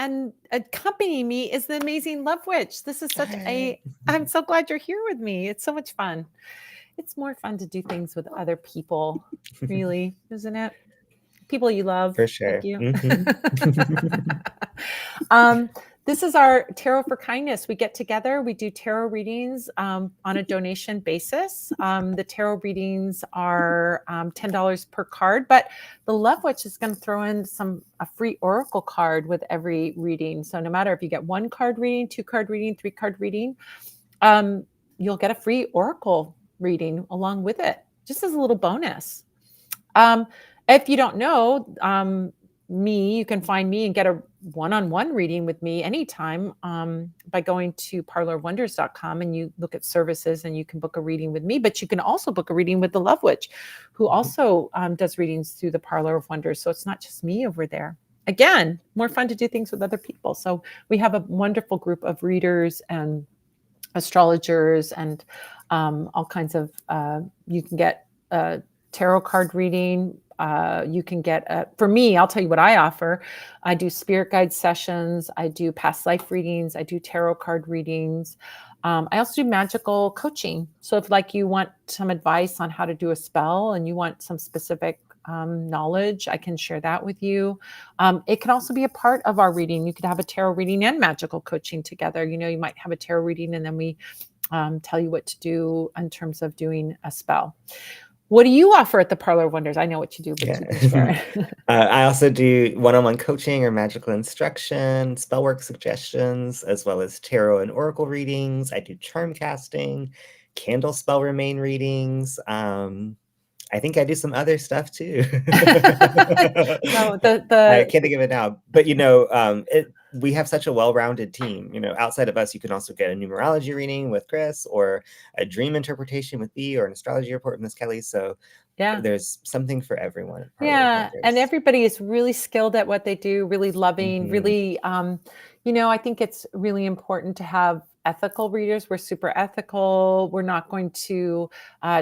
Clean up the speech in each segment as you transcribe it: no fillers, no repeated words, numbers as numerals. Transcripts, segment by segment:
and accompanying me is the amazing Love Witch. This is Hey. I'm so glad you're here with me. It's so much fun. It's more fun to do things with other people, really, isn't it? People you love, For like sure. you. Mhm. um, this is our Tarot for Kindness. We get together, we do tarot readings on a donation basis. The tarot readings are $10 per card, but the Love Witch is going to throw in a free oracle card with every reading. So no matter if you get 1 card reading, 2 card reading, 3 card reading, you'll get a free oracle reading along with it, just as a little bonus. If you don't know me, you can find me and get a one-on-one reading with me anytime by going to parlorwonders.com, and you look at services and you can book a reading with me. But you can also book a reading with the Love Witch, who also does readings through the Parlor of Wonders. So it's not just me over there. Again, more fun to do things with other people. So we have a wonderful group of readers and astrologers and all kinds of, you can get a tarot card reading. You can get, for me, I'll tell you what I offer. I do spirit guide sessions. I do past life readings. I do tarot card readings. I also do magical coaching. So if like you want some advice on how to do a spell and you want some specific knowledge, I can share that with you. It can also be a part of our reading. You could have a tarot reading and magical coaching together. You might have a tarot reading and then we tell you what to do in terms of doing a spell. What do you offer at the Parlor of Wonders? I know what you do, but you can share it. I also do one-on-one coaching or magical instruction, spell work suggestions, as well as tarot and oracle readings. I do charm casting, candle spell remain readings. I think I do some other stuff too. No, I can't think of it now, but we have such a well-rounded team. Outside of us, you can also get a numerology reading with Chris, or a dream interpretation with Bea, or an astrology report with Miss Kelly. So yeah, there's something for everyone at Parlor of yeah, Wonders. and everybody is really skilled at what they do, really loving, Mhm. really, I think it's really important to have ethical readers. We're super ethical. We're not going to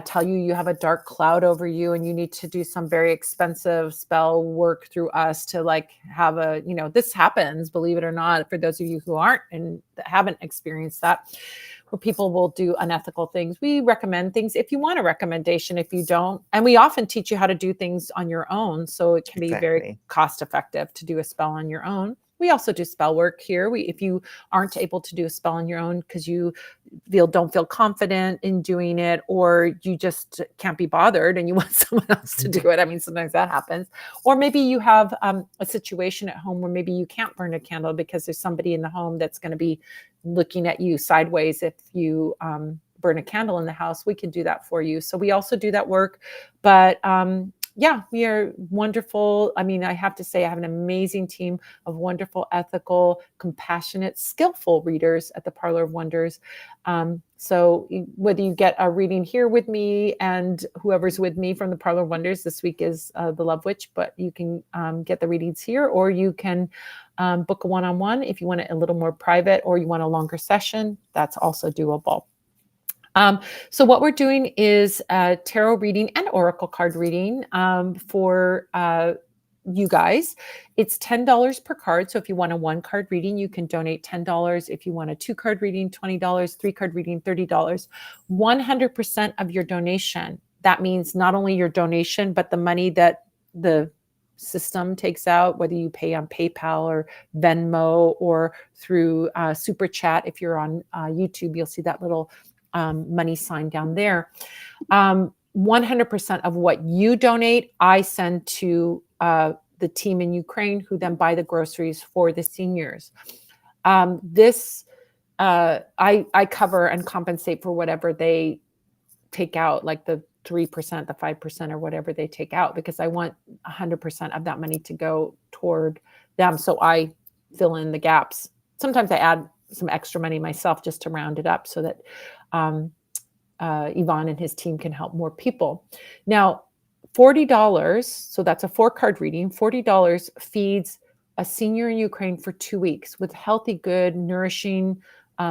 tell you have a dark cloud over you and you need to do some very expensive spell work through us to have this happens, believe it or not, for those of you who aren't and haven't experienced that, where people will do unethical things. We recommend things if you want a recommendation. If you don't, and we often teach you how to do things on your own, so it can be very cost effective to do a spell on your own. We also do spell work here. If you aren't able to do a spell on your own because you don't feel confident in doing it, or you just can't be bothered and you want someone else to do it. I mean, sometimes that happens. Or maybe you have a situation at home where maybe you can't burn a candle because there's somebody in the home that's going to be looking at you sideways if you burn a candle in the house. We can do that for you. So we also do that work. But yeah, we are wonderful. I mean, I have to say, I have an amazing team of wonderful, ethical, compassionate, skillful readers at the Parlor of Wonders. So whether you get a reading here with me and whoever's with me from the Parlor of Wonders, this week is the Love Witch, but you can get the readings here, or you can book a one-on-one if you want it a little more private, or you want a longer session. That's also doable. So what we're doing is a tarot reading and oracle card reading for you guys. It's $10 per card. So if you want a 1-card reading, you can donate $10. If you want a 2-card reading, $20, 3-card reading, $30. 100% of your donation. That means not only your donation, but the money that the system takes out, whether you pay on PayPal or Venmo or through Super Chat. If you're on YouTube, you'll see that little money sign down there. 100% of what you donate, I send to the team in Ukraine, who then buy the groceries for the seniors. I cover and compensate for whatever they take out, like the 3%, the 5%, or whatever they take out, because I want 100% of that money to go toward them. So I fill in the gaps. Sometimes I add some extra money myself just to round it up so that Yvonne and his team can help more people. Now, $40, so that's a 4-card reading, $40 feeds a senior in Ukraine for 2 weeks with healthy, good, nourishing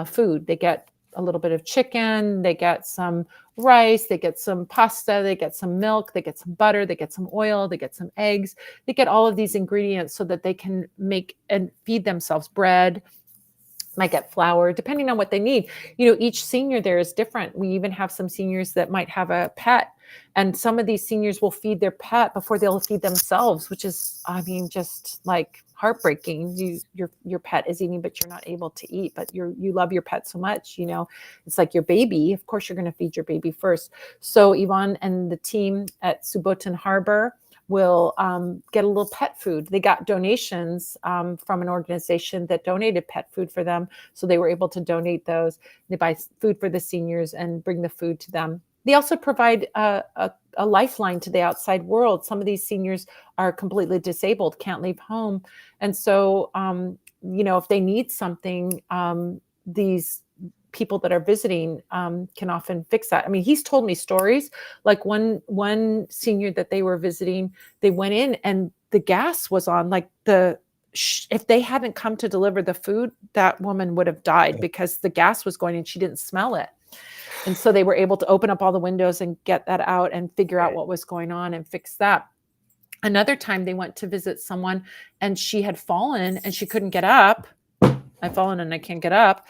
food. They get a little bit of chicken, they get some rice, they get some pasta, they get some milk, they get some butter, they get some oil, they get some eggs, they get all of these ingredients so that they can make and feed themselves bread, might get flour, depending on what they need. Each senior there is different. We even have some seniors that might have a pet, and some of these seniors will feed their pet before they'll feed themselves, which is, I mean, just like heartbreaking. Your pet is eating, but you're not able to eat. But you love your pet so much. It's like your baby. Of course, you're going to feed your baby first. So Yvonne and the team at Subotin Harbor will get a little pet food. They got donations from an organization that donated pet food for them. So they were able to donate those. They buy food for the seniors and bring the food to them. They also provide a lifeline to the outside world. Some of these seniors are completely disabled, can't leave home. And so, if they need something, these people that are visiting can often fix that. I mean, he's told me stories like one senior that they were visiting, they went in and the gas was on, like if they hadn't come to deliver the food, that woman would have died because the gas was going and she didn't smell it. And so they were able to open up all the windows and get that out and figure out what was going on and fix that. Another time they went to visit someone and she had fallen and she couldn't get up. I've fallen and I can't get up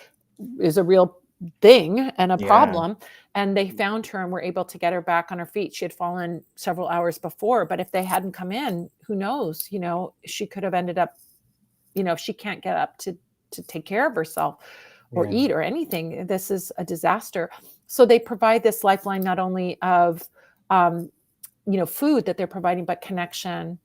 is a real thing and a problem. And they found her and were able to get her back on her feet. She had fallen several hours before, but if they hadn't come in, who knows, she could have ended up, if she can't get up to take care of herself or eat or anything, this is a disaster. So they provide this lifeline, not only of, food that they're providing, but connection.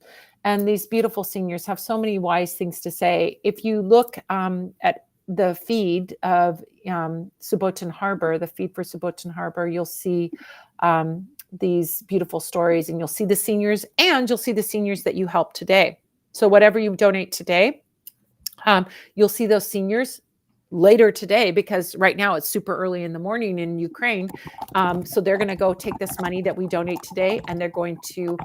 And these beautiful seniors have so many wise things to say. If you look at the feed of Subotin Harbor, the feed for Subotin Harbor, you'll see these beautiful stories, and you'll see the seniors, and you'll see the seniors that you help today. So whatever you donate today, you'll see those seniors later today, because right now it's super early in the morning in Ukraine. So they're going to go take this money that we donate today, and they're going to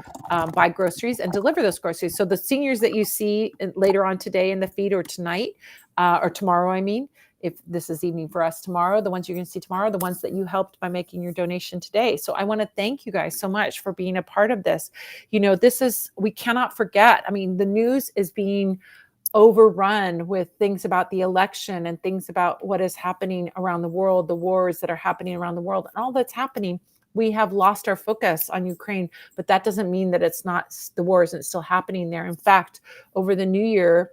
buy groceries and deliver those groceries. So the seniors that you see later on today in the feed, or tonight, or tomorrow, I mean, if this is evening for us tomorrow, the ones you're going to see tomorrow, the ones that you helped by making your donation today. So I want to thank you guys so much for being a part of this. We cannot forget. I mean, the news is being overrun with things about the election and things about what is happening around the world, the wars that are happening around the world, and all that's happening. We have lost our focus on Ukraine, but that doesn't mean that the war isn't still happening there. In fact, over the new year,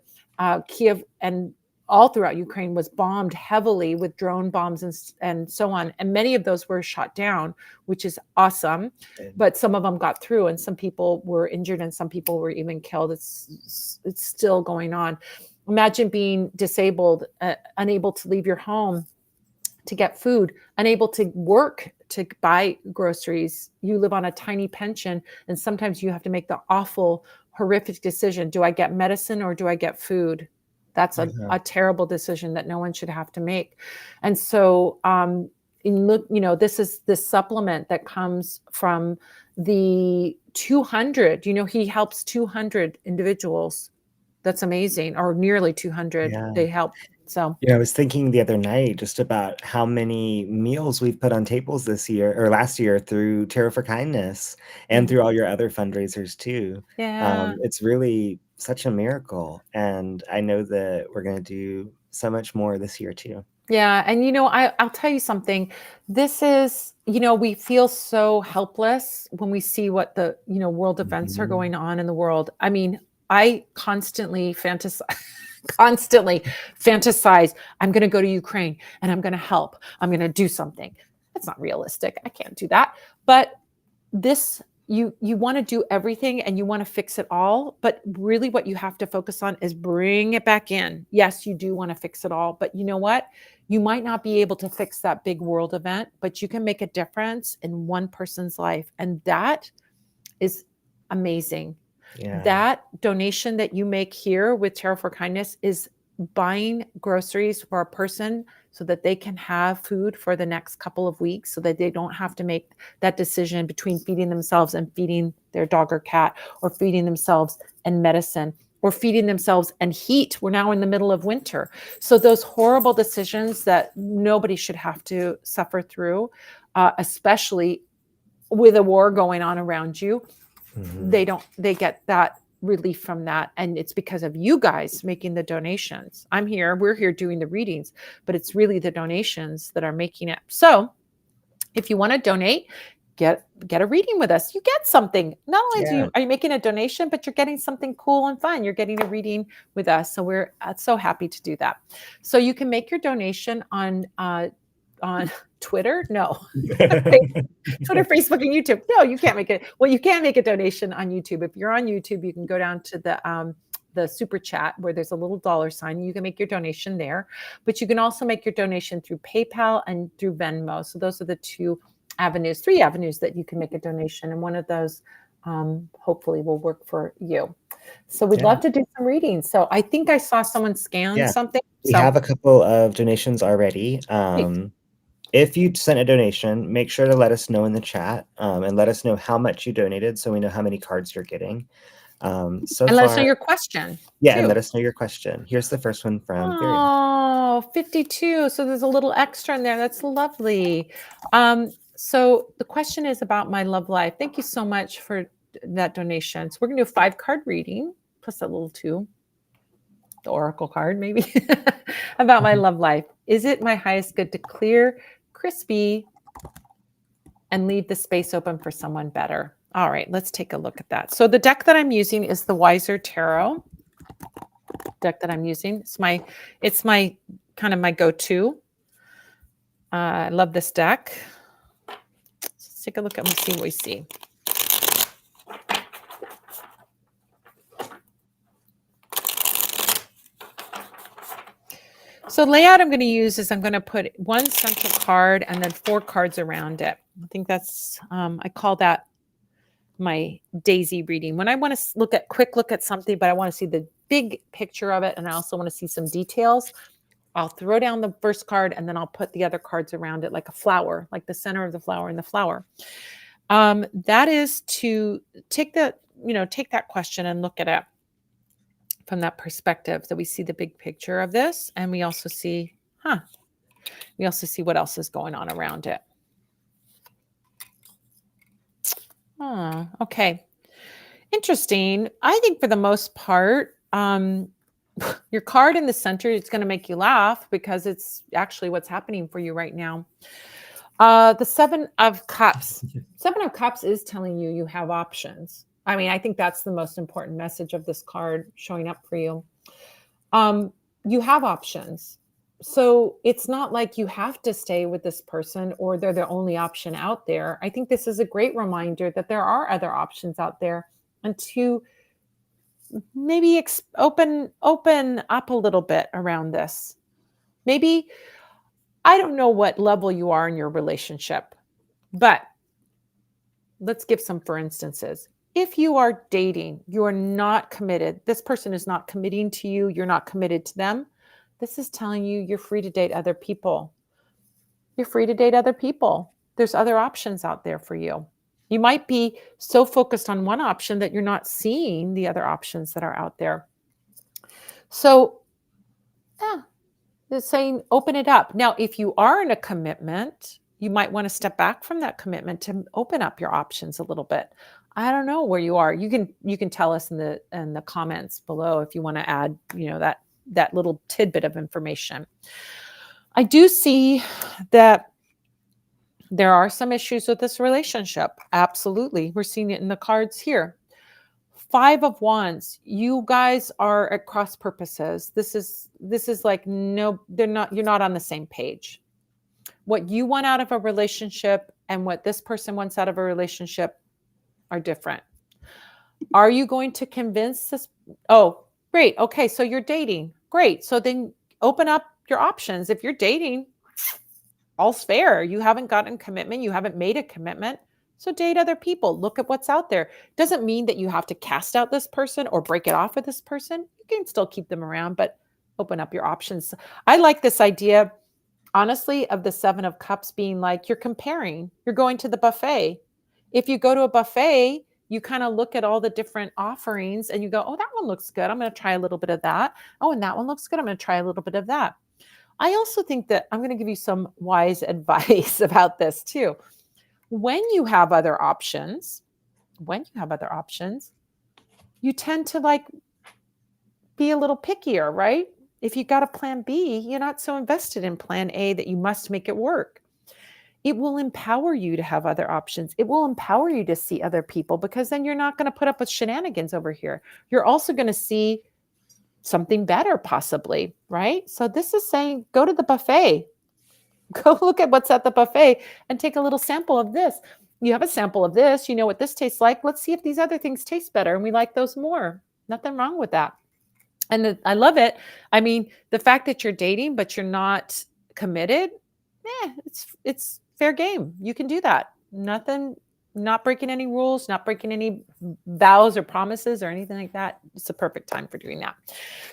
Kiev and all throughout Ukraine was bombed heavily with drone bombs and so on. And many of those were shot down, which is awesome. But some of them got through, and some people were injured, and some people were even killed. It's still going on. Imagine being disabled, unable to leave your home to get food, unable to work to buy groceries. You live on a tiny pension, and sometimes you have to make the awful, horrific decision. Do I get medicine or do I get food? That's a terrible decision that no one should have to make. And so, this is this supplement that comes from the 200, he helps 200 individuals. That's amazing. Or nearly 200 they help. So, I was thinking the other night just about how many meals we've put on tables this year or last year through Terror for Kindness and through all your other fundraisers too. yeah. It's really such a miracle. And I know that we're going to do so much more this year too. Yeah. And, I'll tell you something. This is, we feel so helpless when we see what the, world events are going on in the world. I mean, I constantly fantasize, I'm going to go to Ukraine and I'm going to help. I'm going to do something. That's not realistic. I can't do that. But this, you want to do everything and you want to fix it all. But really what you have to focus on is bring it back in. Yes, you do want to fix it all. But you know what? You might not be able to fix that big world event, but you can make a difference in one person's life. And that is amazing. Yeah. That donation that you make here with Terror for Kindness is buying groceries for a person so that they can have food for the next couple of weeks, so that they don't have to make that decision between feeding themselves and feeding their dog or cat, or feeding themselves and medicine, or feeding themselves and heat. We're now in the middle of winter. So those horrible decisions that nobody should have to suffer through, especially with a war going on around you. Mhm. They get that relief from that. And it's because of you guys making the donations. We're here doing the readings, but it's really the donations that are making it. So if you want to donate, get a reading with us. You get something. Not only Yeah. are you making a donation, but you're getting something cool and fun. You're getting a reading with us. So we're so happy to do that. So you can make your donation on Twitter. No. Twitter, Facebook, and YouTube. No, you can't make it. Well, you can make a donation on YouTube. If you're on YouTube, you can go down to the super chat where there's a little $sign. You can make your donation there, but you can also make your donation through PayPal and through Venmo. So those are the three avenues that you can make a donation, and one of those hopefully will work for you. So we'd Yeah. love to do some readings. So I think I saw someone scan Yeah. something. We So have a couple of donations already. great. If you sent a donation, make sure to let us know in the chat, and let us know how much you donated so we know how many cards you're getting. So And let us know far, your question yeah, and too. let us know your question. Here's the first one from Virion. Oh, 52. So there's a little extra in there. That's lovely. So the question is about my love life. Thank you so much for that donation. So we're going to do a 5-card reading plus that little 2, the oracle card, maybe, about my love life. Is it my highest good to clear, crispy, and leave the space open for someone better? All right, let's take a look at that. So the deck that I'm using is the Wiser Tarot deck that I'm using. It's my kind of my go-to. I love this deck. Let's take a look at and see what we see. So layout I'm going to use is I'm going to put one central card and then 4 cards around it. I think that's, I call that my daisy reading. When I want to quick look at something, but I want to see the big picture of it, and I also want to see some details, I'll throw down the first card and then I'll put the other cards around it like a flower, like the center of the flower in the flower. That is to take that question and look at it from that perspective. So we see the big picture of this, and we also see what else is going on around it. Oh, okay. Interesting. I think for the most part, your card in the center is going to make you laugh because it's actually what's happening for you right now. The 7 of Cups. 7 of Cups is telling you have options. I mean, I think that's the most important message of this card showing up for you. You have options. So it's not like you have to stay with this person or they're the only option out there. I think this is a great reminder that there are other options out there, and to maybe open up a little bit around this. Maybe, I don't know what level you are in your relationship, but let's give some for instances. If you are dating, you are not committed, this person is not committing to you, you're not committed to them, this is telling you you're free to date other people. You're free to date other people. There's other options out there for you. You might be so focused on one option that you're not seeing the other options that are out there. So, yeah, it's saying open it up. Now, if you are in a commitment, you might want to step back from that commitment to open up your options a little bit. I don't know where you are. You can tell us in the comments below if you want to add, that little tidbit of information. I do see that there are some issues with this relationship. Absolutely. We're seeing it in the cards here. 5 of Wands. You guys are at cross purposes. This is like, no, you're not on the same page. What you want out of a relationship and what this person wants out of a relationship are different. Are you going to convince this? Oh, great. Okay, so you're dating. Great. So then open up your options. If you're dating, all's fair. You haven't gotten commitment. You haven't made a commitment. So date other people. Look at what's out there. Doesn't mean that you have to cast out this person or break it off with this person. You can still keep them around, but open up your options. I like this idea, honestly, of the 7 of Cups being like you're comparing. You're going to the buffet. If you go to a buffet, you kind of look at all the different offerings and you go, oh, that one looks good. I'm going to try a little bit of that. Oh, and that one looks good. I'm going to try a little bit of that. I also think that I'm going to give you some wise advice about this too. When you have other options, when you have other options, you tend to like be a little pickier, right? If you got a plan B, you're not so invested in plan A that you must make it work. It will empower you to have other options. It will empower you to see other people because then you're not going to put up with shenanigans over here. You're also going to see something better, possibly, right? So, this is saying go to the buffet, go look at what's at the buffet and take a little sample of this. You have a sample of this, you know what this tastes like. Let's see if these other things taste better and we like those more. Nothing wrong with that. And I love it. I mean, the fact that you're dating, but you're not committed, it's fair game. You can do that. Nothing, not breaking any rules, not breaking any vows or promises or anything like that. It's a perfect time for doing that.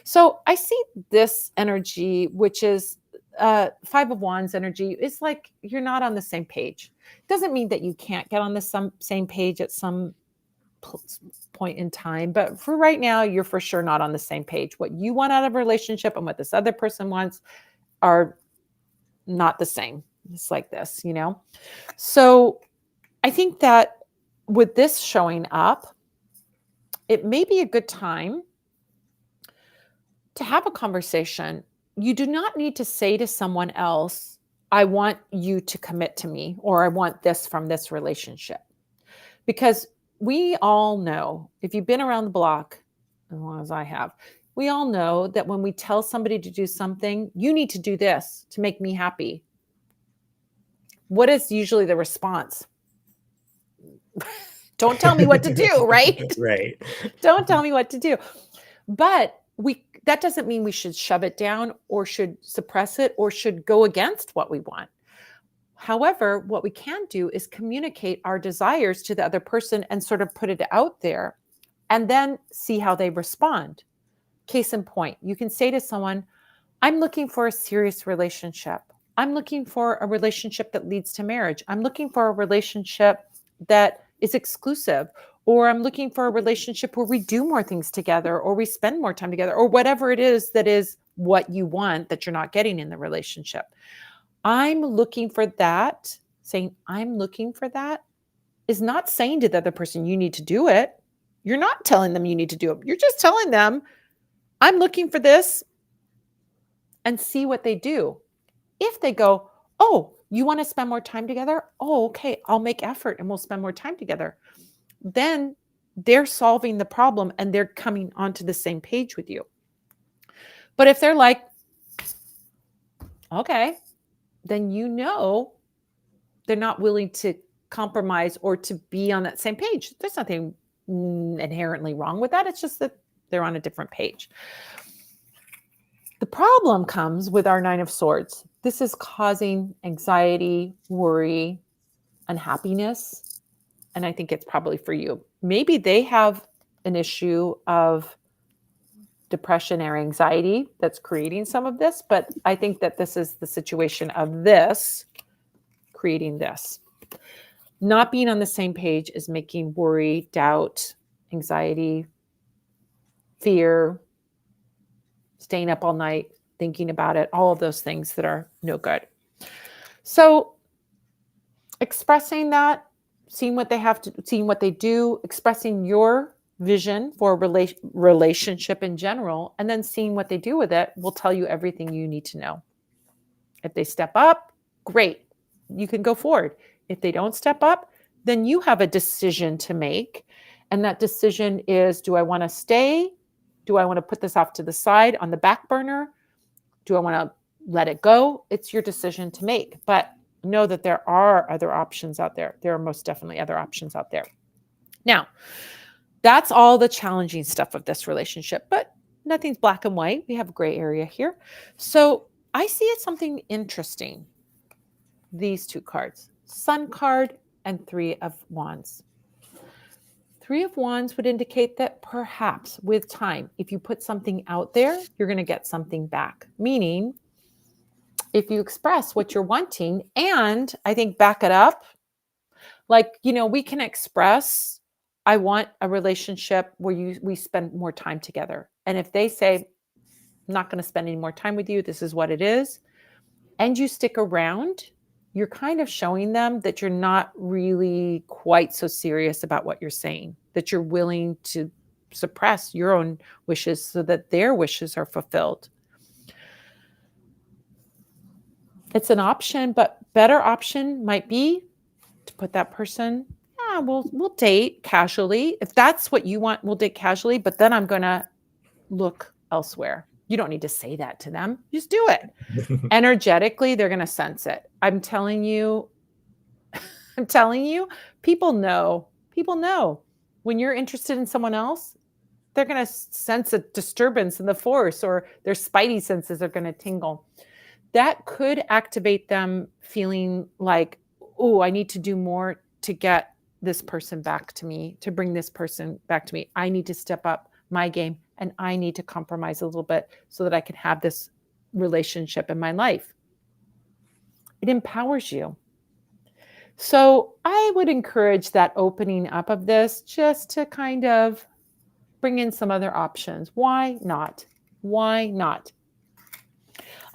So I see this energy, which is Five of Wands energy, is like you're not on the same page. Doesn't mean that you can't get on the same page at some point in time, but for right now, you're for sure not on the same page. What you want out of a relationship and what this other person wants are not the same. It's like this, you know? So I think that with this showing up, it may be a good time to have a conversation. You do not need to say to someone else, I want you to commit to me, or I want this from this relationship. Because we all know, if you've been around the block as long as I have, we all know that when we tell somebody to do something, you need to do this to make me happy. What is usually the response? Don't tell me what to do, right? Right. Don't tell me what to do. But that doesn't mean we should shove it down or should suppress it or should go against what we want. However, what we can do is communicate our desires to the other person and sort of put it out there and then see how they respond. Case in point, you can say to someone, I'm looking for a serious relationship. I'm looking for a relationship that leads to marriage. I'm looking for a relationship that is exclusive, or I'm looking for a relationship where we do more things together, or we spend more time together, or whatever it is that is what you want that you're not getting in the relationship. I'm looking for that. Saying I'm looking for that is not saying to the other person, you need to do it. You're not telling them you need to do it. You're just telling them, I'm looking for this, and see what they do. If they go, oh, you want to spend more time together? Oh, okay, I'll make effort and we'll spend more time together. Then they're solving the problem and they're coming onto the same page with you. But if they're like, okay, then you know they're not willing to compromise or to be on that same page. There's nothing inherently wrong with that. It's just that they're on a different page. The problem comes with our Nine of Swords. This is causing anxiety, worry, unhappiness. And I think it's probably for you. Maybe they have an issue of depression or anxiety that's creating some of this, but I think that this is the situation of this creating this. Not being on the same page is making worry, doubt, anxiety, fear, staying up all night, thinking about it, all of those things that are no good. So expressing that, seeing what they have to, seeing what they do, expressing your vision for a relationship in general, and then seeing what they do with it will tell you everything you need to know. If they step up, great. You can go forward. If they don't step up, then you have a decision to make. And that decision is, do I want to stay? Do I want to put this off to the side on the back burner? Do I want to let it go? It's your decision to make. But know that there are other options out there. There are most definitely other options out there. Now, that's all the challenging stuff of this relationship, but nothing's black and white. We have a gray area here. So I see it something interesting. These two cards, Sun card and Three of Wands. Three of Wands would indicate that perhaps with time, if you put something out there, you're going to get something back. Meaning, if you express what you're wanting, and I think back it up, like, we can express, I want a relationship where we spend more time together. And if they say, I'm not going to spend any more time with you, this is what it is, and you stick around, you're kind of showing them that you're not really quite so serious about what you're saying, that you're willing to suppress your own wishes so that their wishes are fulfilled. It's an option, but better option might be to put that person, yeah, we'll date casually. If that's what you want, we'll date casually, but then I'm going to look elsewhere. You don't need to say that to them. Just do it. Energetically, they're going to sense it. I'm telling you, people know. People know. When you're interested in someone else, they're going to sense a disturbance in the force, or their spidey senses are going to tingle. That could activate them feeling like, oh, I need to do more to get this person back to me, to bring this person back to me. I need to step up my game and I need to compromise a little bit so that I can have this relationship in my life. It empowers you. So I would encourage that opening up of this just to kind of bring in some other options. Why not? Why not?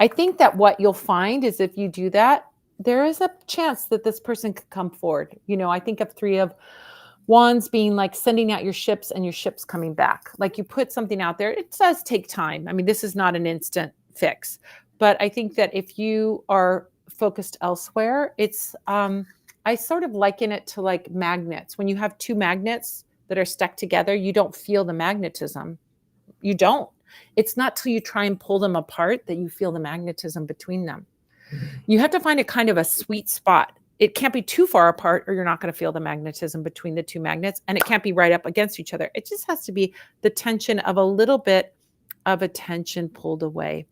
I think that what you'll find is if you do that, there is a chance that this person could come forward. I think of Three of Wands being like sending out your ships and your ships coming back. Like you put something out there, it does take time. I mean, this is not an instant fix, but I think that if you are focused elsewhere, I sort of liken it to like magnets. When you have two magnets that are stuck together, you don't feel the magnetism. You don't. It's not till you try and pull them apart that you feel the magnetism between them. You have to find a kind of a sweet spot. It can't be too far apart or you're not going to feel the magnetism between the two magnets, and it can't be right up against each other. It just has to be the tension of a little bit of attention pulled away.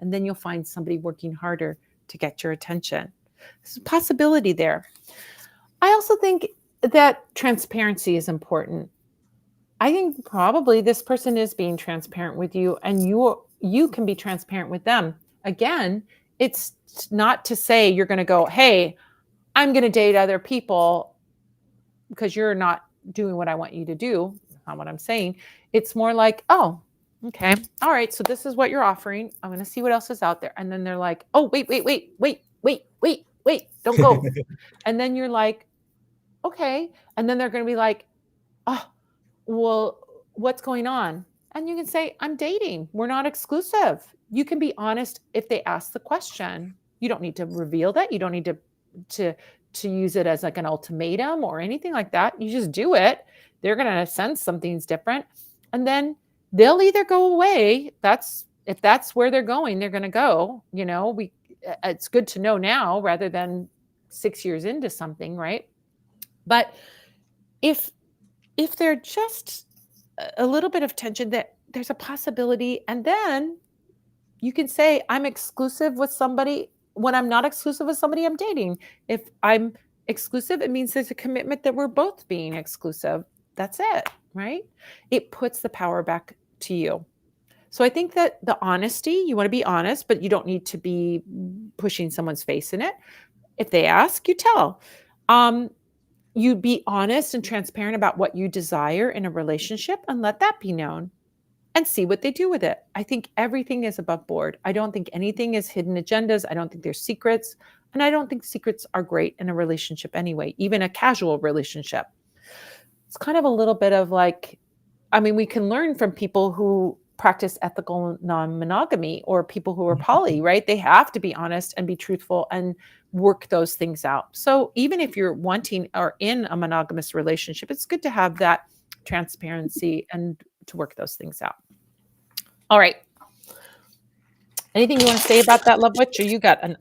And then you'll find somebody working harder to get your attention. There's a possibility there. I also think that transparency is important. I think probably this person is being transparent with you, and you can be transparent with them. Again, it's not to say you're going to go, hey, I'm going to date other people because you're not doing what I want you to do. That's not what I'm saying. It's more like, oh, okay. All right. So this is what you're offering. I'm going to see what else is out there. And then they're like, oh, wait. Don't go. And then you're like, okay. And then they're going to be like, oh, well, what's going on? And you can say, I'm dating. We're not exclusive. You can be honest if they ask the question. You don't need to reveal that. You don't need to use it as like an ultimatum or anything like that. You just do it. They're going to sense something's different. And then they'll either go away. If that's where they're going, they're going to go. It's good to know now rather than 6 years into something, right? But if they're just a little bit of tension, that there's a possibility, and then you can say, I'm exclusive with somebody. When I'm not exclusive with somebody, I'm dating. If I'm exclusive, it means there's a commitment that we're both being exclusive. That's it, right? It puts the power back to you. So I think that the honesty, you want to be honest, but you don't need to be pushing someone's face in it. If they ask, you tell. You be honest and transparent about what you desire in a relationship and let that be known and see what they do with it. I think everything is above board. I don't think anything is hidden agendas. I don't think there's secrets. And I don't think secrets are great in a relationship anyway, even a casual relationship. It's kind of a little bit of like, we can learn from people who practice ethical non-monogamy or people who are poly, right? They have to be honest and be truthful and work those things out. So even if you're wanting or in a monogamous relationship, it's good to have that transparency and to work those things out. All right. Anything you want to say about that, Love Witch, or you got an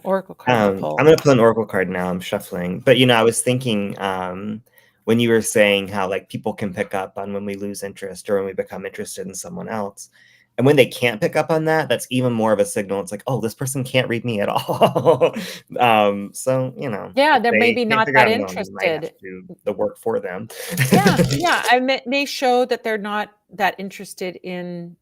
oracle card to pull? I'm going to pull an oracle card now. I'm shuffling. But, I was thinking when you were saying how like people can pick up on when we lose interest or when we become interested in someone else. And when they can't pick up on that, that's even more of a signal. It's like, oh, this person can't read me at all. So, yeah, if they're they maybe can't not figure that out on, you might have interested. to do the work for them. Yeah. I may show that they're not that interested in.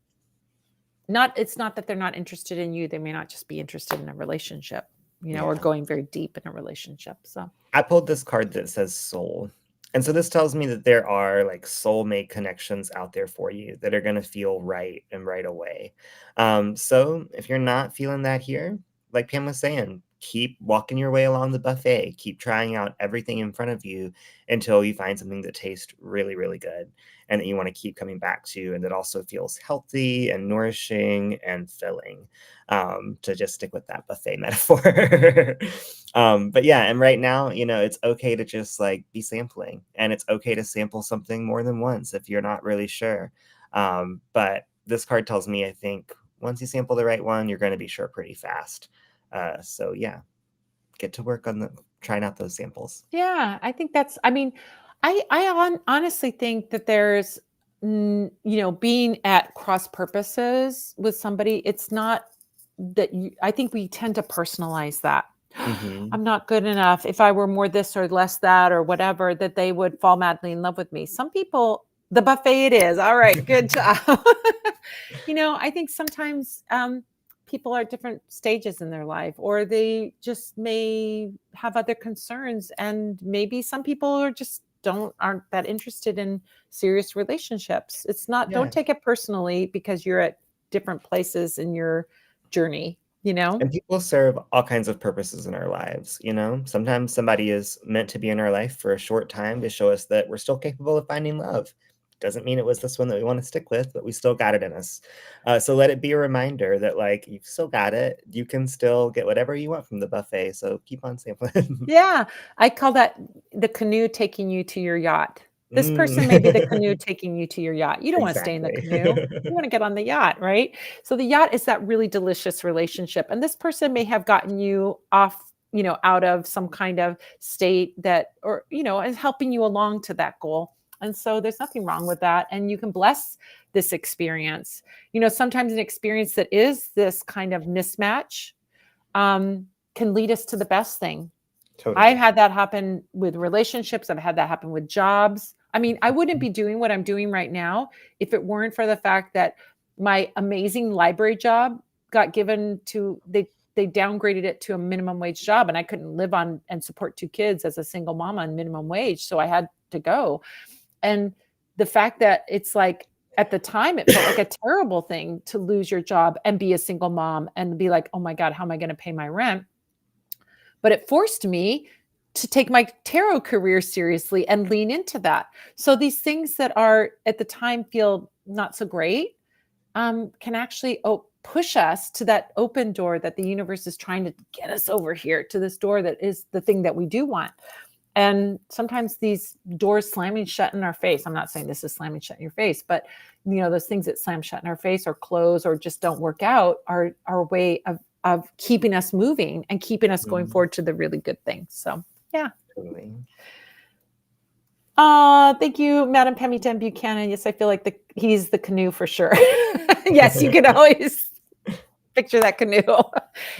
It's not that they're not interested in you. They may not just be interested in a relationship, or going very deep in a relationship. So I pulled this card that says soul. And so this tells me that there are like soulmate connections out there for you that are going to feel right and right away. So if you're not feeling that here, like Pam was saying, keep walking your way along the buffet, keep trying out everything in front of you until you find something that tastes really, really good and that you want to keep coming back to, and that also feels healthy and nourishing and filling. To just stick with that buffet metaphor. But yeah, and right now, it's okay to just like be sampling, and it's okay to sample something more than once if you're not really sure. But this card tells me, I think once you sample the right one, you're going to be sure pretty fast. So yeah, get to work on trying out those samples. Yeah, I think that's, I mean, honestly think that there's, being at cross purposes with somebody, it's not that I think we tend to personalize that. Hmm. I'm not good enough. If I were more this or less that or whatever, that they would fall madly in love with me. Some people, the buffet it is. All right, good job. I think sometimes people are at different stages in their life, or they just may have other concerns, and maybe some people aren't that interested in serious relationships. It's not, Yeah. don't take it personally because you're at different places in your journey, you know? And people serve all kinds of purposes in our lives, Sometimes somebody is meant to be in our life for a short time to show us that we're still capable of finding love. Doesn't mean it was this one that we want to stick with, but we still got it in us. So let it be a reminder that, like, you've still got it. You can still get whatever you want from the buffet. So keep on sampling. Yeah, I call that the canoe taking you to your yacht. This person may be the canoe Mm. taking you to your yacht. You don't wanna stay in the Exactly. canoe. You wanna get on the yacht, right? So the yacht is that really delicious relationship, and this person may have gotten you off, out of some kind of state that, or, is helping you along to that goal, and so there's nothing wrong with that, and you can bless this experience. Sometimes an experience that is this kind of mismatch, can lead us to the best thing. I've Totally. had that happen with relationships. I've had that happen with jobs. I mean, I wouldn't be doing what I'm doing right now if it weren't for the fact that my amazing library job got given to they downgraded it to a minimum wage job, and I couldn't live on and support two kids as a single mom on minimum wage, so I had to go. And the fact that it's like at the time it felt like a terrible thing to lose your job and be a single mom and be like, "Oh my god, how am I going to pay my rent?" But it forced me to take my tarot career seriously and lean into that. So these things that are at the time feel not so great, can actually push us to that open door that the universe is trying to get us over here to this door that is the thing that we do want. And sometimes these doors slamming shut in our face. I'm not saying this is slamming shut in your face, but those things that slam shut in our face or close or just don't work out are a way of keeping us moving and keeping us going Mm, forward to the really good things. So yeah. totally. Thank you, Madam Pemmican Buchanan. Yes, I feel like he's the canoe for sure. Yes, you can always picture that canoe.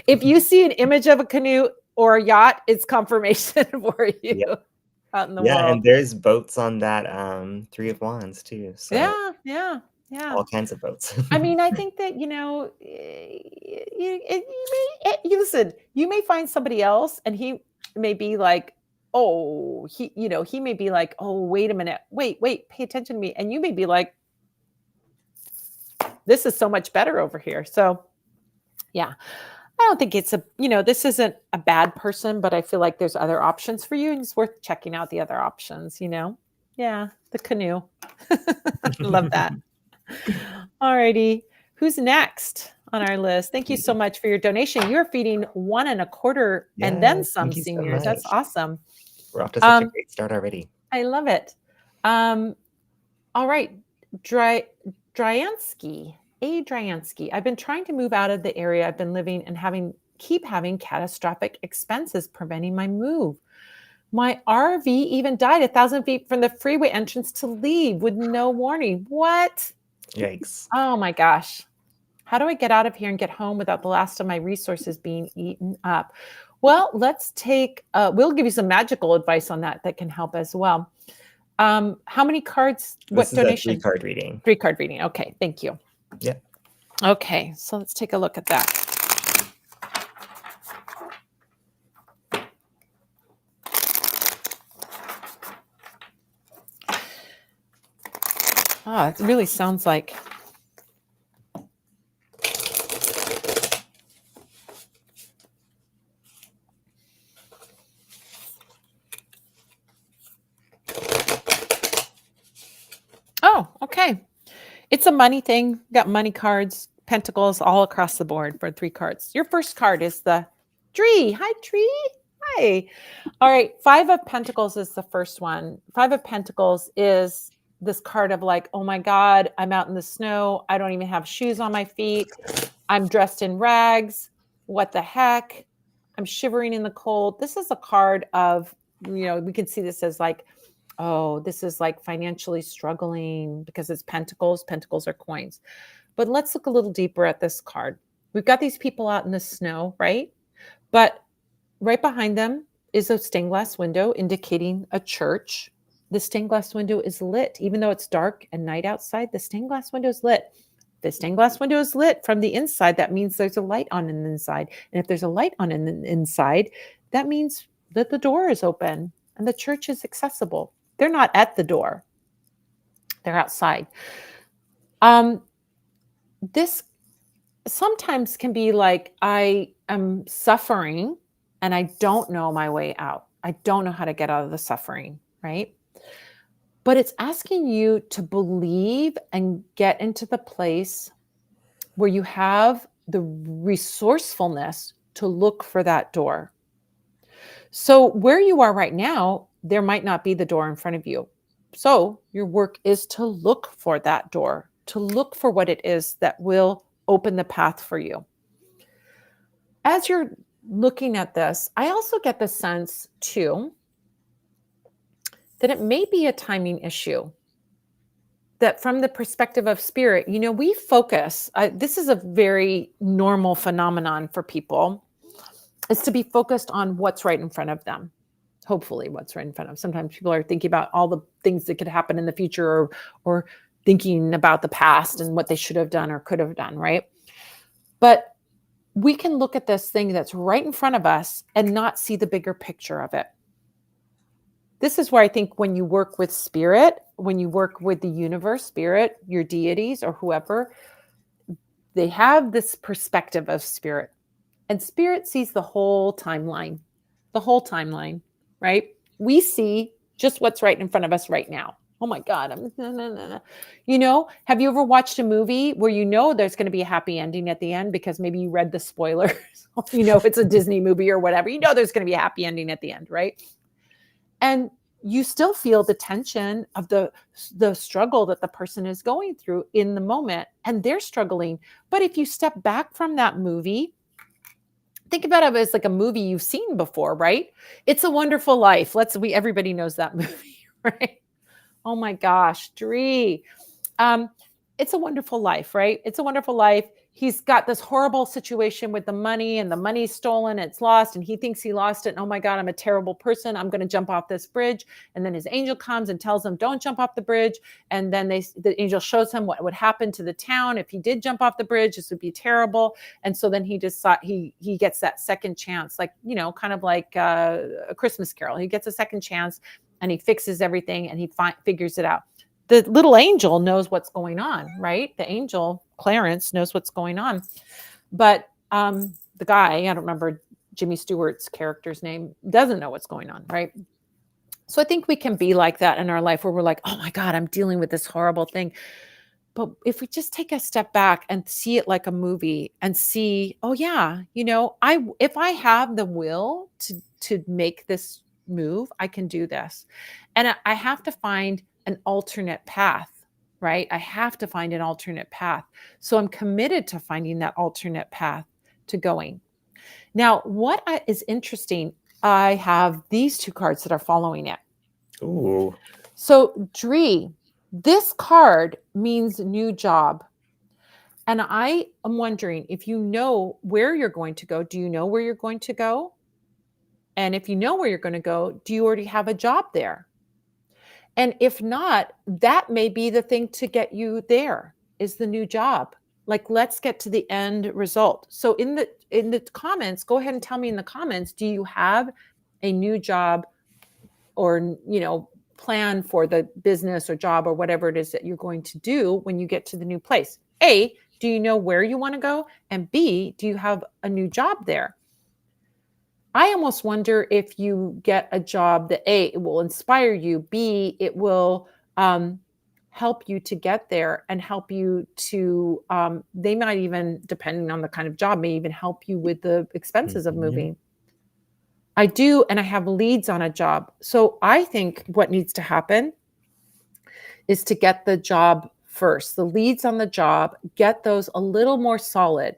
If you see an image of a canoe or a yacht, it's confirmation for you Yeah. out in the Yeah, and world. there's boats on that Three of Wands too. So Yeah, yeah, yeah. all kinds of boats. I mean, I think that, listen, you may find somebody else and he may be like, oh, he may be like, oh, wait a minute, wait, pay attention to me. And you may be like, this is so much better over here. So yeah, I don't think this isn't a bad person, but I feel like there's other options for you and it's worth checking out the other options. Yeah, the canoe. Love that. All righty. Who's next on our list? Thank you so much for your donation. You're feeding 1.25 and then Yes, some thank you so seniors. That's much. awesome. We're off to such a Um, great start already. I love it. All right. Dryansky, A. Dryansky. I've been trying to move out of the area I've been living and keep having catastrophic expenses preventing my move. My RV even died 1,000 feet from the freeway entrance to leave with no warning. What? Yikes. Oh my gosh. How do I get out of here and get home without the last of my resources being eaten up? Well, we'll give you some magical advice on that can help as well. How many cards? This What is a donation? 3-card reading. 3 card reading. Okay, thank you. Yeah. Okay, so let's take a look at that. It really sounds like It's a money thing. Got money cards, pentacles all across the board for 3 cards. Your first card is the tree. Hi, tree. Hi. All right. 5 of Pentacles is the first one. 5 of Pentacles is this card of like, oh my God, I'm out in the snow. I don't even have shoes on my feet. I'm dressed in rags. What the heck? I'm shivering in the cold. This is a card of, we can see this as like, oh, this is like financially struggling because it's pentacles. Pentacles are coins. But let's look a little deeper at this card. We've got these people out in the snow, right? But right behind them is a stained glass window indicating a church. The stained glass window is lit. Even though it's dark and night outside, the stained glass window is lit. The stained glass window is lit from the inside. That means there's a light on in the inside. And if there's a light on in the inside, that means that the door is open and the church is accessible. They're not at the door. They're outside. This sometimes can be like, I am suffering and I don't know my way out. I don't know how to get out of the suffering, right? But it's asking you to believe and get into the place where you have the resourcefulness to look for that door. So where you are right now, there might not be the door in front of you. So your work is to look for that door, to look for what it is that will open the path for you. As you're looking at this, I also get the sense too that it may be a timing issue. That from the perspective of spirit, we focus, this is a very normal phenomenon for people, is to be focused on what's right in front of them. Hopefully what's right in front of them. Sometimes people are thinking about all the things that could happen in the future or thinking about the past and what they should have done or could have done, right? But we can look at this thing that's right in front of us and not see the bigger picture of it. This is where I think when you work with spirit, when you work with the universe, spirit, your deities or whoever, they have this perspective of spirit. And spirit sees the whole timeline, right? We see just what's right in front of us right now. Oh my God. Have you ever watched a movie where there's going to be a happy ending at the end because maybe you read the spoilers? If it's a Disney movie or whatever, there's going to be a happy ending at the end, right? And you still feel the tension of the struggle that the person is going through in the moment, and they're struggling. But if you step back from that movie, think about it as like a movie you've seen before, right? It's a Wonderful Life. Everybody knows that movie, right? Oh my gosh, Dree. It's a Wonderful Life, right? It's a Wonderful Life. He's got this horrible situation with the money and the money's stolen, it's lost, and he thinks he lost it. And oh my God, I'm a terrible person. I'm going to jump off this bridge. And then his angel comes and tells him, don't jump off the bridge. And then the angel shows him what would happen to the town if he did jump off the bridge. This would be terrible. And so then he just thought he gets that second chance, like, kind of like a Christmas Carol. He gets a second chance and he fixes everything and he figures it out. The little angel knows what's going on, right? The angel, Clarence, knows what's going on. But the guy, I don't remember Jimmy Stewart's character's name, doesn't know what's going on, right? So I think we can be like that in our life where we're like, oh my God, I'm dealing with this horrible thing. But if we just take a step back and see it like a movie and see, oh yeah, if I have the will to make this move, I can do this. And I have to find an alternate path, right? I have to find an alternate path. So I'm committed to finding that alternate path to going. Now, what is interesting, I have these 2 cards that are following it. Ooh. So Dree, this card means new job. And I am wondering if you know where you're going to go. Do you know where you're going to go? And if you know where you're going to go, do you already have a job there? And if not, that may be the thing to get you there, is the new job. Like, let's get to the end result. So in the comments, go ahead and tell me in the comments, do you have a new job or, plan for the business or job or whatever it is that you're going to do when you get to the new place? A, do you know where you want to go? And B, do you have a new job there? I almost wonder if you get a job that A, it will inspire you, B, it will help you to get there and help you to, they might even, depending on the kind of job, may even help you with the expenses of Mhm. moving. I do, and I have leads on a job. So I think what needs to happen is to get the job first, the leads on the job, get those a little more solid.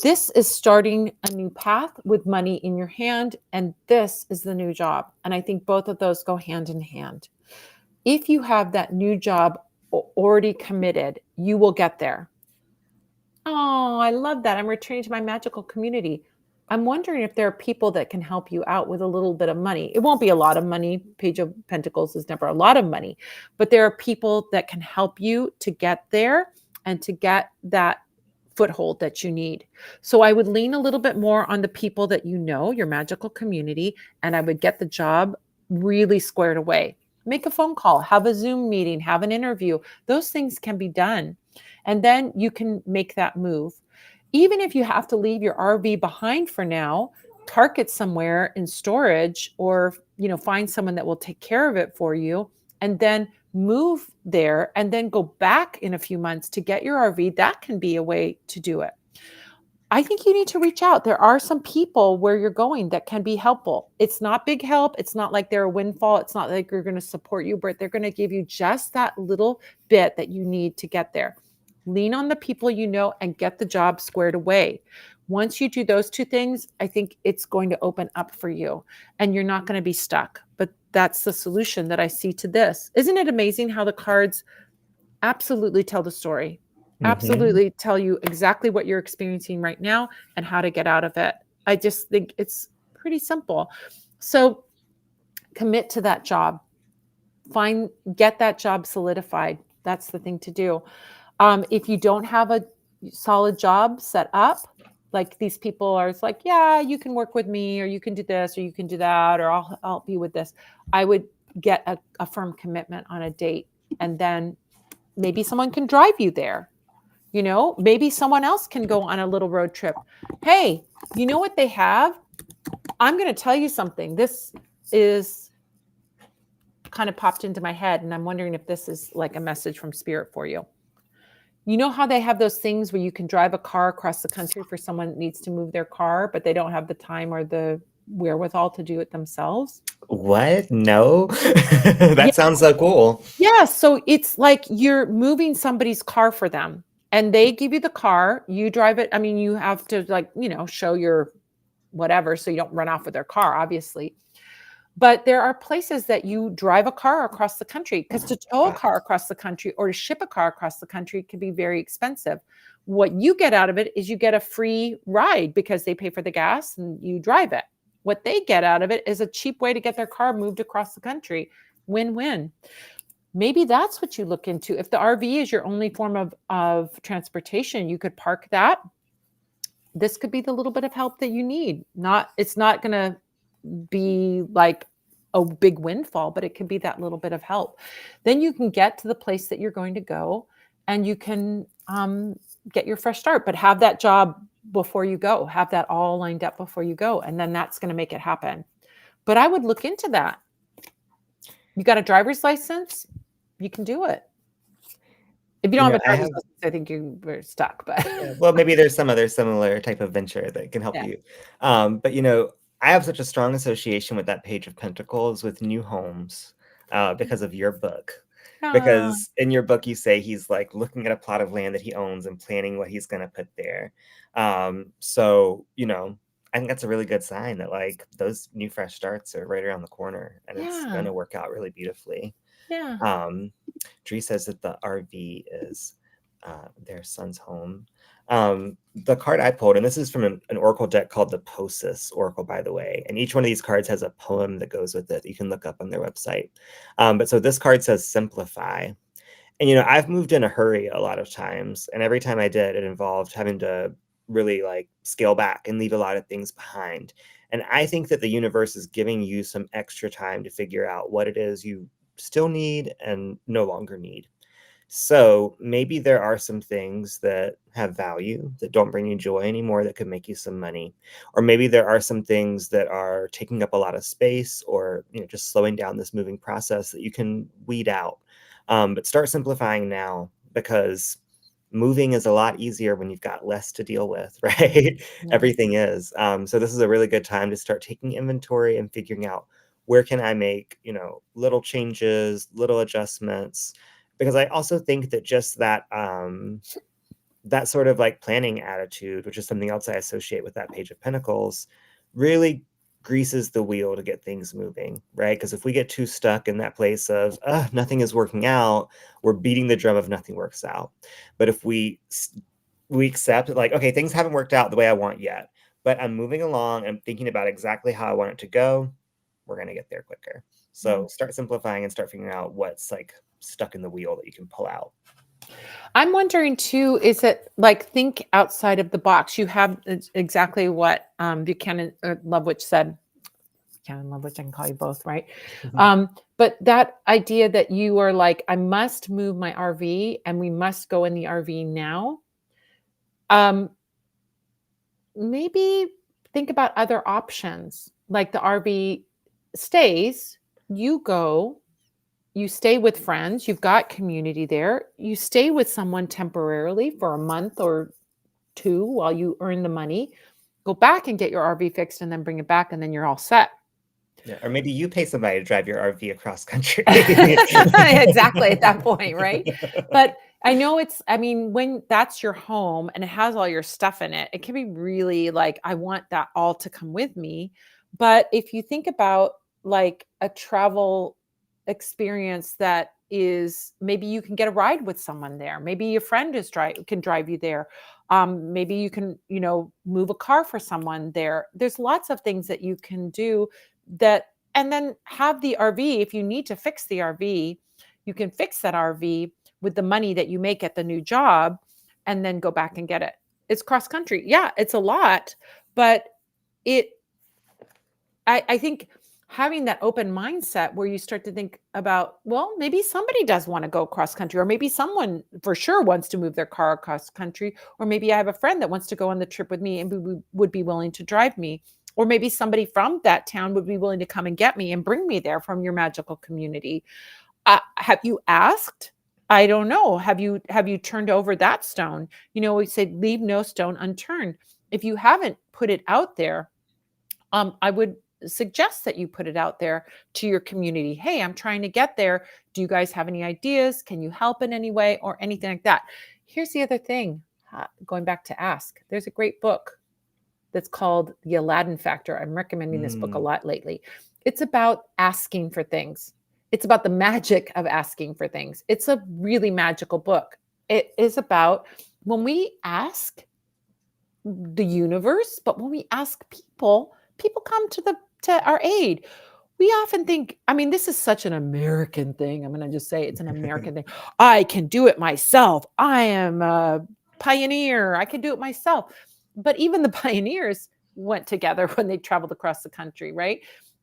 This is starting a new path with money in your hand, and this is the new job. And I think both of those go hand in hand. If you have that new job already committed, you will get there. Oh, I love that. I'm returning to my magical community. I'm wondering if there are people that can help you out with a little bit of money. It won't be a lot of money. Page of Pentacles is never a lot of money, but there are people that can help you to get there and to get that foothold that you need. So I would lean a little bit more on the people that you know, your magical community, and I would get the job really squared away. Make a phone call, have a Zoom meeting, have an interview. Those things can be done. And then you can make that move. Even if you have to leave your RV behind for now, park it somewhere in storage or, find someone that will take care of it for you and then move there and then go back in a few months to get your RV. That can be a way to do it. I think you need to reach out. There are some people where you're going that can be helpful. It's not big help. It's not like they're a windfall. It's not like they're going to support you, but they're going to give you just that little bit that you need to get there. Lean on the people you know and get the job squared away. Once you do those two things, I think it's going to open up for you and you're not going to be stuck. But that's the solution that I see to this. Isn't it amazing how the cards absolutely tell the story? Mhm. Absolutely tell you exactly what you're experiencing right now and how to get out of it. I just think it's pretty simple. So commit to that job. Get that job solidified. That's the thing to do. If you don't have a solid job set up, like these people are, it's like, yeah, you can work with me, or you can do this, or you can do that, or I'll help you with this. I would get a firm commitment on a date, and then maybe someone can drive you there. Maybe someone else can go on a little road trip. Hey, you know what they have? I'm going to tell you something. This is kind of popped into my head, and I'm wondering if this is like a message from spirit for you. You know how they have those things where you can drive a car across the country for someone that needs to move their car, but they don't have the time or the wherewithal to do it themselves? What? No? Yeah. That sounds so cool. Yeah. So it's like you're moving somebody's car for them and they give you the car, you drive it. I mean, you have to show your whatever so you don't run off with their car, obviously. But there are places that you drive a car across the country because to tow a car across the country or to ship a car across the country can be very expensive. What you get out of it is you get a free ride because they pay for the gas and you drive it. What they get out of it is a cheap way to get their car moved across the country. Win-win. Maybe that's what you look into. If the RV is your only form of transportation, you could park that. This could be the little bit of help that you need. It's not going to be like a big windfall, but it could be that little bit of help. Then you can get to the place that you're going to go and you can get your fresh start, but have that job before you go, have that all lined up before you go. And then that's going to make it happen. But I would look into that. You got a driver's license, you can do it. If you don't have a I driver's have license, I think you're stuck, but yeah, well, maybe there's some other similar type of venture that can help yeah. you. But I have such a strong association with that Page of Pentacles with new homes, because of your book. Ah, Because in your book, you say he's like looking at a plot of land that he owns and planning what he's going to put there. So, I think that's a really good sign that like those new fresh starts are right around the corner and it's going yeah, to work out really beautifully. yeah. Um, Dree says that the RV is their son's home. The card I pulled, and this is from an oracle deck called the Posis Oracle, by the way, and each one of these cards has a poem that goes with it. You can look up on their website. But so this card says simplify. And I've moved in a hurry a lot of times, and every time I did, it involved having to really like scale back and leave a lot of things behind. And I think that the universe is giving you some extra time to figure out what it is you still need and no longer need. So maybe there are some things that have value that don't bring you joy anymore that could make you some money. Or maybe there are some things that are taking up a lot of space or just slowing down this moving process that you can weed out. But start simplifying now, because moving is a lot easier when you've got less to deal with, right? Yeah. Everything is. So this is a really good time to start taking inventory and figuring out, where can I make, little changes, little adjustments, because I also think that just that sort of like planning attitude, which is something else I associate with that Page of Pentacles, really greases the wheel to get things moving, right? Because if we get too stuck in that place of nothing is working out, we're beating the drum of nothing works out. But if we accept, like, okay, things haven't worked out the way I want yet, but I'm moving along, I'm thinking about exactly how I want it to go, we're going to get there quicker. Yeah. So start simplifying and start figuring out what's like stuck in the wheel that you can pull out. I'm wondering too, is it like think outside of the box? You have exactly what Buchanan Lovewich said. Buchanan Lovewich, I can call you both, right? But that idea that you are like, I must move my RV and we must go in the RV now. Um, Maybe think about other options. Like the RV stays, you go, you stay with friends, you've got community there, you stay with someone temporarily for a month or two while you earn the money, go back and get your RV fixed and then bring it back, and then you're all set. Yeah, or maybe you pay somebody to drive your RV across country. Exactly at that point, right? But I know I mean, when that's your home and it has all your stuff in it, it can be really like, I want that all to come with me. But if you think about like a travel experience that is maybe you can get a ride with someone there. Maybe your friend can drive you there. Maybe you can, move a car for someone there. There's lots of things that you can do that and then have the RV. If you need to fix the RV, you can fix that RV with the money that you make at the new job and then go back and get it. It's cross country. Yeah, it's a lot, but it I think having that open mindset where you start to think about, well, maybe somebody does want to go cross country, or maybe someone for sure wants to move their car across country, or maybe I have a friend that wants to go on the trip with me and would be willing to drive me, or maybe somebody from that town would be willing to come and get me and bring me there from your magical community. Have you asked? I don't know. Have you turned over that stone? We say leave no stone unturned. If you haven't put it out there, I would suggest that you put it out there to your community. Hey, I'm trying to get there. Do you guys have any ideas? Can you help in any way or anything like that? Here's the other thing, going back to ask. There's a great book that's called The Aladdin Factor. I'm recommending this book a Mm, lot lately. It's about asking for things. It's about the magic of asking for things. It's a really magical book. It is about when we ask the universe, but when we ask people, people come to our aid. We often think, I mean, this is such an American thing. I'm going to just say it's an American thing. I can do it myself. I am a pioneer. I can do it myself. But even the pioneers went together when they traveled across the country, right?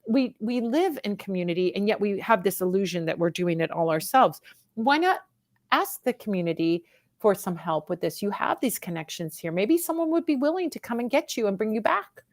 We live in community and yet we have this illusion that we're doing it all ourselves. Why not ask the community for some help with this? You have these connections here. Maybe someone would be willing to come and get you and bring you back.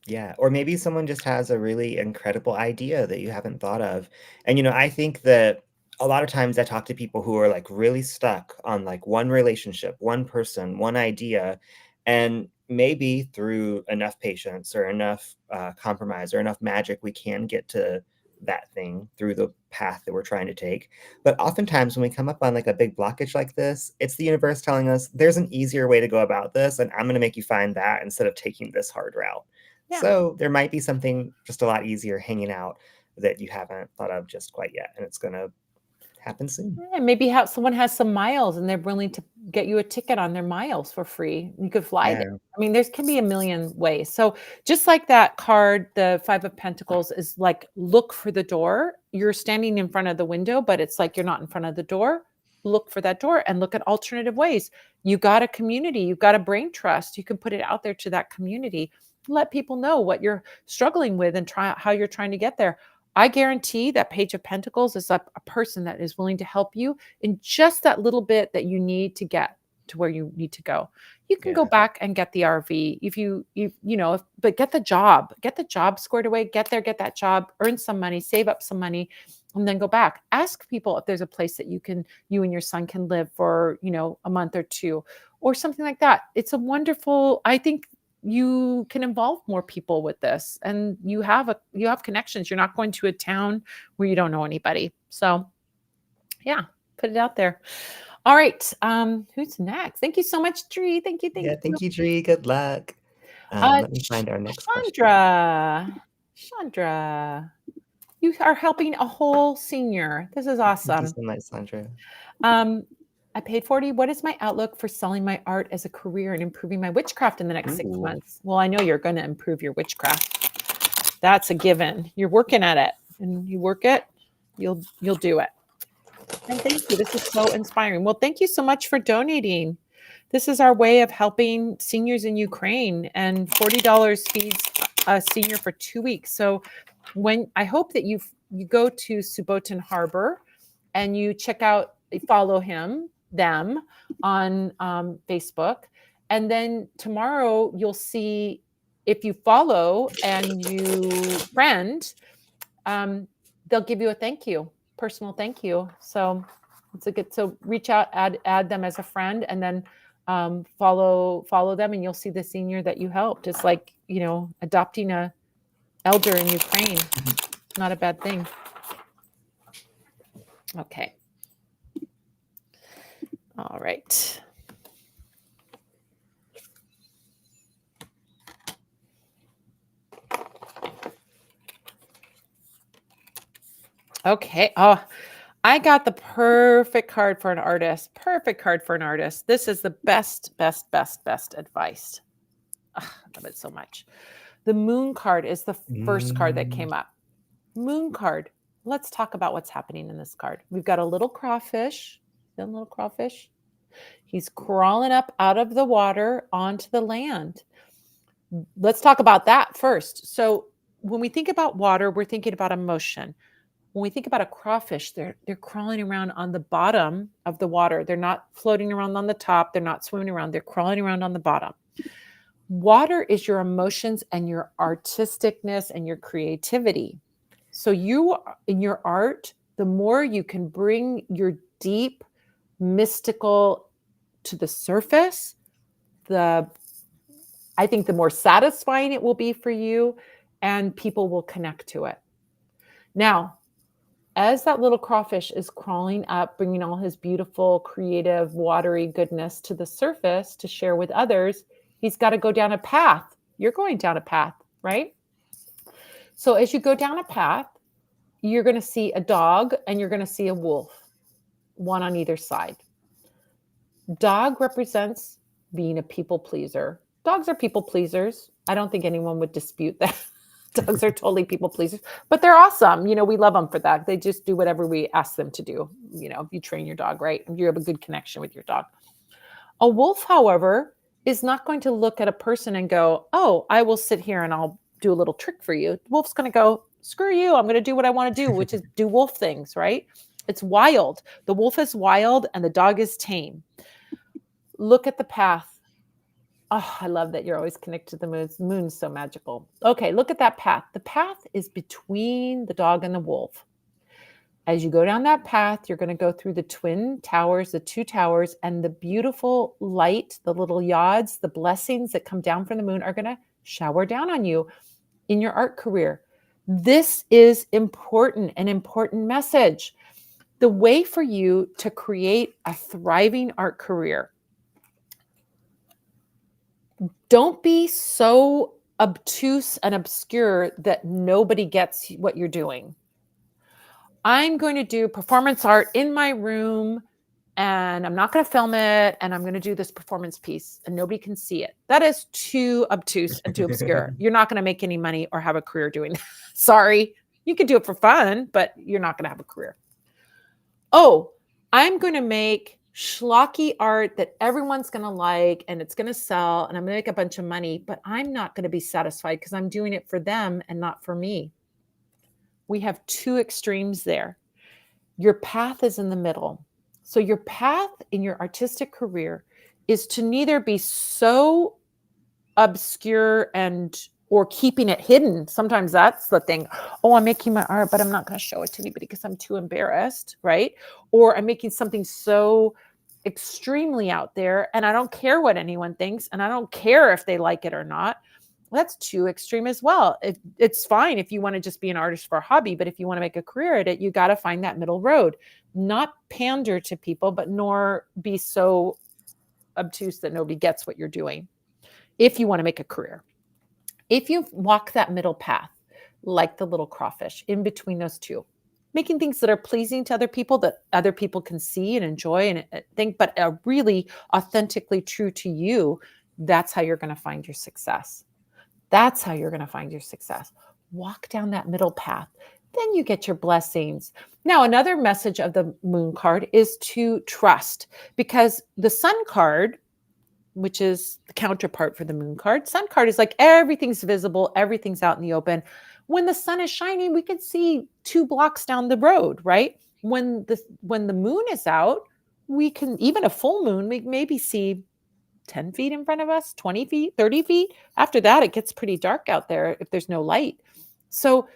yeah, or maybe someone just has a really incredible idea that you haven't thought of. And I think that a lot of times I talk to people who are like really stuck on like one relationship, one person, one idea, and maybe through enough patience or enough compromise or enough magic, we can get to that thing through the path that we're trying to take. But oftentimes when we come up on like a big blockage like this, it's the universe telling us there's an easier way to go about this, and I'm going to make you find that instead of taking this hard route. Yeah. So there might be something just a lot easier hanging out that you haven't thought of just quite yet, and it's going to happen soon. Yeah, maybe have someone has some miles and they're willing to get you a ticket on their miles for free. You could fly there. Yeah, I mean, there's can be a million ways. So just like that card, the Five of Pentacles is like look for the door. You're standing in front of the window, but it's like you're not in front of the door. Look for that door and look at alternative ways. You got a community, you've got a brain trust. You can put it out there to that community. Let people know what you're struggling with and try how you're trying to get there. I guarantee that Page of Pentacles is a person that is willing to help you in just that little bit that you need to get to where you need to go. You can go yeah, back and get the RV if but get the job squared away, get there, get that job, earn some money, save up some money, and then go back. Ask people if there's a place that you and your son can live for, a month or two or something like that. It's a wonderful, I think you can involve more people with this, and you have connections. You're not going to a town where you don't know anybody. So yeah, put it out there. All right. Who's next? Thank you so much, Tree. Thank you. Yeah, Thank you. thank you, Dree. Good luck. Uh, Let me find our next question. Chandra, you are helping a whole senior. This is Thank you awesome. so much, Sandra. I paid 40. What is my outlook for selling my art as a career and improving my witchcraft in the next 6 Ooh. months? Well, I know you're going to improve your witchcraft. That's a given. You're working at it, and you work it, you'll do it. And thank you. This is so inspiring. Well, thank you so much for donating. This is our way of helping seniors in Ukraine, and $40 feeds a senior for 2 weeks. So I hope that you go to Subotin Harbor and you follow them on Facebook. And then tomorrow you'll see, if you follow and you friend, they'll give you a personal thank you. So so reach out, add them as a friend, and then follow them, and you'll see the senior that you helped. It's like, adopting a elder in Ukraine. Not a bad thing. Okay. All right. Okay. Oh, I got the perfect card for an artist. Perfect card for an artist. This is the best advice. I love it so much. The moon card is the first card that came up. Moon card. Let's talk about what's happening in this card. We've got a little crawfish. The little crawfish. He's crawling up out of the water onto the land. Let's talk about that first. So when we think about water, we're thinking about emotion. When we think about a crawfish, they're crawling around on the bottom of the water. They're not floating around on the top. They're not swimming around. They're crawling around on the bottom. Water is your emotions and your artisticness and your creativity. So in your art, the more you can bring your deep mystical to the surface, I think the more satisfying it will be for you, and people will connect to it. Now, as that little crawfish is crawling up, bringing all his beautiful, creative, watery goodness to the surface to share with others, he's got to go down a path. You're going down a path, right? So as you go down a path, you're going to see a dog and you're going to see a wolf, one on either side. Dog represents being a people pleaser. Dogs are people pleasers. I don't think anyone would dispute that. Dogs are totally people pleasers, but they're awesome. We love them for that. They just do whatever we ask them to do. If you train your dog right, if you have a good connection with your dog. A wolf, however, is not going to look at a person and go, "Oh, I will sit here and I'll do a little trick for you." The wolf's going to go, "Screw you. I'm going to do what I want to do," which is do wolf things, right? It's wild. The wolf is wild and the dog is tame. Look at the path. Oh, I love that you're always connected to the moon. The moon's so magical. Okay, look at that path. The path is between the dog and the wolf. As you go down that path, you're going to go through the twin towers, the two towers, and the beautiful light, the little yods, the blessings that come down from the moon are going to shower down on you in your art career. This is important, an important message. The way for you to create a thriving art career, don't be so obtuse and obscure that nobody gets what you're doing. I'm going to do performance art in my room and I'm not going to film it, and I'm going to do this performance piece and nobody can see it. That is too obtuse and too obscure. You're not going to make any money or have a career doing that. Sorry. You could do it for fun, but you're not going to have a career. Oh, I'm going to make schlocky art that everyone's going to like and it's going to sell and I'm going to make a bunch of money, but I'm not going to be satisfied because I'm doing it for them and not for me. We have two extremes there. Your path is in the middle. So your path in your artistic career is to neither be so obscure and or keeping it hidden. Sometimes that's the thing. Oh, I'm making my art, but I'm not going to show it to anybody because I'm too embarrassed, right? Or I'm making something so extremely out there and I don't care what anyone thinks and I don't care if they like it or not. That's too extreme as well. It's fine if you want to just be an artist for a hobby, but if you want to make a career at it, you got to find that middle road, not pander to people, but nor be so obtuse that nobody gets what you're doing. If you want to make a career, if you walk that middle path, like the little crawfish in between those two, making things that are pleasing to other people that other people can see and enjoy and think, but are really authentically true to you, that's how you're going to find your success. That's how you're going to find your success. Walk down that middle path. Then you get your blessings. Now, another message of the moon card is to trust, because the sun card, which is the counterpart for the moon card, sun card is like everything's visible, everything's out in the open. When the sun is shining, we can see 2 blocks down the road, right? When the moon is out, we can, even a full moon, we maybe see 10 feet in front of us, 20 feet, 30 feet. After that, it gets pretty dark out there if there's no light. So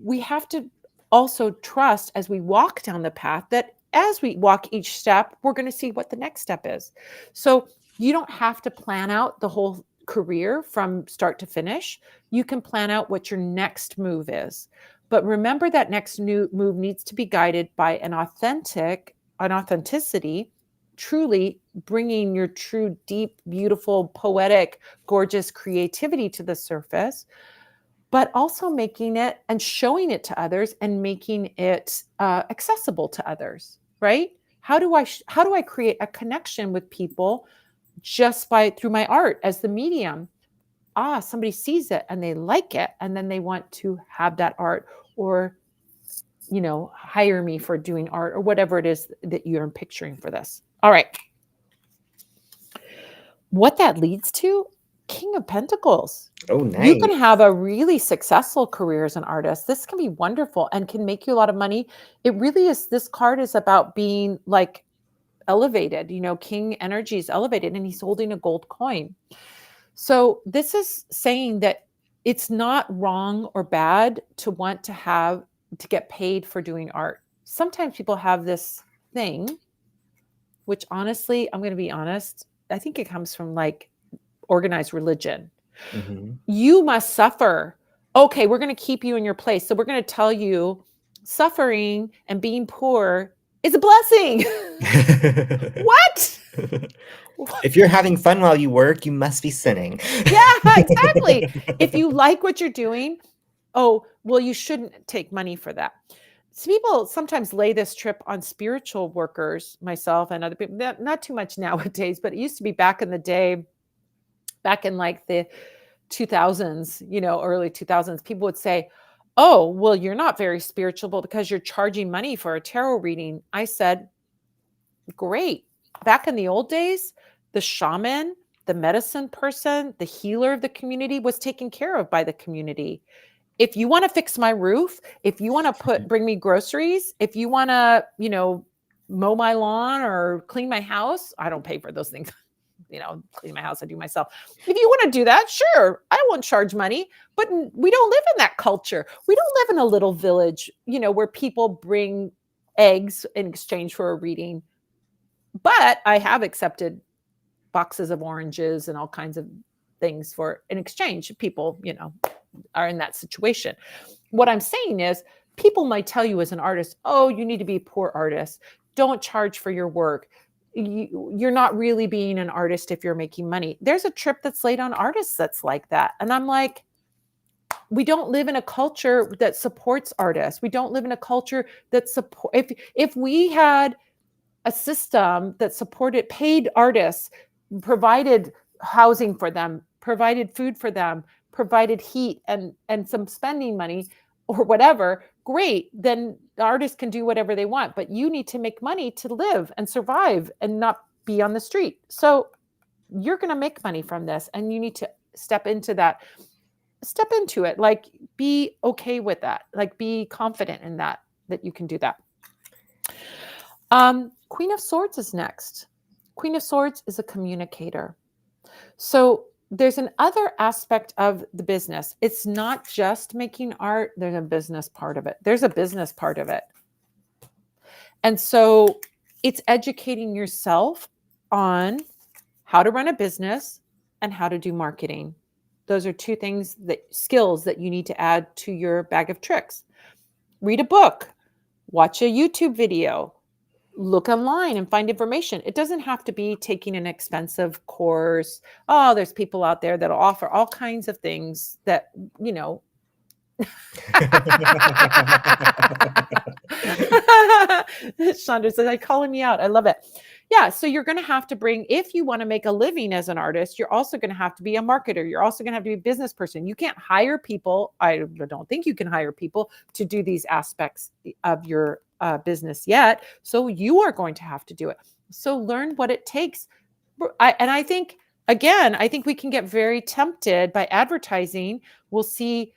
we have to also trust as we walk down the path that as we walk each step, we're going to see what the next step is. So you don't have to plan out the whole career from start to finish. You can plan out what your next move is. But remember that next new move needs to be guided by an authenticity, truly bringing your true, deep, beautiful, poetic, gorgeous creativity to the surface, but also making it and showing it to others and making it accessible to others, right? How do I create a connection with people just through my art as the medium? Somebody sees it and they like it, and then they want to have that art, or hire me for doing art, or whatever it is that you're picturing for this. All right. What that leads to, King of Pentacles. Oh, You can nice. have a really successful career as an artist. This can be wonderful and can make you a lot of money. It really is. This card is about being like elevated. King energy is elevated, and he's holding a gold coin. So this is saying that it's not wrong or bad to want to get paid for doing art. Sometimes people have this thing, which honestly, I'm going to be honest, I think it comes from like organized religion. Mhm. You must suffer. Okay, we're going to keep you in your place. So we're going to tell you suffering and being poor is a blessing. What? If you're having fun while you work, you must be sinning. Yeah, exactly. If you like what you're doing, oh, well, you shouldn't take money for that. So people sometimes lay this trip on spiritual workers, myself and other people, not too much nowadays, but it used to be back in the day, back in like the 2000s, early 2000s, people would say, oh, well, you're not very spiritual because you're charging money for a tarot reading. I said, great. Back in the old days, the shaman, the medicine person, the healer of the community was taken care of by the community. If you want to fix my roof, if you want to bring me groceries, if you want to, mow my lawn or clean my house, I don't pay for those things. Clean my house, I do myself. If you want to do that, sure, I won't charge money. But we don't live in that culture. We don't live in a little village, where people bring eggs in exchange for a reading. But I have accepted boxes of oranges and all kinds of things in exchange. People, are in that situation. What I'm saying is, people might tell you as an artist, oh, you need to be a poor artist. Don't charge for your work. You're not really being an artist if you're making money. There's a trip that's laid on artists that's like that. And I'm like, we don't live in a culture that supports artists. We don't live in a culture that if we had a system that supported paid artists, provided housing for them, provided food for them, provided heat and some spending money or whatever, great, then the artists can do whatever they want. But you need to make money to live and survive and not be on the street. So you're going to make money from this, and you need to step into it. Like, be okay with that. Like, be confident in that you can do that. Queen of Swords is next. Queen of Swords is a communicator. So there's an other aspect of the business. It's not just making art, there's a business part of it. There's a business part of it. And so it's educating yourself on how to run a business and how to do marketing. Those are two things skills that you need to add to your bag of tricks. Read a book, watch a YouTube video, look online and find information. It doesn't have to be taking an expensive course. Oh, there's people out there that'll offer all kinds of things that, you know. Chandra's like calling me out. I love it. Yeah. So you're going to have to bring, if you want to make a living as an artist, you're also going to have to be a marketer. You're also going to have to be a business person. You can't hire people. I don't think you can hire people to do these aspects of your business yet. So you are going to have to do it. So learn what it takes. And I think, again, I think we can get very tempted by advertising. Listen,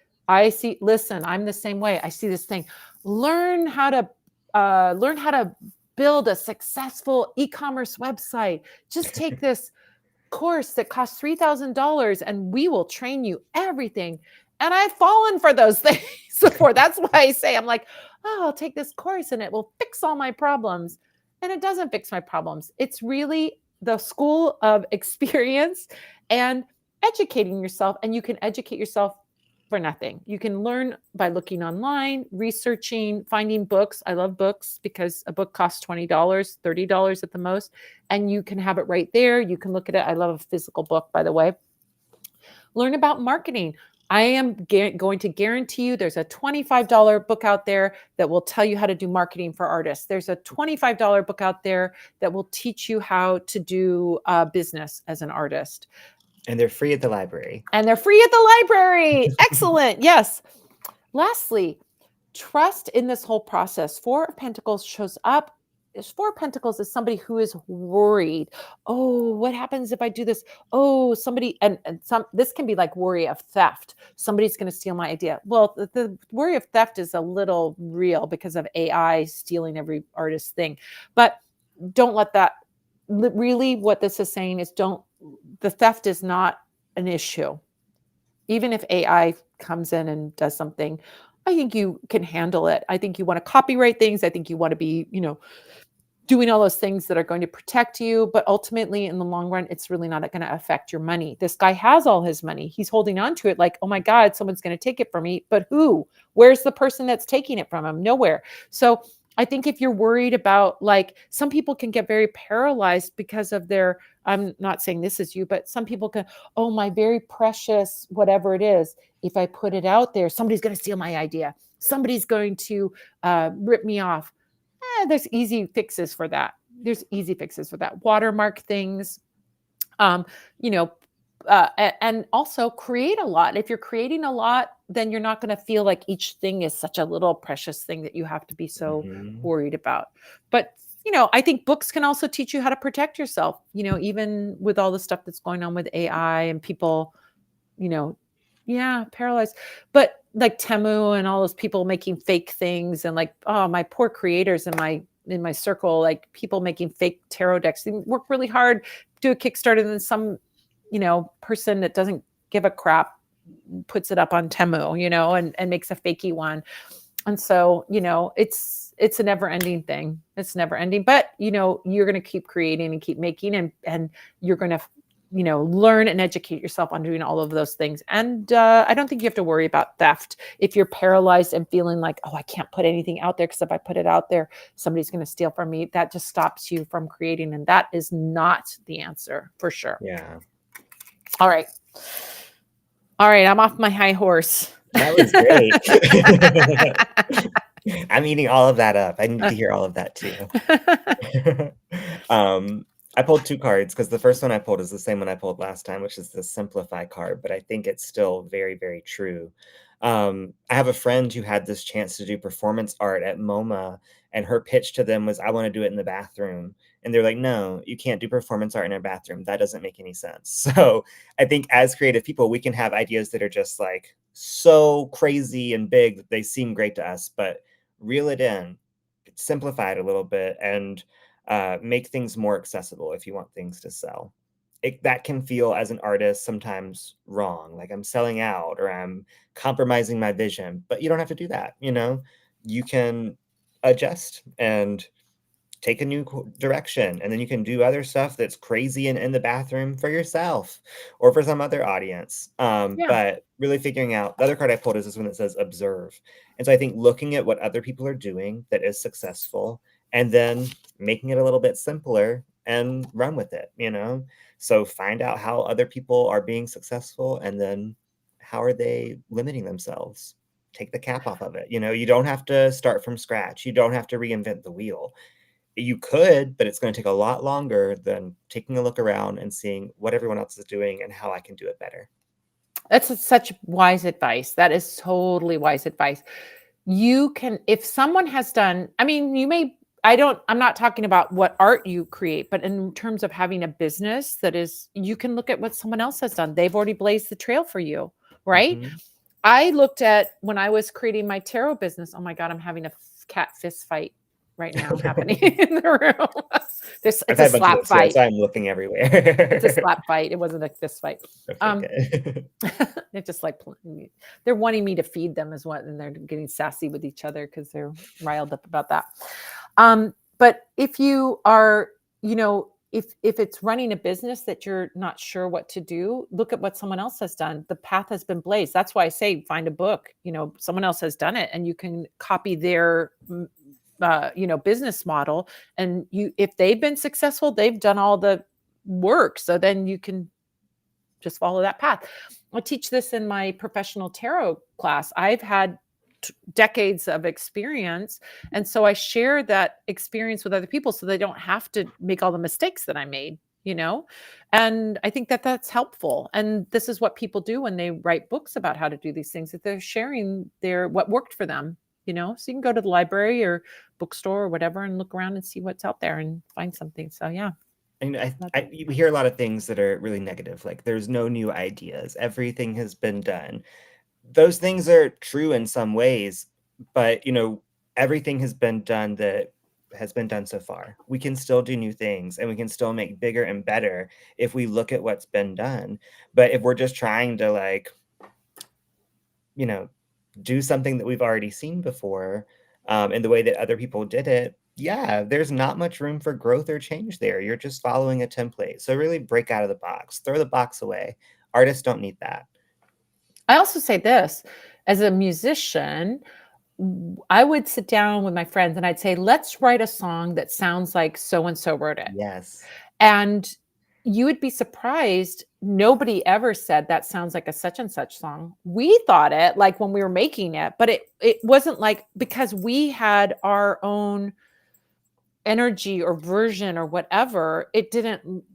I'm the same way. I see this thing. Learn how to build a successful e-commerce website. Just take this course that costs $3,000 and we will train you everything. And I've fallen for those things before. That's why I say, I'm like, oh, I'll take this course and it will fix all my problems. And it doesn't fix my problems. It's really the school of experience and educating yourself. And you can educate yourself for nothing. You can learn by looking online, researching, finding books. I love books because a book costs $20, $30 at the most, and you can have it right there. You can look at it. I love a physical book, by the way. Learn about marketing. I am going to guarantee you there's a $25 book out there that will tell you how to do marketing for artists. There's a $25 book out there that will teach you how to do business as an artist. And they're free at the library. Excellent. Yes. Lastly, trust in this whole process. Four of Pentacles shows up. Four of Pentacles is somebody who is worried. Oh, what happens if I do this? Oh, somebody, and this can be like worry of theft. Somebody's going to steal my idea. Well, the worry of theft is a little real because of AI stealing every artist's thing. But don't let that, really what this is saying is the theft is not an issue. Even if AI comes in and does something, I think you can handle it. I think you want to copyright things. I think you want to be, doing all those things that are going to protect you. But ultimately, in the long run, it's really not going to affect your money. This guy has all his money. He's holding on to it like, oh my God, someone's going to take it from me. But who? Where's the person that's taking it from him? Nowhere. So I think if you're worried about, like, some people can get very paralyzed because of their, I'm not saying this is you, but some people can, oh, my very precious, whatever it is, if I put it out there, somebody's going to steal my idea. Somebody's going to rip me off. There's easy fixes for that. Watermark things, and also create a lot. If you're creating a lot, then you're not going to feel like each thing is such a little precious thing that you have to be so worried about. But, I think books can also teach you how to protect yourself, even with all the stuff that's going on with AI and people, paralyzed. But like Temu and all those people making fake things, and like, oh, my poor creators in my circle, like people making fake tarot decks, they work really hard, do a Kickstarter, and then some, person that doesn't give a crap puts it up on Temu, and makes a fakey one. And so, it's a never ending thing. It's never ending, but you're going to keep creating and keep making, and you're going to, learn and educate yourself on doing all of those things. And I don't think you have to worry about theft. If you're paralyzed and feeling like, oh, I can't put anything out there because if I put it out there, somebody's going to steal from me, that just stops you from creating. And that is not the answer for sure. Yeah. All right. I'm off my high horse. That was great. I'm eating all of that up. I need to hear all of that too. I pulled two cards because the first one I pulled is the same one I pulled last time, which is the Simplify card, but I think it's still very, very true. I have a friend who had this chance to do performance art at MoMA, and her pitch to them was, I want to do it in the bathroom. And they're like, no, you can't do performance art in a bathroom. That doesn't make any sense. So I think as creative people, we can have ideas that are just like so crazy and big that they seem great to us, but reel it in, simplify it a little bit, and make things more accessible if you want things to sell. that can feel as an artist sometimes wrong, like I'm selling out or I'm compromising my vision, but you don't have to do that, you know? You can adjust and take a new direction, and then you can do other stuff that's crazy in the bathroom for yourself or for some other audience. Yeah. But really figuring out, the other card I pulled is this one that says observe. And so I think looking at what other people are doing that is successful and then making it a little bit simpler and run with it, you know? So find out how other people are being successful and then how are they limiting themselves. Take the cap off of it. You know, you don't have to start from scratch. You don't have to reinvent the wheel. You could, but it's going to take a lot longer than taking a look around and seeing what everyone else is doing and how I can do it better. That's such wise advice. That is totally wise advice. You can, if someone has done, I mean, you may, I'm not talking about what art you create, but in terms of having a business that is, you can look at what someone else has done. They've already blazed the trail for you, right? Mhm. I looked at when I was creating my tarot business. Oh my God, I'm having a cat fist fight right now happening in the room. I've It's a had a bunch of slap those too. That's fight. why I'm looking It's a everywhere. slap fight. It wasn't a fist fight. Okay, Um, good. they're just like they're wanting me to feed them as what, and they're getting sassy with each other because they're riled up about that. But if you are, if it's running a business that you're not sure what to do, look at what someone else has done. The path has been blazed. That's why I say find a book. Someone else has done it, and you can copy their business model. And if they've been successful, they've done all the work. So then you can just follow that path. I teach this in my professional tarot class. I've had decades of experience. And so I share that experience with other people so they don't have to make all the mistakes that I made. And I think that that's helpful. And this is what people do when they write books about how to do these things, that they're sharing what worked for them. So you can go to the library or bookstore or whatever and look around and see what's out there and find something. So yeah. And we hear a lot of things that are really negative, like there's no new ideas, everything has been done. Those things are true in some ways, but everything has been done that has been done so far. We can still do new things and we can still make bigger and better if we look at what's been done. But if we're just trying to do something that we've already seen before, in the way that other people did it, yeah, there's not much room for growth or change there. You're just following a template. So really break out of the box, throw the box away. Artists don't need that. I also say this as a musician, I would sit down with my friends and I'd say, let's write a song that sounds like so and so wrote it. Yes. And you would be surprised. Nobody ever said that sounds like a such and such song. We thought it like when we were making it, but it wasn't like, because we had our own energy or version or whatever,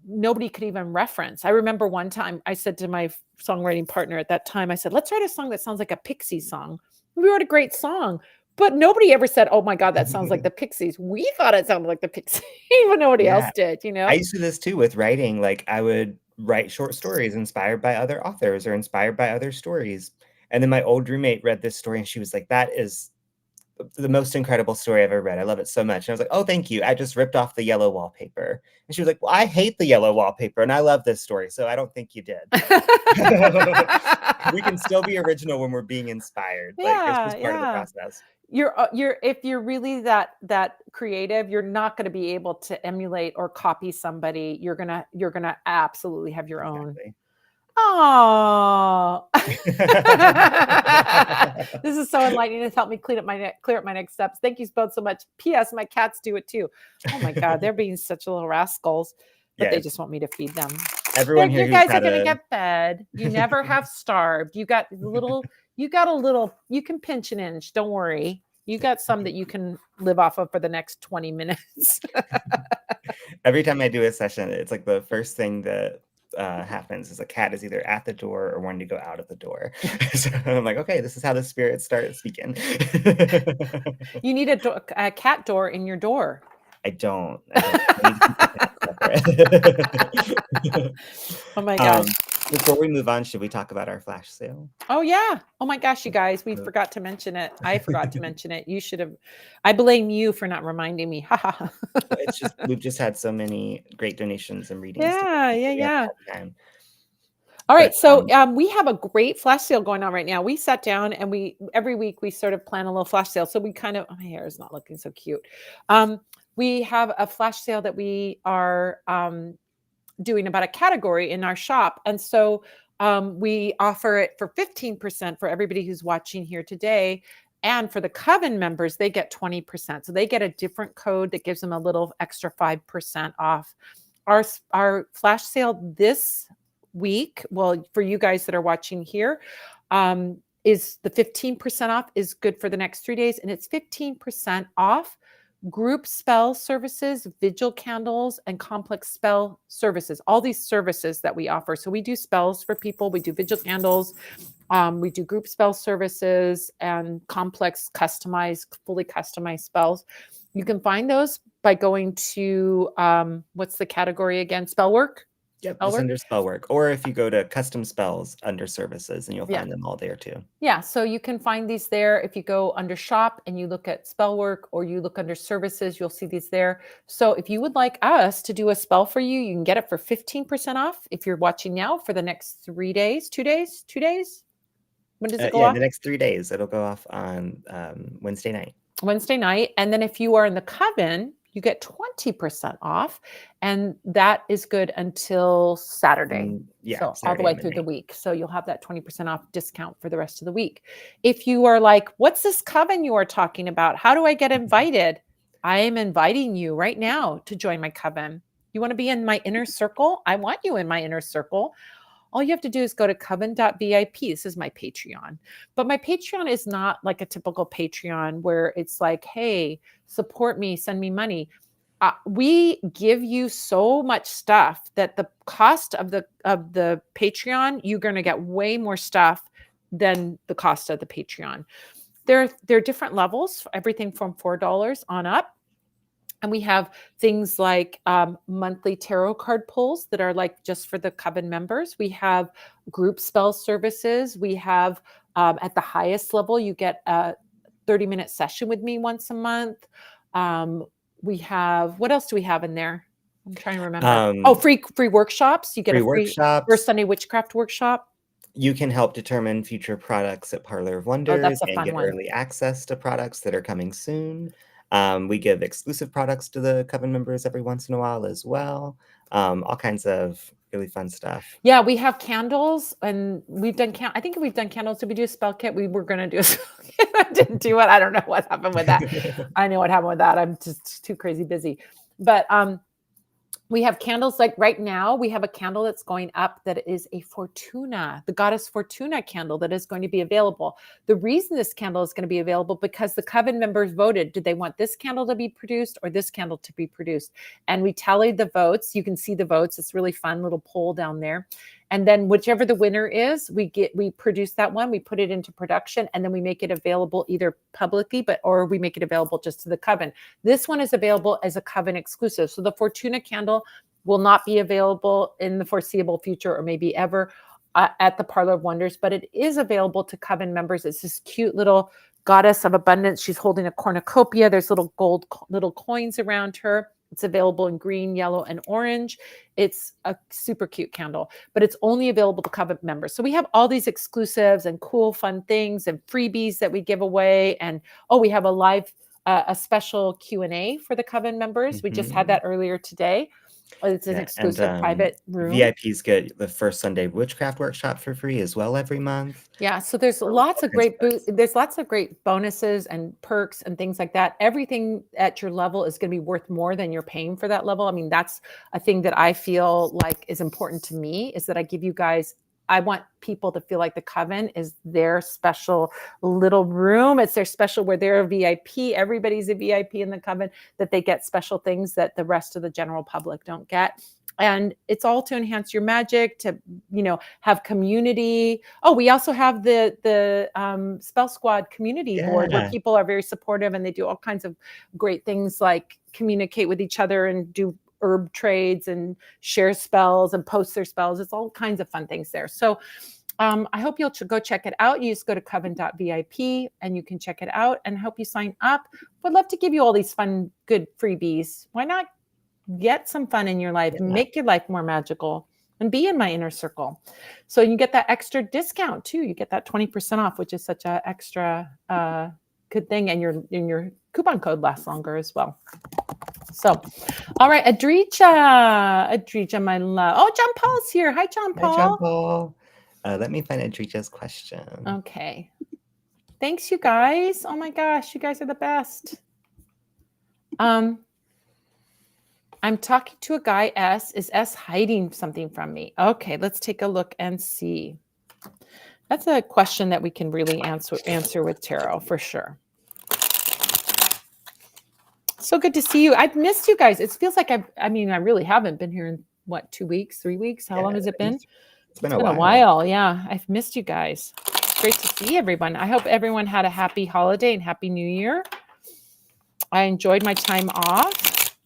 nobody could even reference. I remember one time I said to my songwriting partner at that time, I said, let's write a song that sounds like a Pixies song. We wrote a great song, but nobody ever said, oh my God, that sounds like the Pixies. We thought it sounded like the Pixies, but nobody else did. I used to do this too with writing. Like I would write short stories inspired by other authors or inspired by other stories. And then my old roommate read this story and she was like, that is the most incredible story I've ever read. I love it so much. And I was like, oh, thank you. I just ripped off the yellow wallpaper. And she was like, well, I hate the yellow wallpaper and I love this story. So I don't think you did. We can still be original when we're being inspired. Like it's just part of the process. If you're really that creative, you're not going to be able to emulate or copy somebody. You're gonna absolutely have your own. Oh, this is so enlightening. It's helped me clear up my next steps. Thank you both so much. P.S. My cats do it too. Oh my God, they're being such little rascals, but they just want me to feed them. Everyone here, you guys are going to get fed. You never have starved. You got a little. You can pinch an inch. Don't worry. You got some that you can live off of for the next 20 minutes. Every time I do a session, it's like the first thing that happens is a cat is either at the door or wanting to go out of the door. So I'm like, okay, this is how the spirits start speaking. You need a cat door in your door. I don't. I need to keep the cat separate. Oh my gosh. Before we move on, should we talk about our flash sale? Oh yeah. Oh my gosh, you guys, we forgot to mention it. I forgot to mention it. You should have. I blame you for not reminding me. Ha ha. Ha. It's just we've just had so many great donations and readings to Yeah, go, yeah, so we haven't yeah. had time. All But, right, so we have a great flash sale going on right now. We sat down and we every week we sort of plan a little flash sale. So we kind of my hair is not looking so cute. Um, we have a flash sale that we are doing about a category in our shop, and so we offer it for 15% for everybody who's watching here today. And for the Coven members, they get 20%. So they get a different code that gives them a little extra 5% off. Our flash sale this week, well, for you guys that are watching here, is the 15% off is good for the next 3 days. And it's 15% off group spell services, vigil candles, and complex spell services. All these services that we offer. So we do spells for people, we do vigil candles, we do group spell services and complex customized, fully customized spells. You can find those by going to what's the category again? Spell work. yep, Spell just work. under spell work, or if you go to custom spells under services, and you'll Yeah. find them all there too. Yeah, so you can find these there. If you go under shop and you look at spell work or you look under services, you'll see these there. So if you would like us to do a spell for you, you can get it for 15% off if you're watching now for the next 3 days, 2 days, 2 days. When does it go Yeah, off? the next 3 days, it'll go off on, Wednesday night. Wednesday night. And then if you are in the Coven, you get 20% off. And that is good until Saturday. Yeah, So all the Saturday way at through the midnight. week. So you'll have that 20% off discount for the rest of the week. If you are like, what's this Coven you are talking about? How do I get invited? I am inviting you right now to join my Coven. You want to be in my inner circle? I want you in my inner circle. All you have to do is go to coven.vip. This is my Patreon. But my Patreon is not like a typical Patreon where it's like, hey, support me, send me money. We give you so much stuff that the cost of the Patreon, you're going to get way more stuff than the cost of the Patreon. There are different levels, everything from $4 on up. And we have things like monthly tarot card pulls that are like just for the Coven members. We have group spell services. We have at the highest level, you get a 30-minute session with me once a month. We have, what else do we have in there? I'm trying to remember. Oh, free workshops. You get Free a free First workshops. Sunday Witchcraft workshop. You can help determine future products at Parlor of Oh, Wonders that's a and fun get one. early access to products that are coming soon. We give exclusive products to the Coven members every once in a while as well. All kinds of really fun stuff. Yeah, we have candles, and we've done I think we've done candles. Did we do a spell kit? We were gonna do a spell kit. I didn't do it. I don't know what happened with that. I know what happened with that. I'm just too crazy busy. But we have candles like right now, we have a candle that's going up that is a Fortuna, the goddess Fortuna candle that is going to be available. The reason this candle is going to be available because the Coven members voted, did they want this candle to be produced or this candle to be produced? And we tallied the votes. You can see the votes. It's really fun little poll down there. And then whichever the winner is, we produce that one, we put it into production, and then we make it available either publicly, or we make it available just to the Coven. This one is available as a Coven exclusive. So the Fortuna candle will not be available in the foreseeable future or maybe ever at the Parlor of Wonders, but it is available to Coven members. It's this cute little goddess of abundance. She's holding a cornucopia. There's little gold little coins around her. It's available in green, yellow, and orange. It's a super cute candle, but it's only available to Coven members. So we have all these exclusives and cool, fun things and freebies that we give away. And we have a special Q&A for the Coven members. We just had that earlier today. It's an Yeah, and exclusive private room. VIPs get the first Sunday Witchcraft workshop for free as well every month. Yeah, so there's So lots all of kinds of great perks. there's lots of great bonuses and perks and things like that. Everything at your level is going to be worth more than you're paying for that level. I mean, that's a thing that I feel like is important to me, is that I give you guys, I want people to feel like the Coven is their special little room. It's their special, where they're a VIP. Everybody's a VIP in the Coven, that they get special things that the rest of the general public don't get. And it's all to enhance your magic, to, have community. Oh, we also have the Spell Squad community board, where Yeah. people are very supportive and they do all kinds of great things like communicate with each other and do herb trades and share spells and post their spells. It's all kinds of fun things there. So I hope you'll go check it out. You just go to coven.vip and you can check it out, and help you sign up. Would love to give you all these fun, good freebies. Why not get some fun in your life, make your life more magical, and be in my inner circle? So you get that extra discount too. You get that 20% off, which is such an extra good thing. And your coupon code lasts longer as well. So, all right, Adrija, my love. Oh, John Paul's here. Hi, John Paul. Hi, John Paul. Let me find Adrija's question. Okay. Thanks, you guys. Oh my gosh, you guys are the best. I'm talking to a guy, S. Is S hiding something from me? Okay, let's take a look and see. That's a question that we can really answer with tarot for sure. So good to see you. I've missed you guys. It feels like I really haven't been here in what, 2 weeks, 3 weeks? How long has it been? It's been a while. Yeah, I've missed you guys. It's great to see everyone. I hope everyone had a happy holiday and happy new year. I enjoyed my time off.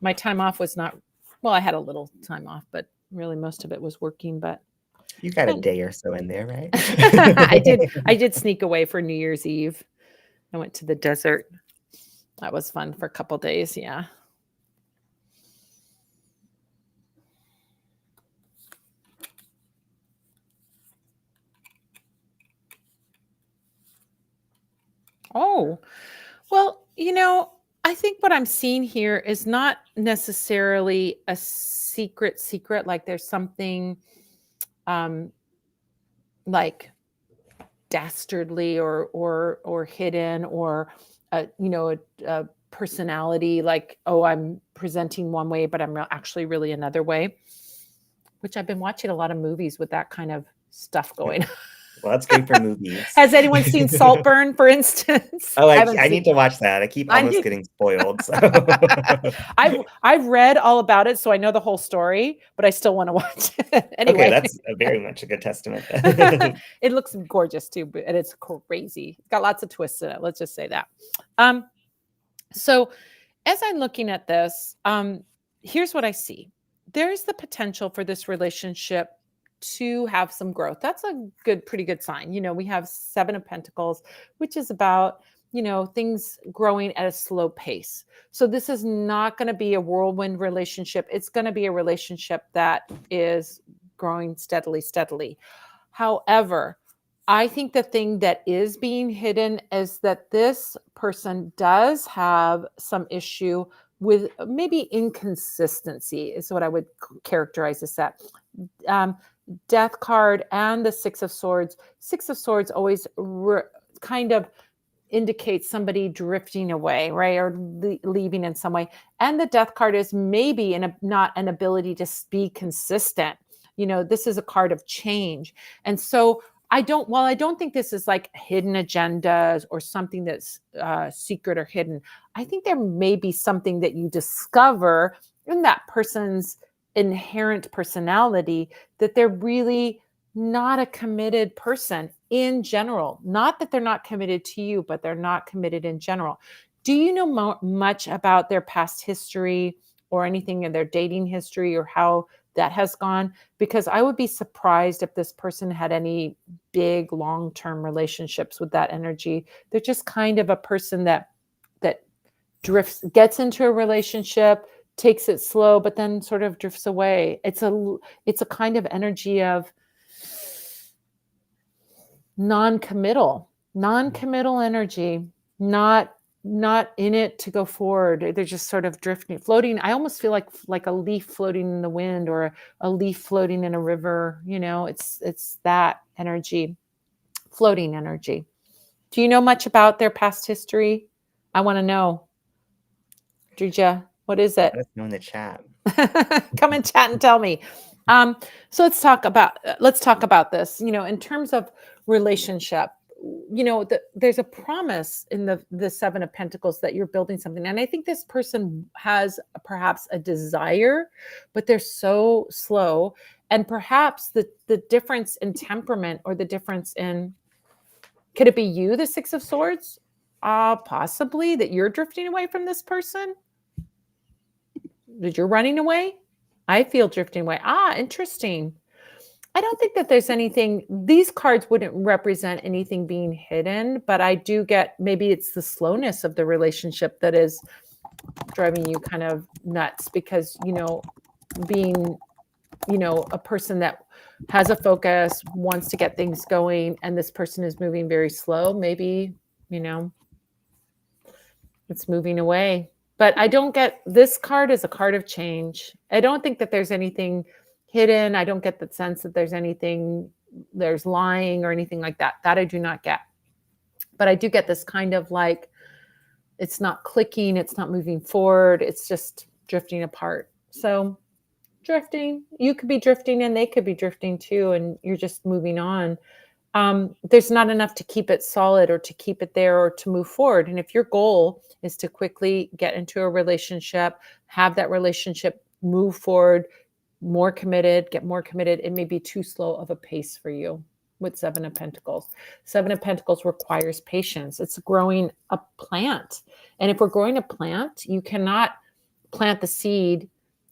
My time off was not, well, I had a little time off, but really most of it was working. But you got a day or so in there, right? I did sneak away for New Year's Eve. I went to the desert. That was fun for a couple days. Yeah. Oh, well, I think what I'm seeing here is not necessarily a secret, like there's something like dastardly or hidden, or a personality, like, oh, I'm presenting one way, but I'm actually really another way, which I've been watching a lot of movies with that kind of stuff going on. Well, that's great for movies. Has anyone seen Saltburn, for instance? Oh, I need to watch that. I keep almost getting spoiled. So. I've read all about it, so I know the whole story, but I still want to watch it. Anyway. Okay, that's very much a good testament. It looks gorgeous too, and it's crazy. It's got lots of twists in it. Let's just say that. So as I'm looking at this, here's what I see. There's the potential for this relationship to have some growth. That's a pretty good sign. We have 7 of Pentacles, which is about, things growing at a slow pace. So this is not going to be a whirlwind relationship. It's going to be a relationship that is growing steadily. However, I think the thing that is being hidden is that this person does have some issue with maybe inconsistency, is what I would characterize as that. Death card and the 6 of Swords. 6 of Swords always kind of indicates somebody drifting away, right? Or leaving in some way. And the Death card is maybe not an ability to be consistent. This is a card of change. And so I don't think this is like hidden agendas or something that's secret or hidden. I think there may be something that you discover in that person's inherent personality, that they're really not a committed person in general. Not that they're not committed to you, but they're not committed in general. Do you know much about their past history or anything in their dating history or how that has gone? Because I would be surprised if this person had any big long-term relationships with that energy. They're just kind of a person that gets into a relationship, takes it slow, but then sort of drifts away. It's a kind of energy of non-committal energy, not in it to go forward. They're just sort of drifting, floating. I almost feel like a leaf floating in the wind, or a leaf floating in a river. It's that energy, floating energy. Do you know much about their past history? I want to know. Drija, what is it? Let us know in the chat. Come and chat and tell me. So let's talk about this. In terms of relationship, there's a promise in the 7 of Pentacles that you're building something. And I think this person has perhaps a desire, but they're so slow. And perhaps the difference in temperament, or the difference in, could it be you, the 6 of Swords? Possibly that you're drifting away from this person. Did you're running away? I feel drifting away. Ah, interesting. I don't think that there's anything, these cards wouldn't represent anything being hidden, but I do get maybe it's the slowness of the relationship that is driving you kind of nuts because, being, a person that has a focus, wants to get things going, and this person is moving very slow, maybe, you know, it's moving away. But I don't get, this card is a card of change. I don't think that there's anything hidden. I don't get the sense that there's lying or anything like that. That I do not get. But I do get this kind of like, it's not clicking, it's not moving forward, it's just drifting apart. So, drifting, you could be drifting and they could be drifting too, and you're just moving on. There's not enough to keep it solid or to keep it there or to move forward. And if your goal is to quickly get into a relationship, have that relationship move forward, more committed, get more committed, it may be too slow of a pace for you with Seven of Pentacles. Seven of Pentacles requires patience. It's growing a plant. And if we're growing a plant, you cannot plant the seed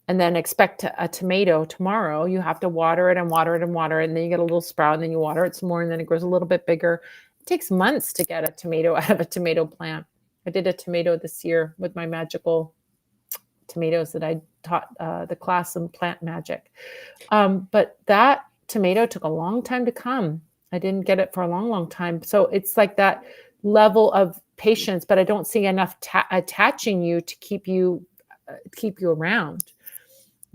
and then expect a tomato tomorrow. You have to water it and water it and water it. And then you get a little sprout, and then you water it some more, and then it grows a little bit bigger. It takes months to get a tomato out of a tomato plant. I did a tomato this year with my magical tomatoes that I taught the class in plant magic. But that tomato took a long time to come. I didn't get it for a long, long time. So it's like that level of patience, but I don't see enough attaching you to keep you around.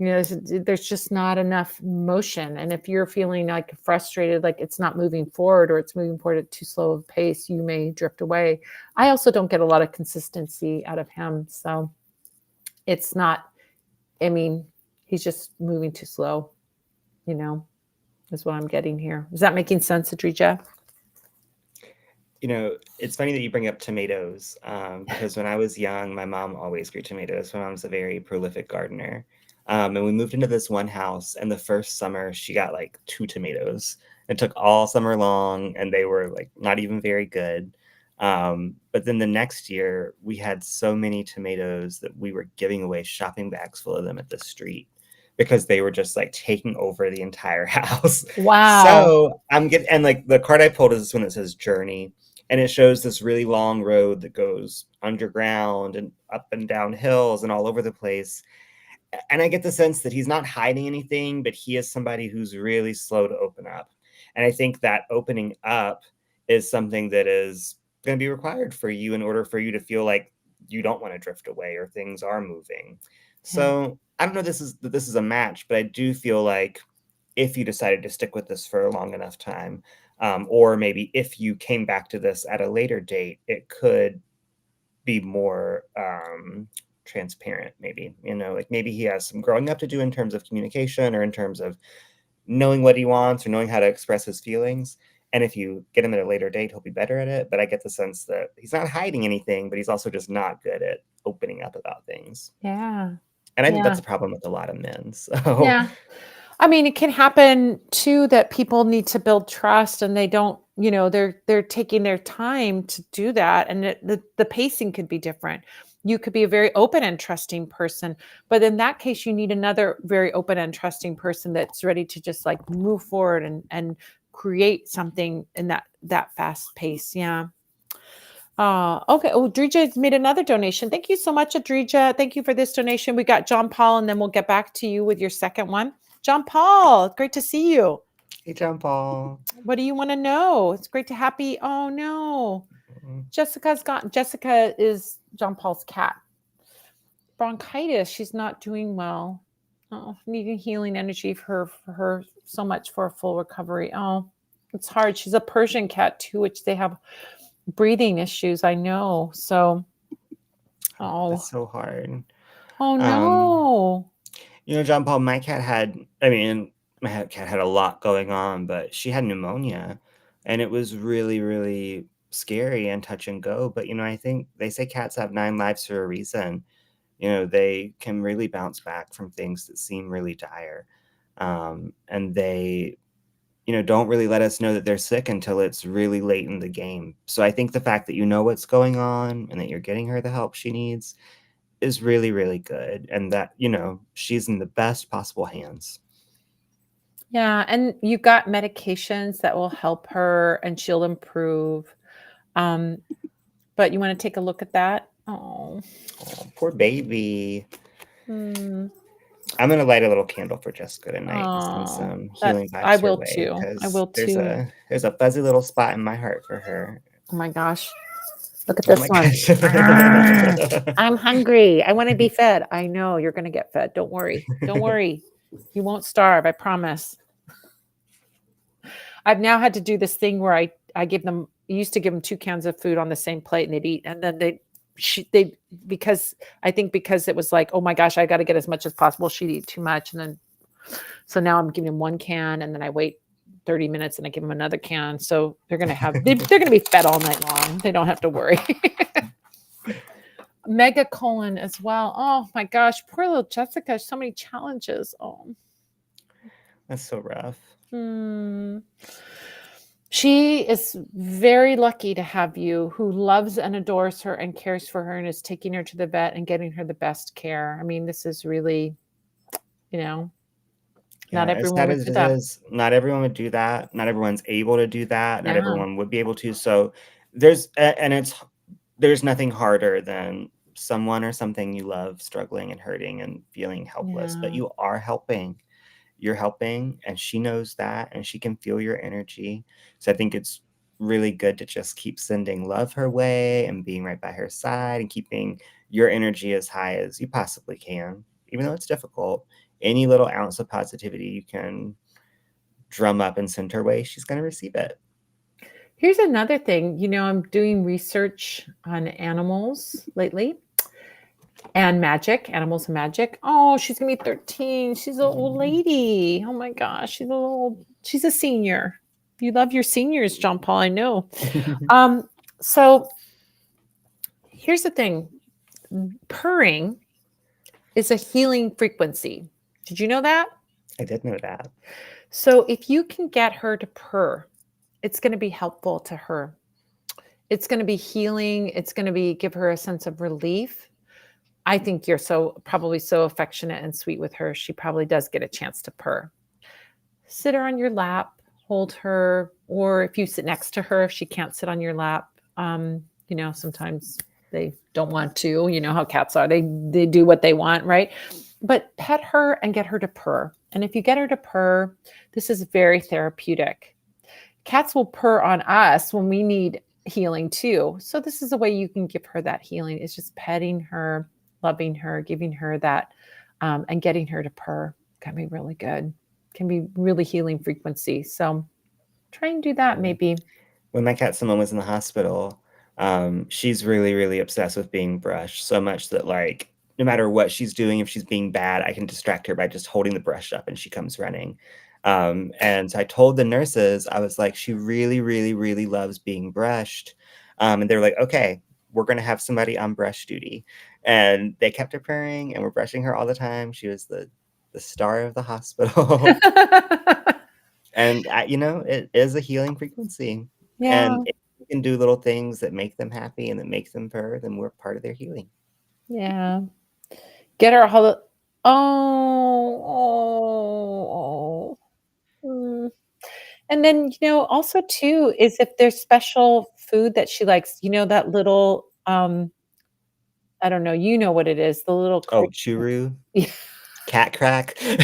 There's just not enough motion. And if you're feeling like frustrated, like it's not moving forward or it's moving forward at too slow of a pace, you may drift away. I also don't get a lot of consistency out of him. So it's not, I mean, he's just moving too slow, is what I'm getting here. Is that making sense, Adrija? It's funny that you bring up tomatoes, because when I was young, my mom always grew tomatoes. My mom's a very prolific gardener. And we moved into this one house, and the first summer she got like 2 tomatoes. It took all summer long, and they were like not even very good. But then the next year, we had so many tomatoes that we were giving away shopping bags full of them at the street because they were just like taking over the entire house. Wow. So and like the card I pulled is this one that says Journey, and it shows this really long road that goes underground and up and down hills and all over the place. And I get the sense that he's not hiding anything, but he is somebody who's really slow to open up. And I think that opening up is something that is going to be required for you in order for you to feel like you don't want to drift away or things are moving. Yeah. So I don't know this is a match, but I do feel like if you decided to stick with this for a long enough time, or maybe if you came back to this at a later date, it could be more transparent. Maybe like maybe he has some growing up to do in terms of communication or in terms of knowing what he wants or knowing how to express his feelings. And if you get him at a later date, he'll be better at it. But I get the sense that he's not hiding anything, but he's also just not good at opening up about things. Yeah. And I think that's Yeah. a problem with a lot of men. So Yeah. I mean, it can happen too that people need to build trust and they don't, they're taking their time to do that. And the pacing could be different. You could be a very open and trusting person, but in that case, you need another very open and trusting person that's ready to just like move forward and create something in that fast pace. Yeah. Okay. Oh, Adrija made another donation. Thank you so much, Adrija. Thank you for this donation. We got John Paul, and then we'll get back to you with your second one. John Paul, great to see you. hey, John Paul. What do you want to know? It's great to happy. Oh no, Jessica is John Paul's cat. Bronchitis. She's not doing well. Oh, needing healing energy for her so much for a full recovery. Oh, it's hard. She's a Persian cat too, which they have breathing issues. I know. So, oh, That's so hard. oh Um, no. John Paul, my cat had a lot going on, but she had pneumonia, and it was really, really scary and touch and go. But, I think they say cats have 9 lives for a reason. They can really bounce back from things that seem really dire. And they, don't really let us know that they're sick until it's really late in the game. So I think the fact that you know what's going on and that you're getting her the help she needs is really, really good, and that, she's in the best possible hands. Yeah, and you got medications that will help her and she'll improve. Um, but you wanna take a look at that? Oh. Oh, poor baby. Mm. I'm gonna light a little candle for Jessica tonight to send Oh, some that healing I vibes her will way, too. I because will there's too. a fuzzy little spot in my heart for her. Oh my gosh. Look at Oh this my one. gosh. Arr, I'm hungry. I wanna be fed. I know you're gonna get fed. Don't worry. Don't worry. You won't starve, I promise. I've now had to do this thing where I give them I used to give them 2 cans of food on the same plate and they'd eat, and then they because I think because it was like, "Oh my gosh, I gotta get as much as possible," she'd eat too much, and then so now I'm giving them 1 can, and then I wait 30 minutes and I give them another can, so they're gonna be fed all night long. They don't have to worry. Megacolon as well. Oh my gosh, poor little Jessica, so many challenges. Oh. That's so rough. Hmm. She is very lucky to have you who loves and adores her and cares for her and is taking her to the vet and getting her the best care. I mean, this is really, you know, Yeah, not as everyone sad would as do it that. is, not everyone would do that. Not everyone's able to do that. Not Yeah. everyone would be able to. So there's nothing harder than someone or something you love struggling and hurting and feeling helpless, but Yeah. you are helping. You're helping, and she knows that, and she can feel your energy. So I think it's really good to just keep sending love her way and being right by her side and keeping your energy as high as you possibly can, even though it's difficult. Any little ounce of positivity you can drum up and send her way, she's going to receive it. Here's another thing. I'm doing research on animals lately and magic, animals and magic. Oh, she's gonna be 13. She's an old Mm. lady. Oh my gosh, she's a senior. You love your seniors, John Paul. I know. Um, so here's the thing. Purring is a healing frequency. Did you know that? I did know that. So if you can get her to purr, it's going to be helpful to her. It's going to be healing. It's going to be give her a sense of relief. I think you're probably so affectionate and sweet with her. She probably does get a chance to purr. Sit her on your lap, hold her, or if you sit next to her, if she can't sit on your lap, sometimes they don't want to. You know how cats are. They do what they want, right? But pet her and get her to purr. And if you get her to purr, this is very therapeutic. Cats will purr on us when we need healing too. So this is a way you can give her that healing. It's just petting her, loving her, giving her that, and getting her to purr can be really good. Can be really healing frequency. So try and do that maybe. When my cat Simone was in the hospital, she's really, really obsessed with being brushed so much that, like, no matter what she's doing, if she's being bad, I can distract her by just holding the brush up and she comes running. And so I told the nurses, I was like, she really, really, really loves being brushed. And they were like, okay, we're going to have somebody on brush duty. And they kept her purring and we're brushing her all the time. She was the star of the hospital. And, it is a healing frequency, and Yeah. if we can do little things that make them happy and that make them purr, then we're part of their healing. Yeah. Get her a holo Oh, oh, oh. Mm. And then, also too, is if there's special food that she likes, that little, I don't know, you know what it is, the little Oh, crick. churu, cat crack. I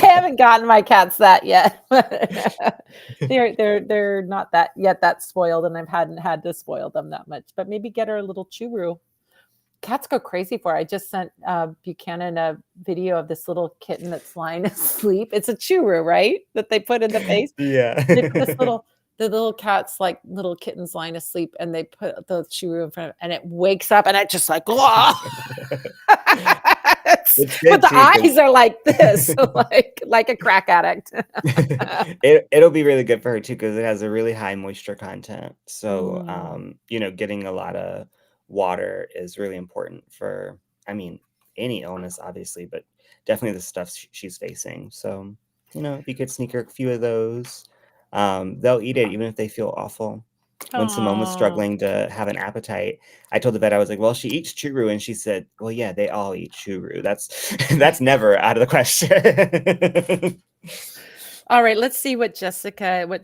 haven't gotten my cats that yet. They're not that spoiled, and I hadn't had to spoil them that much, but maybe get her a little churu. Cats go crazy for it. I just sent, Buchanan a video of this little kitten that's lying asleep. It's a churu, right? That they put in the face? Yeah. They put the little cat's like little kittens lying asleep, and they put the churu in front of and it wakes up, and it just like, "Whoa." It's But good the too, 'cause eyes are like this, like a crack addict. it'll be really good for her too because it has a really high moisture content. So, Mm. getting a lot of water is really important for, I mean, any illness, obviously, but definitely the stuff she's facing. So, if you could sneak her a few of those, they'll eat it even if they feel awful. When Simone was Oh. struggling to have an appetite, I told the vet, I was like, "Well, she eats churu," and she said, "Well, yeah, they all eat churu. That's that's never out of the question." All right, let's see what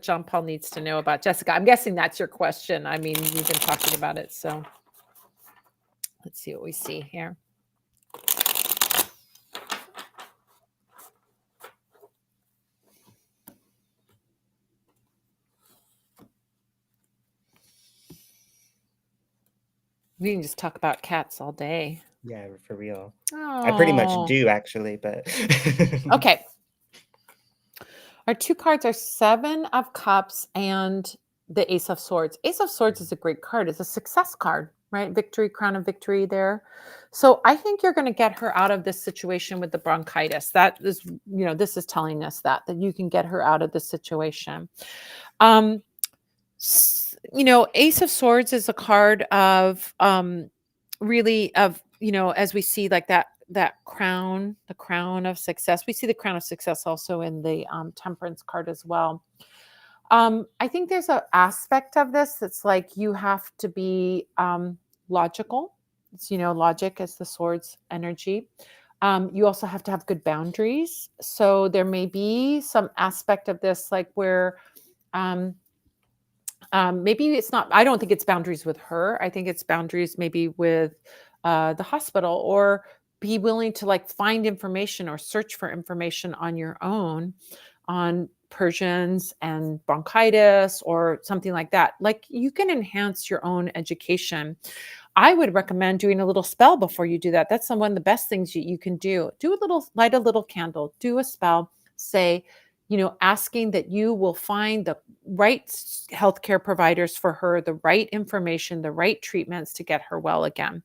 John Paul needs to know about Jessica. I'm guessing that's your question. I mean, we've been talking about it, so let's see what we see here. We can just talk about cats all day. Yeah, for real. I pretty much Oh, do actually, but okay. Our two cards are Seven of Cups and the Ace of Swords. Ace of Swords is a great card. It's a success card, right? Victory, crown of victory there. So I think you're going to get her out of this situation with the bronchitis. That is, this is telling us that you can get her out of this situation. Ace of Swords is a card of really of, as we see like that crown, the crown of success. We see the crown of success also in the temperance card as well. I think there's an aspect of this that's like you have to be logical. It's, logic is the sword's energy. You also have to have good boundaries. So there may be some aspect of this like where um, maybe it's not, I don't think it's boundaries with her. I think it's boundaries maybe with the hospital, or be willing to like find information or search for information on your own on Persians and bronchitis or something like that. Like you can enhance your own education. I would recommend doing a little spell before you do that. That's one of the best things you can do. Light a little candle, do a spell, say, asking that you will find the right healthcare providers for her, the right information, the right treatments to get her well again.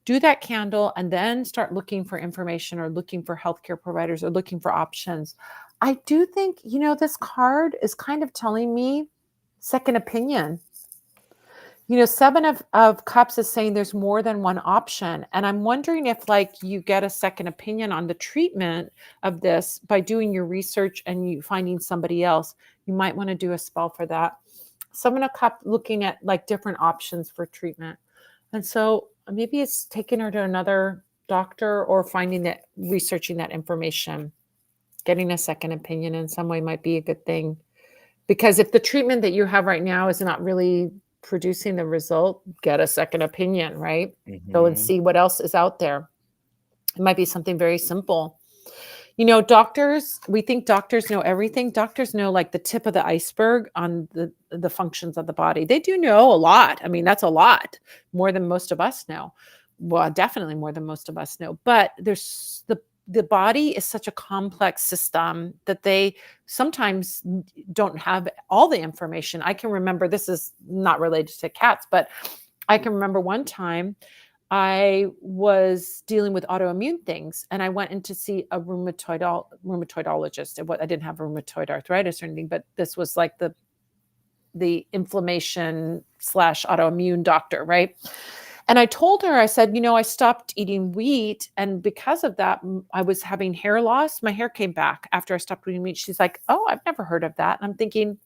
Do that candle and then start looking for information or looking for healthcare providers or looking for options. I do think, this card is kind of telling me second opinion. Seven of Cups is saying there's more than one option. And I'm wondering if like you get a second opinion on the treatment of this by doing your research and you finding somebody else. You might want to do a spell for that. Seven of Cups looking at like different options for treatment. And so maybe it's taking her to another doctor or researching that information. Getting a second opinion in some way might be a good thing. Because if the treatment that you have right now is not really producing the result, get a second opinion, right? Go and Mhm. see what else is out there. It might be something very simple. Doctors, we think doctors know everything. Doctors know like the tip of the iceberg on the functions of the body. They do know a lot. I mean, that's a lot, more than most of us know. Well, definitely more than most of us know. But there's the body is such a complex system that they sometimes don't have all the information. I can remember, this is not related to cats, but I can remember one time I was dealing with autoimmune things, and I went in to see a rheumatologist. I didn't have rheumatoid arthritis or anything, but this was like the inflammation slash autoimmune doctor, right? And I told her, I said, I stopped eating wheat, and because of that, I was having hair loss. My hair came back after I stopped eating wheat. She's like, "Oh, I've never heard of that." And I'm thinking,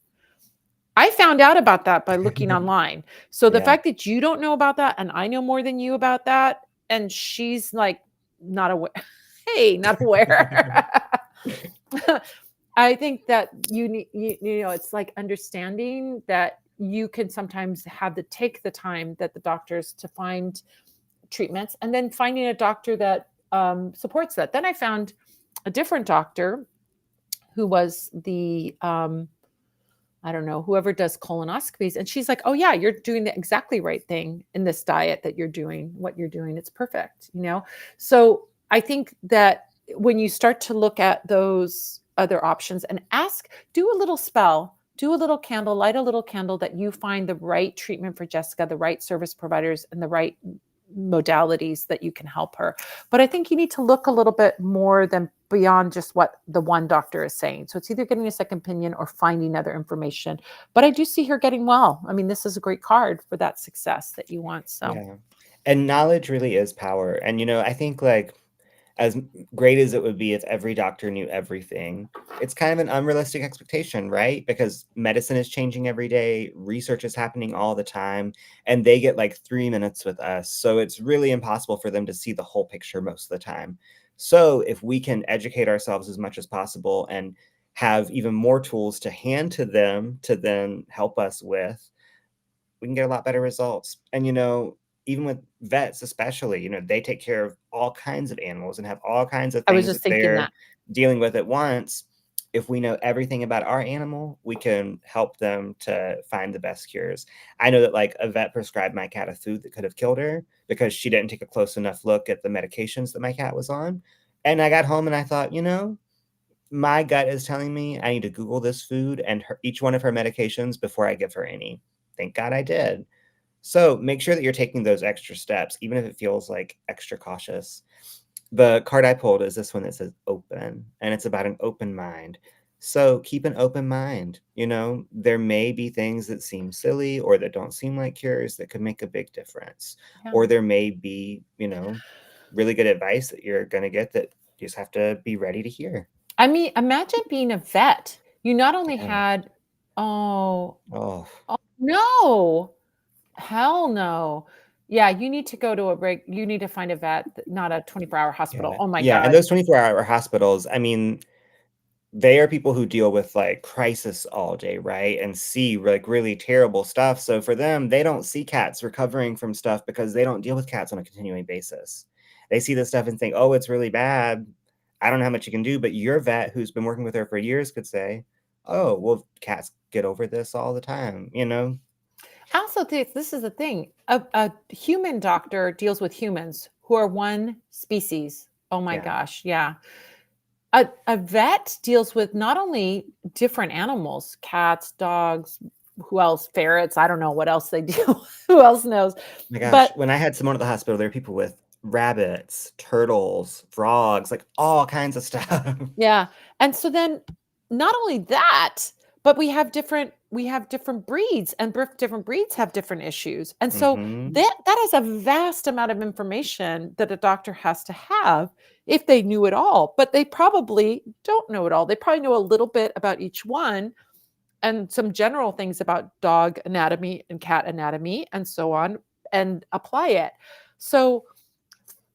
I found out about that by looking online. So the Yeah. fact that you don't know about that and I know more than you about that, and she's like not aware. Hey, not aware. I think that you need, it's like understanding that you can sometimes have to take the time that the doctors to find treatments, and then finding a doctor that supports that. Then I found a different doctor who was the I don't know, whoever does colonoscopies. And she's like, "Oh, yeah, you're doing the exactly right thing in this diet that you're doing, what you're doing. It's perfect." So I think that when you start to look at those other options and do a little spell, do a little candle, light a little candle that you find the right treatment for Jessica, the right service providers, and the right modalities that you can help her. But I think you need to look a little bit more than beyond just what the one doctor is saying. So it's either getting a second opinion or finding other information. But I do see her getting well. I mean, this is a great card for that success that you want. So Yeah. And knowledge really is power. And I think like as great as it would be if every doctor knew everything, it's kind of an unrealistic expectation, right? Because medicine is changing every day, research is happening all the time, and they get like 3 minutes with us. So it's really impossible for them to see the whole picture most of the time. So if we can educate ourselves as much as possible and have even more tools to hand to them to then help us with, we can get a lot better results. And, even with vets, especially, they take care of all kinds of animals and have all kinds of I was things just that thinking they're that. dealing with at once. If we know everything about our animal, we can help them to find the best cures. I know that like a vet prescribed my cat a food that could have killed her because she didn't take a close enough look at the medications that my cat was on. And I got home and I thought, my gut is telling me I need to Google this food and each one of her medications before I give her any. Thank God I did. So make sure that you're taking those extra steps, even if it feels like extra cautious. The card I pulled is this one that says open, and it's about an open mind. So keep an open mind. There may be things that seem silly or that don't seem like cures that could make a big difference. Yeah. Or there may be, really good advice that you're going to get that you just have to be ready to hear. I mean, imagine being a vet. You not only Yeah. had, oh, Oh, oh no, hell no. Yeah, you need to go to you need to find a vet, not a 24-hour hospital. yeah. Oh my Yeah. And God. those 24-hour hospitals, I mean, they are people who deal with like crisis all day, right? And see like really terrible stuff. So for them, they don't see cats recovering from stuff because they don't deal with cats on a continuing basis. They see this stuff and think, oh, it's really bad. I don't know how much you can do. But your vet who's been working with her for years could say, oh, well, cats get over this all the time. I also think this is the thing. A human doctor deals with humans who are one species. Oh my Yeah. gosh. Yeah. A vet deals with not only different animals, cats, dogs, who else, ferrets, I don't know what else they do. Who else knows? My gosh, But when I had someone at the hospital, there were people with rabbits, turtles, frogs, like all kinds of stuff. yeah. And so then not only that, but we have different breeds, and different breeds have different issues. And so Hmm. that is a vast amount of information that a doctor has to have if they knew it all, but they probably don't know it all. They probably know a little bit about each one and some general things about dog anatomy and cat anatomy and so on, and apply it. So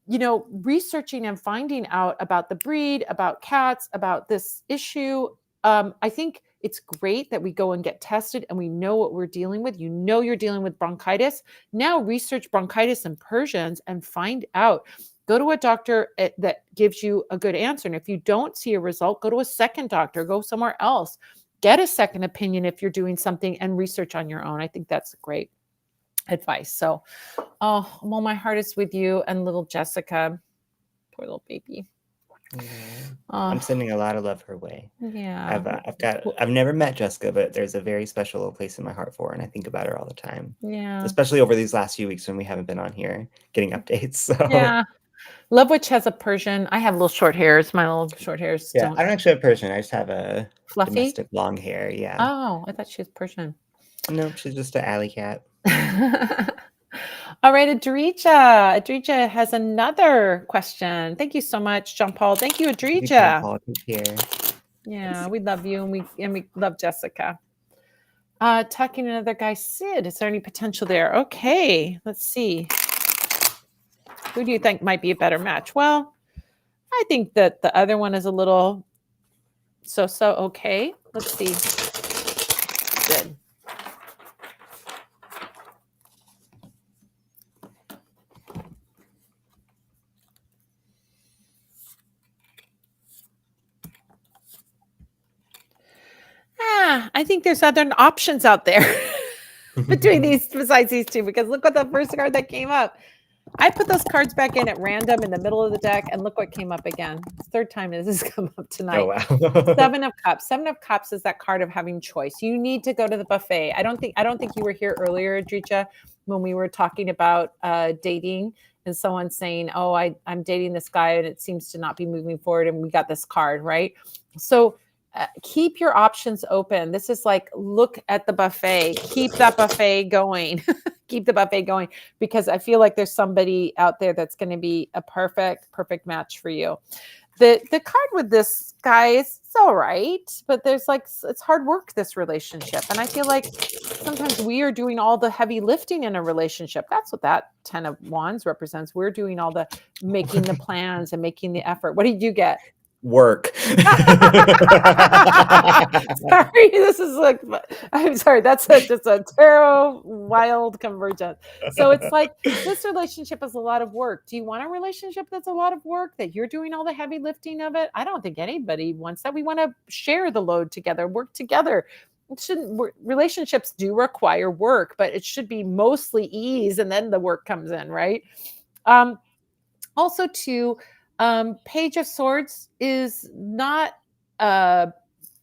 researching and finding out about the breed, about cats, about this issue. I think it's great that we go and get tested and we know what we're dealing with. You're dealing with bronchitis. Now research bronchitis in Persians and find out. Go to a doctor that gives you a good answer. And if you don't see a result, go to a second doctor, go somewhere else. Get a second opinion if you're doing something and research on your own. I think that's great advice. So, oh, well, my heart is with you and little Jessica. Poor little baby. Yeah. I'm Oh, sending a lot of love her way. yeah. I've never met Jessica, but there's a very special little place in my heart for her, and I think about her all the time, Yeah. especially over these last few weeks when we haven't been on here getting updates. So Yeah. Love Witch has a Persian. I have little short hairs. My little short hairs yeah, don't I don't actually have Persian. I just have a fluffy. domestic long hair. Yeah. Oh, I thought she was Persian. Nope, she's just an alley cat. All right, Adrija. Adrija has another question. Thank you so much, John Paul. Thank you, Thank you, John Adrija. Paul. Take care. Yeah, we love you and we love Jessica. Talking to another guy, Sid. Is there any potential there? Okay, let's see. Who do you think might be a better match? Well, I think that the other one is a little so okay. Let's see. Sid. I think there's other options out there between these besides these two, because look what the first card that came up. I put those cards back in at random in the middle of the deck, and look what came up again. Third time this has come up Oh tonight. wow. Seven of Cups. Seven of Cups is that card of having choice. You need to go to the buffet. I don't think you were here earlier, Adrija, when we were talking about dating and someone saying, "Oh, I'm dating this guy and it seems to not be moving forward," and we got this card, right? So keep your options open. This is like look at the buffet. Keep that buffet going. keep the buffet going, because I feel like there's somebody out there that's going to be a perfect match for you. The card with this guy is it's all right, but there's like it's hard work, this relationship. And I feel like sometimes we are doing all the heavy lifting in a relationship. That's what that 10 of wands represents. We're doing all the making the plans and making the effort. What did you get? Work. Sorry, this is like, I'm sorry, that's just a tarot wild convergence. So it's like this relationship is a lot of work. Do you want a relationship that's a lot of work, that you're doing all the heavy lifting of it? I don't think anybody wants that. We want to share the load together, work together. It shouldn't, relationships do require work, but it should be mostly ease, and then the work comes in, right? Also, too, Page of Swords is not a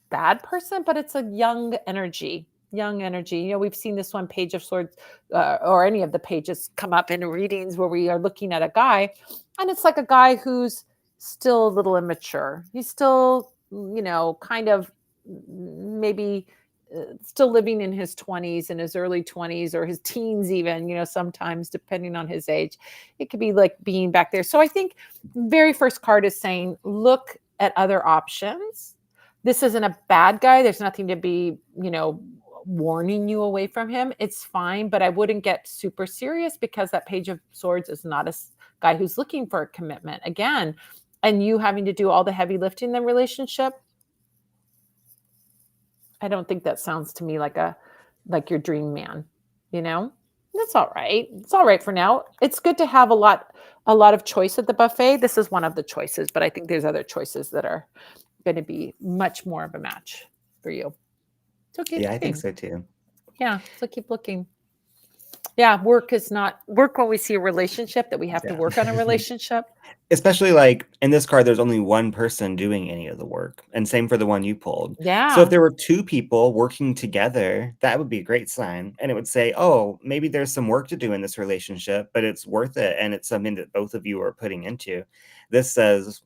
bad person, but it's a young energy. Young energy. You know, we've seen this one, Page of Swords, or any of the pages come up in readings where we are looking at a guy, and it's like a guy who's still a little immature. He's still, you know, kind of maybe still living in his 20s, in his early 20s, or his teens even, you know, sometimes depending on his age. It could be like being back there. So I think very first card is saying look at other options. This isn't a bad guy. There's nothing to be, you know, warning you away from him. It's fine, but I wouldn't get super serious, because that Page of Swords is not a guy who's looking for a commitment again, and you having to do all the heavy lifting in the relationship. I don't think that sounds to me like your dream man, you know? That's all right. It's all right for now. It's good to have a lot of choice at the buffet. This is one of the choices, but I think there's other choices that are going to be much more of a match for you. So keep Yeah, I think looking. so too. Yeah, so keep looking. Yeah, work is not work when we see a relationship, that we have to Yeah. work on a relationship. Especially like in this card, there's only one person doing any of the work, and same for the one you pulled. So if Yeah. there were two people working together, that would be a great sign. And it would say, oh, maybe there's some work to do in this relationship, but it's worth it. And it's something that both of you are putting into. This says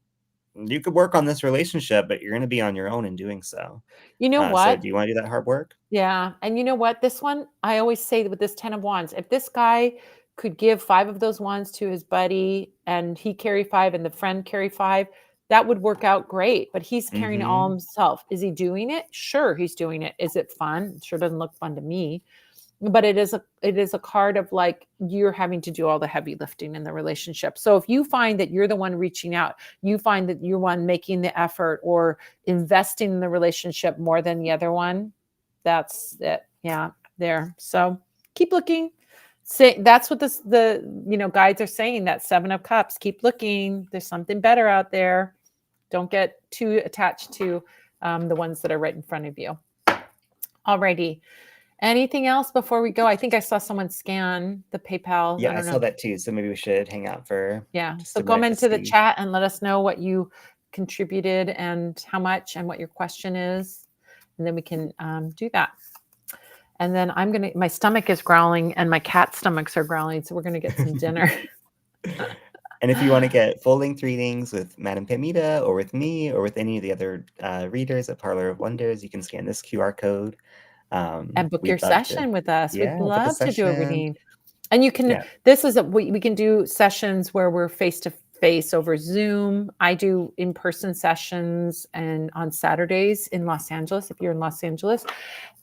you could work on this relationship, but you're going to be on your own in doing so. You know So what? do you want to do that hard work? Yeah, and you know what? This one, I always say with this 10 of wands, if this guy could give 5 of those wands to his buddy, and he carry 5 and the friend carry 5, that would work out great, but he's carrying it all Mm-hmm. himself. Is he doing it? Sure, he's doing it. Is it fun? It sure doesn't look fun to me. But it is a card of like you're having to do all the heavy lifting in the relationship. So if you find that you're the one reaching out, you find that you're one making the effort or investing in the relationship more than the other one, that's it. Yeah, there. So keep looking. Say that's what the guides are saying. That 7 of cups. Keep looking. There's something better out there. Don't get too attached to the ones that are right in front of you. Alrighty. Anything else before we go? I think I saw someone scan the PayPal. I Yeah, I don't saw know. that too. So maybe we should hang out for Yeah. just So a come minute to into the see. chat and let us know what you contributed and how much and what your question is. And then we can do that. And then my stomach is growling and my cat's stomachs are growling. So we're going to get some dinner. And if you want to get full-length readings with Madame Pamita or with me or with any of the other readers at Parlor of Wonders, you can scan this QR code. And book your We'd love to, session with us. We'd yeah, book a love to do a session. reading. And you can, Yeah, we can do sessions where we're face to face over Zoom. I do in-person sessions and on Saturdays in Los Angeles, if you're in Los Angeles.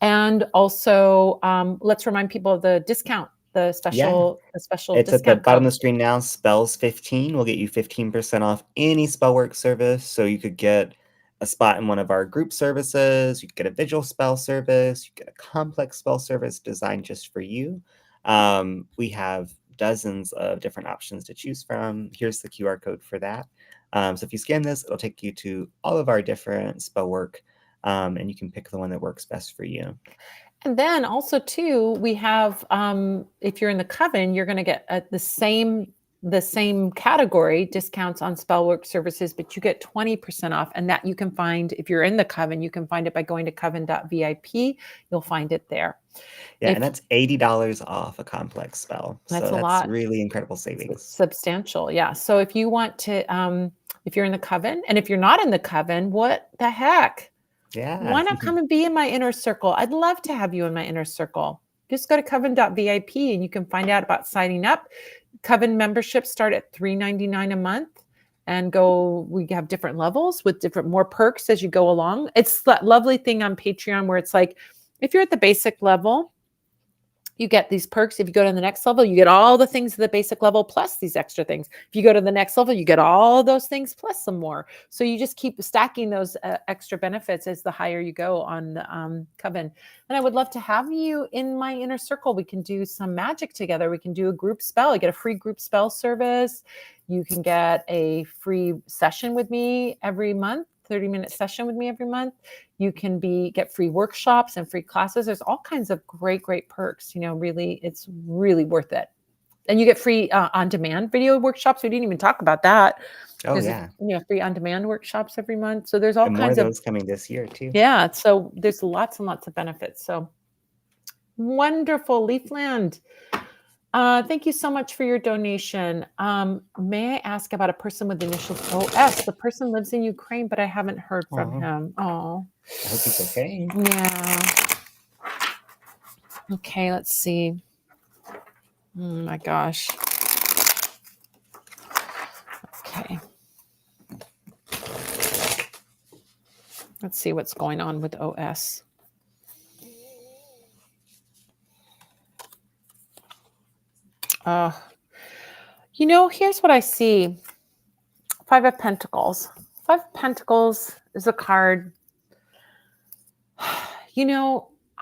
And also, let's remind people of the discount, the yeah. special It's at the discount bottom code. of the screen now. Spells 15 will get you 15% off any spellwork service. So you could get a spot in one of our group services. You could get a visual spell service. You could get a complex spell service designed just for you. We have dozens of different options to choose from. Here's the QR code for that. So if you scan this, it'll take you to all of our different spellwork, and you can pick the one that works best for you. And then also too, we have if you're in the coven, you're going to get the same category discounts on spellwork services, but you get 20% off. And that you can find if you're in the coven, you can find it by going to coven.vip. You'll find it there. Yeah, and that's $80 off a complex spell. That's So a that's lot. really incredible savings. Substantial, yeah. So if you want to, if you're in the coven, and if you're not in the coven, what the heck? Yeah. Why not come and be in my inner circle? I'd love to have you in my inner circle. just go to coven.vip and you can find out about signing up. Coven memberships start at $3.99 a month and we have different levels with more perks as you go along. It's that lovely thing on Patreon where it's like, if you're at the basic level, you get these perks. If you go to the next level, you get all the things at the basic level plus these extra things. If you go to the next level, you get all those things plus some more. So you just keep stacking those extra benefits as the higher you go on the Coven. And I would love to have you in my inner circle. We can do some magic together. We can do a group spell. You get a free group spell service. You can get a free session with me every month. 30-minute session with me every month. You can get free workshops and free classes. There's all kinds of great perks. Really, it's really worth it. And you get free on-demand video workshops. We didn't even talk about that. Oh, There's yeah. free on-demand workshops every month. So there's all And more kinds of those coming this year too. Yeah. So there's lots and lots of benefits. So wonderful, Leafland. Thank you so much for your donation. May I ask about a person with initials OS? The person lives in Ukraine, but I haven't heard from him. Oh, I hope he's okay. Yeah. Okay, let's see. Oh my gosh. Okay. Let's see what's going on with OS. Here's what I see. Five of Pentacles. Five of Pentacles is a card.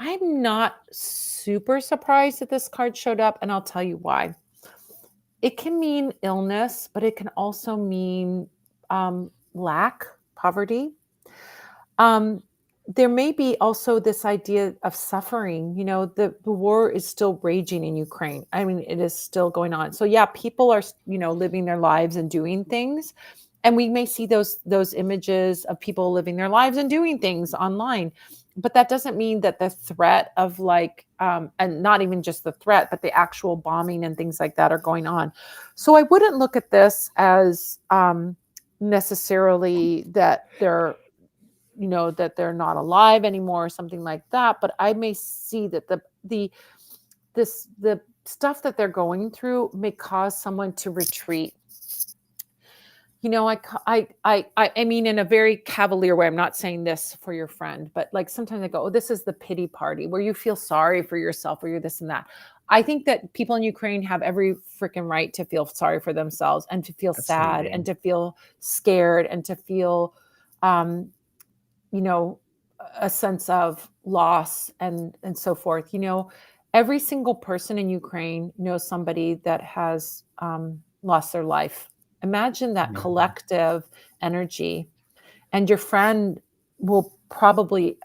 I'm not super surprised that this card showed up, and I'll tell you why. It can mean illness, but it can also mean lack, poverty. There may be also this idea of suffering. The war is still raging in Ukraine. I mean, it is still going on. So yeah, people are, living their lives and doing things. And we may see those images of people living their lives and doing things online. But that doesn't mean that the threat of and not even just the threat, but the actual bombing and things like that are going on. So I wouldn't look at this as necessarily that they're not alive anymore or something like that. But I may see that the stuff that they're going through may cause someone to retreat. I mean, in a very cavalier way, I'm not saying this for your friend, but like sometimes I go, oh, this is the pity party where you feel sorry for yourself, where you're this and that. I think that people in Ukraine have every freaking right to feel sorry for themselves and to feel sad and to feel scared and to feel, a sense of loss and so forth. Every single person in Ukraine knows somebody that has lost their life. Imagine that collective energy, and your friend will probably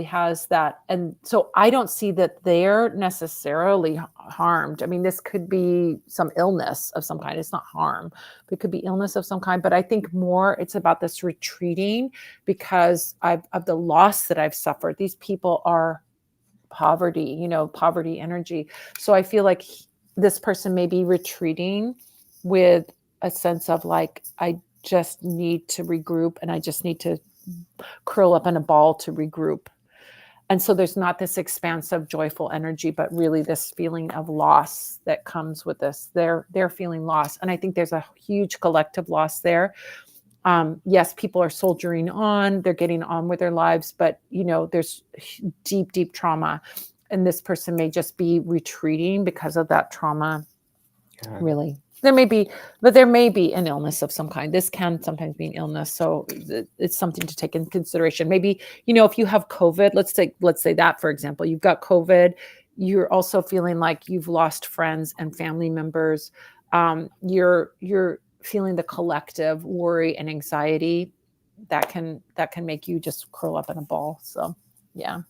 has that. And so I don't see that they're necessarily harmed. I mean, this could be some illness of some kind. It's not harm, but it could be illness of some kind. But I think more it's about this retreating because of the loss that I've suffered. These people are poverty energy. So I feel like this person may be retreating with a sense of like, I just need to regroup and I just need to curl up in a ball to regroup. And so there's not this expansive, joyful energy, but really this feeling of loss that comes with this. They're feeling loss. And I think there's a huge collective loss there. Yes, people are soldiering on, they're getting on with their lives, but there's deep trauma. And this person may just be retreating because of that trauma. Yeah. Really. There may be an illness of some kind. This can sometimes be an illness. So it's something to take in consideration. Maybe, if you have COVID, let's say that, for example, you've got COVID, you're also feeling like you've lost friends and family members. You're feeling the collective worry and anxiety that can make you just curl up in a ball. So, yeah.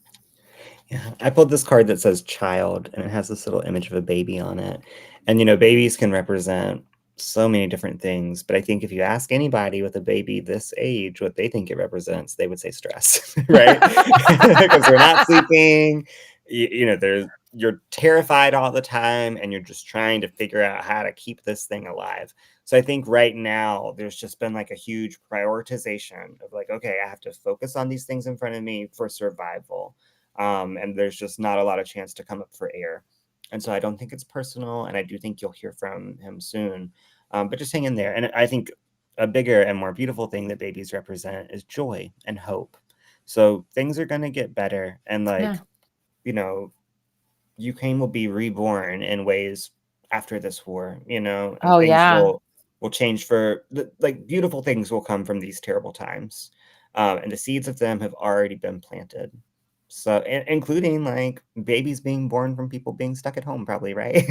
Yeah, I pulled this card that says child, and it has this little image of a baby on it. And, babies can represent so many different things. But I think if you ask anybody with a baby this age what they think it represents, they would say stress, right? Because they're not sleeping. You're terrified all the time, and you're just trying to figure out how to keep this thing alive. So I think right now there's just been like a huge prioritization of like, okay, I have to focus on these things in front of me for survival. And there's just not a lot of chance to come up for air. And so I don't think it's personal, and I do think you'll hear from him soon. But just hang in there. And I think a bigger and more beautiful thing that babies represent is joy and hope. So things are going to get better. And Yeah. like, you know, Ukraine will be reborn in ways after this war, and Oh, things yeah. will change like beautiful things will come from these terrible times. And the seeds of them have already been planted. So, including like babies being born from people being stuck at home, probably, right?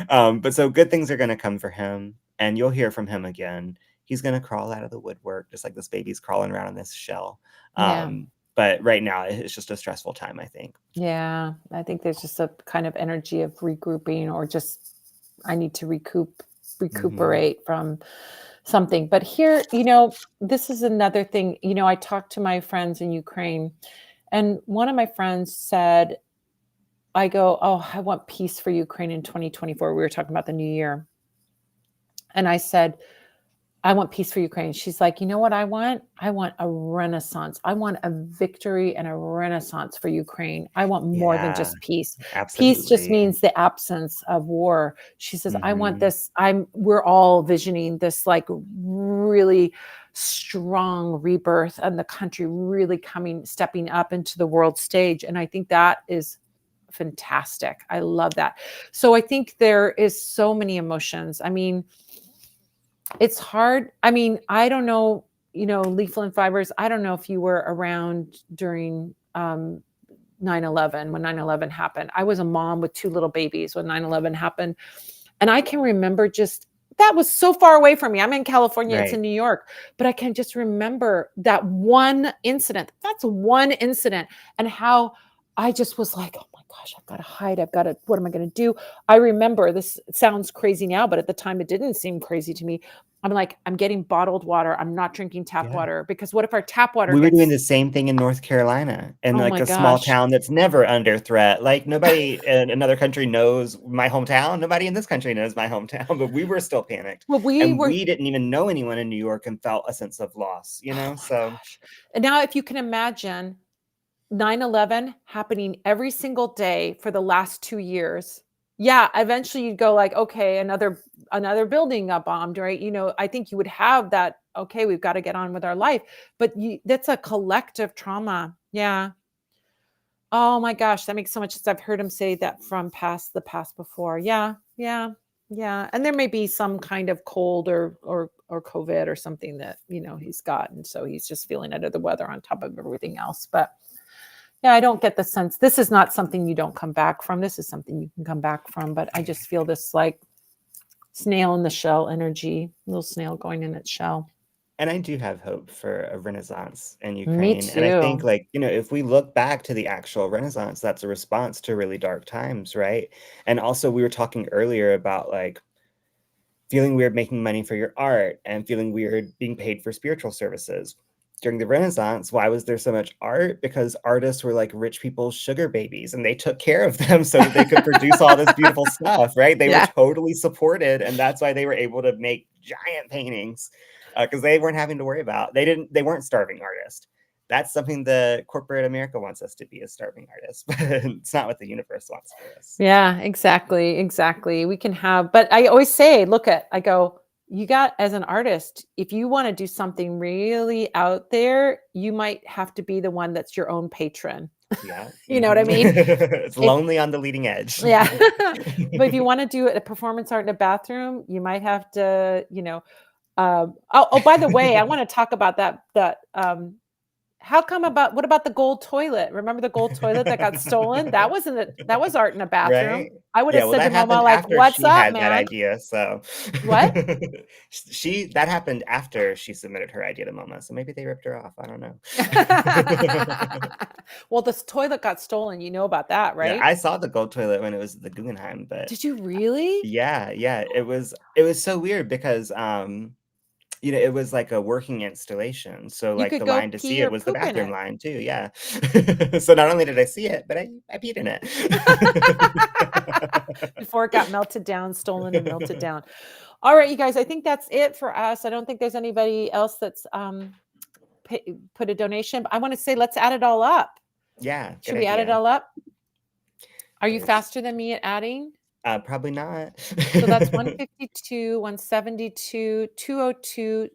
But so good things are going to come for him, and you'll hear from him again. He's going to crawl out of the woodwork, just like this baby's crawling around in this shell. Yeah. But right now, it's just a stressful time, I think. Yeah. I think there's just a kind of energy of regrouping, or just I need to Hmm. recuperate from something. But here, this is another thing. I talked to my friends in Ukraine, and one of my friends said, I go, "Oh, I want peace for Ukraine in 2024." We were talking about the new year. And I said, I want peace for Ukraine. She's like, you know what I want? I want a renaissance. I want a victory and a renaissance for Ukraine. I want more than Yeah, just peace. Peace just absolutely. means the absence of war. She says, I want Hmm. this. We're all visioning this like really strong rebirth and the country really stepping up into the world stage. And I think that is fantastic. I love that. So I think there is so many emotions. I mean, it's hard. I mean, I don't know, Leaf and Fibers, I don't know if you were around during 9/11, when 9/11 happened. I was a mom with two little babies when 9/11 happened. And I can remember just that was so far away from me. I'm in California, it's in Right. New York, but I can just remember that one incident. That's one incident, and how I just was like, oh my gosh, I've got to hide. What am I going to do? I remember, this sounds crazy now, but at the time it didn't seem crazy to me. I'm like, I'm getting bottled water. I'm not drinking tap Yeah. water, because what if our tap water We were doing gets, the same thing in North Carolina, in oh like my a small gosh. town that's never under threat. Like nobody in another country knows my hometown. Nobody in this country knows my hometown, but we were still panicked. Well, we And were, we didn't even know anyone in New York and felt a sense of loss, oh my So gosh. And now if you can imagine 9/11 happening every single day for the last 2 years. Yeah, eventually you'd go like, "Okay, another building got bombed," right? I think you would have that, "Okay, we've gotta get on with our life." But you that's a collective trauma. Yeah. Oh my gosh, that makes so much sense. I've heard him say that from the past before. Yeah, yeah, yeah. And there may be some kind of cold or COVID or something that, he's gotten, so he's just feeling under the weather on top of everything else. But yeah, I don't get the sense, this is not something you don't come back from. This is something you can come back from. But I just feel this like snail in the shell energy, little snail going in its shell. and I do have hope for a renaissance in Me Ukraine. And I think, too. like, if we look back to the actual renaissance, that's a response to really dark times, right? And also, we were talking earlier about like feeling weird making money for your art and feeling weird being paid for spiritual services. During the Renaissance, why was there so much art? Because artists were like rich people's sugar babies and they took care of them so that they could produce all this beautiful stuff, right? They were Yeah. totally supported, and that's why they were able to make giant paintings because they weren't having to worry about. They weren't starving artists. That's something the corporate America wants us to be, as starving artists, but it's not what the universe wants for us. Yeah, exactly. Exactly. We can have, but I always say, I go, you got, as an artist, if you want to do something really out there, you might have to be the one that's your own patron. Yeah. You know what I Mhm. mean? It's If lonely on the leading edge. Yeah. But if you wanna do a performance art in a bathroom, you might have to, by the way, I wanna talk about what about the gold toilet? Remember the gold toilet that got stolen? That was art in a bathroom. Right? I would Yeah, have well, said to that Mama happened like, after "What's she up, had that man?" idea, so What? she that happened after she submitted her idea to MoMA, so maybe they ripped her off, I don't know. Well, this toilet got stolen, you know about that, Yeah, right? I saw the gold toilet when it was at the Guggenheim, but Did you really? yeah, yeah, it was so weird because, it was like a working installation, so, You like, could the go line to see pee it or was the poop in bathroom it. line too, yeah. So not only did I see it, but I peed in it. Before it got melted down, stolen and melted down. All right, you guys, I think that's it for us. I don't think there's anybody else that's put a donation. But I want to say, let's add it all up. Yeah, good Should we add it idea. all up? Are you There's faster than me at adding? probably not. So that's 152, 172, 202,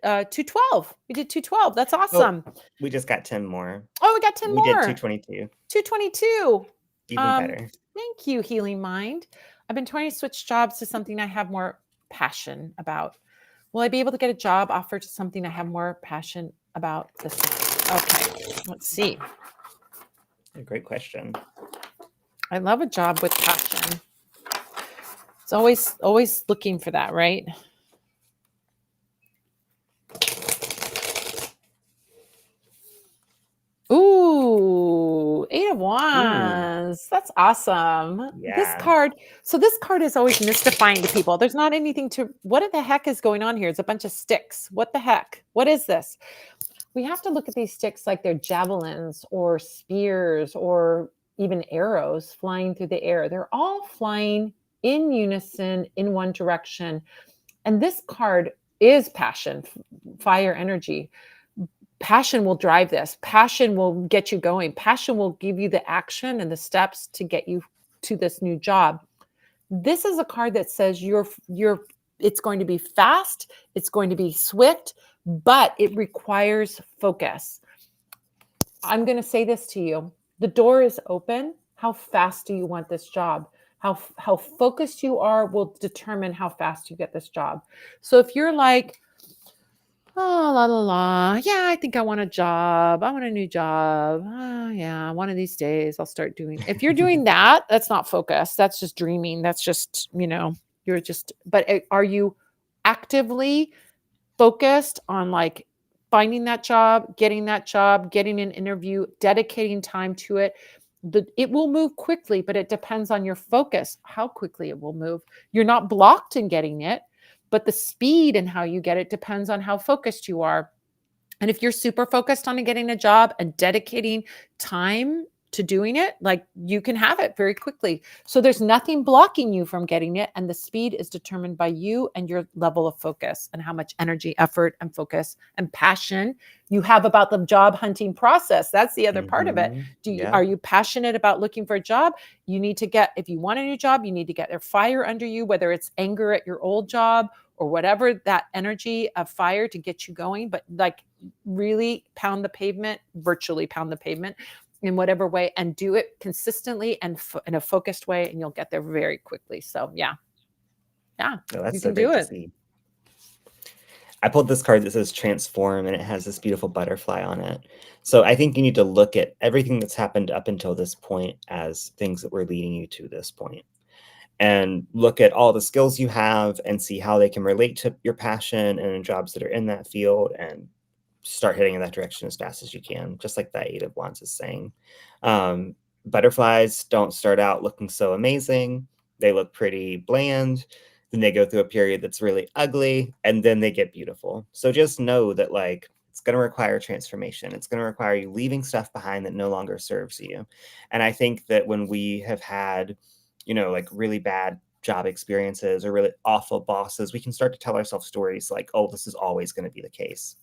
212. We did 212. That's Oh, awesome. we just got 10 more. Oh, we got 10 We did more. 222. 222. Even better. Thank you, Healing Mind. I've been trying to switch jobs to something I have more passion about. Will I be able to get a job offer to something I have more passion about this month? Okay, let's see. A great question. I love a job with passion. It's always looking for that, right? Ooh, 8 of Ooh, Wands. That's awesome. This yeah. card, so this card is always mystifying to people. There's not anything to, what the heck is going on here? It's a bunch of sticks. What the heck? What is this? We have to look at these sticks like they're javelins or spears or even arrows flying through the air. They're all flying in unison in one direction. And this card is passion, fire energy. Passion will drive this. Passion will get you going. Passion will give you the action and the steps to get you to this new job. This is a card that says you're it's going to be fast, it's going to be swift, but it requires focus. I'm going to say this to you. The door is open. How fast do you want this job? How focused you are will determine how fast you get this job. So if you're like, oh, la la la. Yeah, I think I want a job. I want a new job. Oh, yeah, one of these days I'll start doing. If you're doing that, that's not focus. That's just dreaming. That's just, you're just, but are you actively focused on like finding that job, getting an interview, dedicating time to it? It will move quickly, but it depends on your focus, how quickly it will move. You're not blocked in getting it, but the speed and how you get it depends on how focused you are. And if you're super focused on getting a job and dedicating time to doing it, like you can have it very quickly. So there's nothing blocking you from getting it. And the speed is determined by you and your level of focus and how much energy, effort, and focus and passion you have about the job hunting process. That's the other part of it. Yeah. Are you passionate about looking for a job? You need to get, if you want a new job, you need to get their fire under you, whether it's anger at your old job or whatever, that energy of fire to get you going. But like really pound the pavement, virtually pound the pavement in whatever way, and do it consistently and in a focused way, and you'll get there very quickly. So yeah, No, that's you so can do great to it. see. I pulled this card that says transform, and it has this beautiful butterfly on it. So I think you need to look at everything that's happened up until this point as things that were leading you to this point, and look at all the skills you have and see how they can relate to your passion and jobs that are in that field, and start heading in that direction as fast as you can, just like that Eight of Wands is saying. Butterflies don't start out looking so amazing. They look pretty bland. Then they go through a period that's really ugly, and then they get beautiful. So just know that, like, it's going to require transformation. It's going to require you leaving stuff behind that no longer serves you. And I think that when we have had, like really bad job experiences or really awful bosses, we can start to tell ourselves stories like, oh, this is always going to be the case.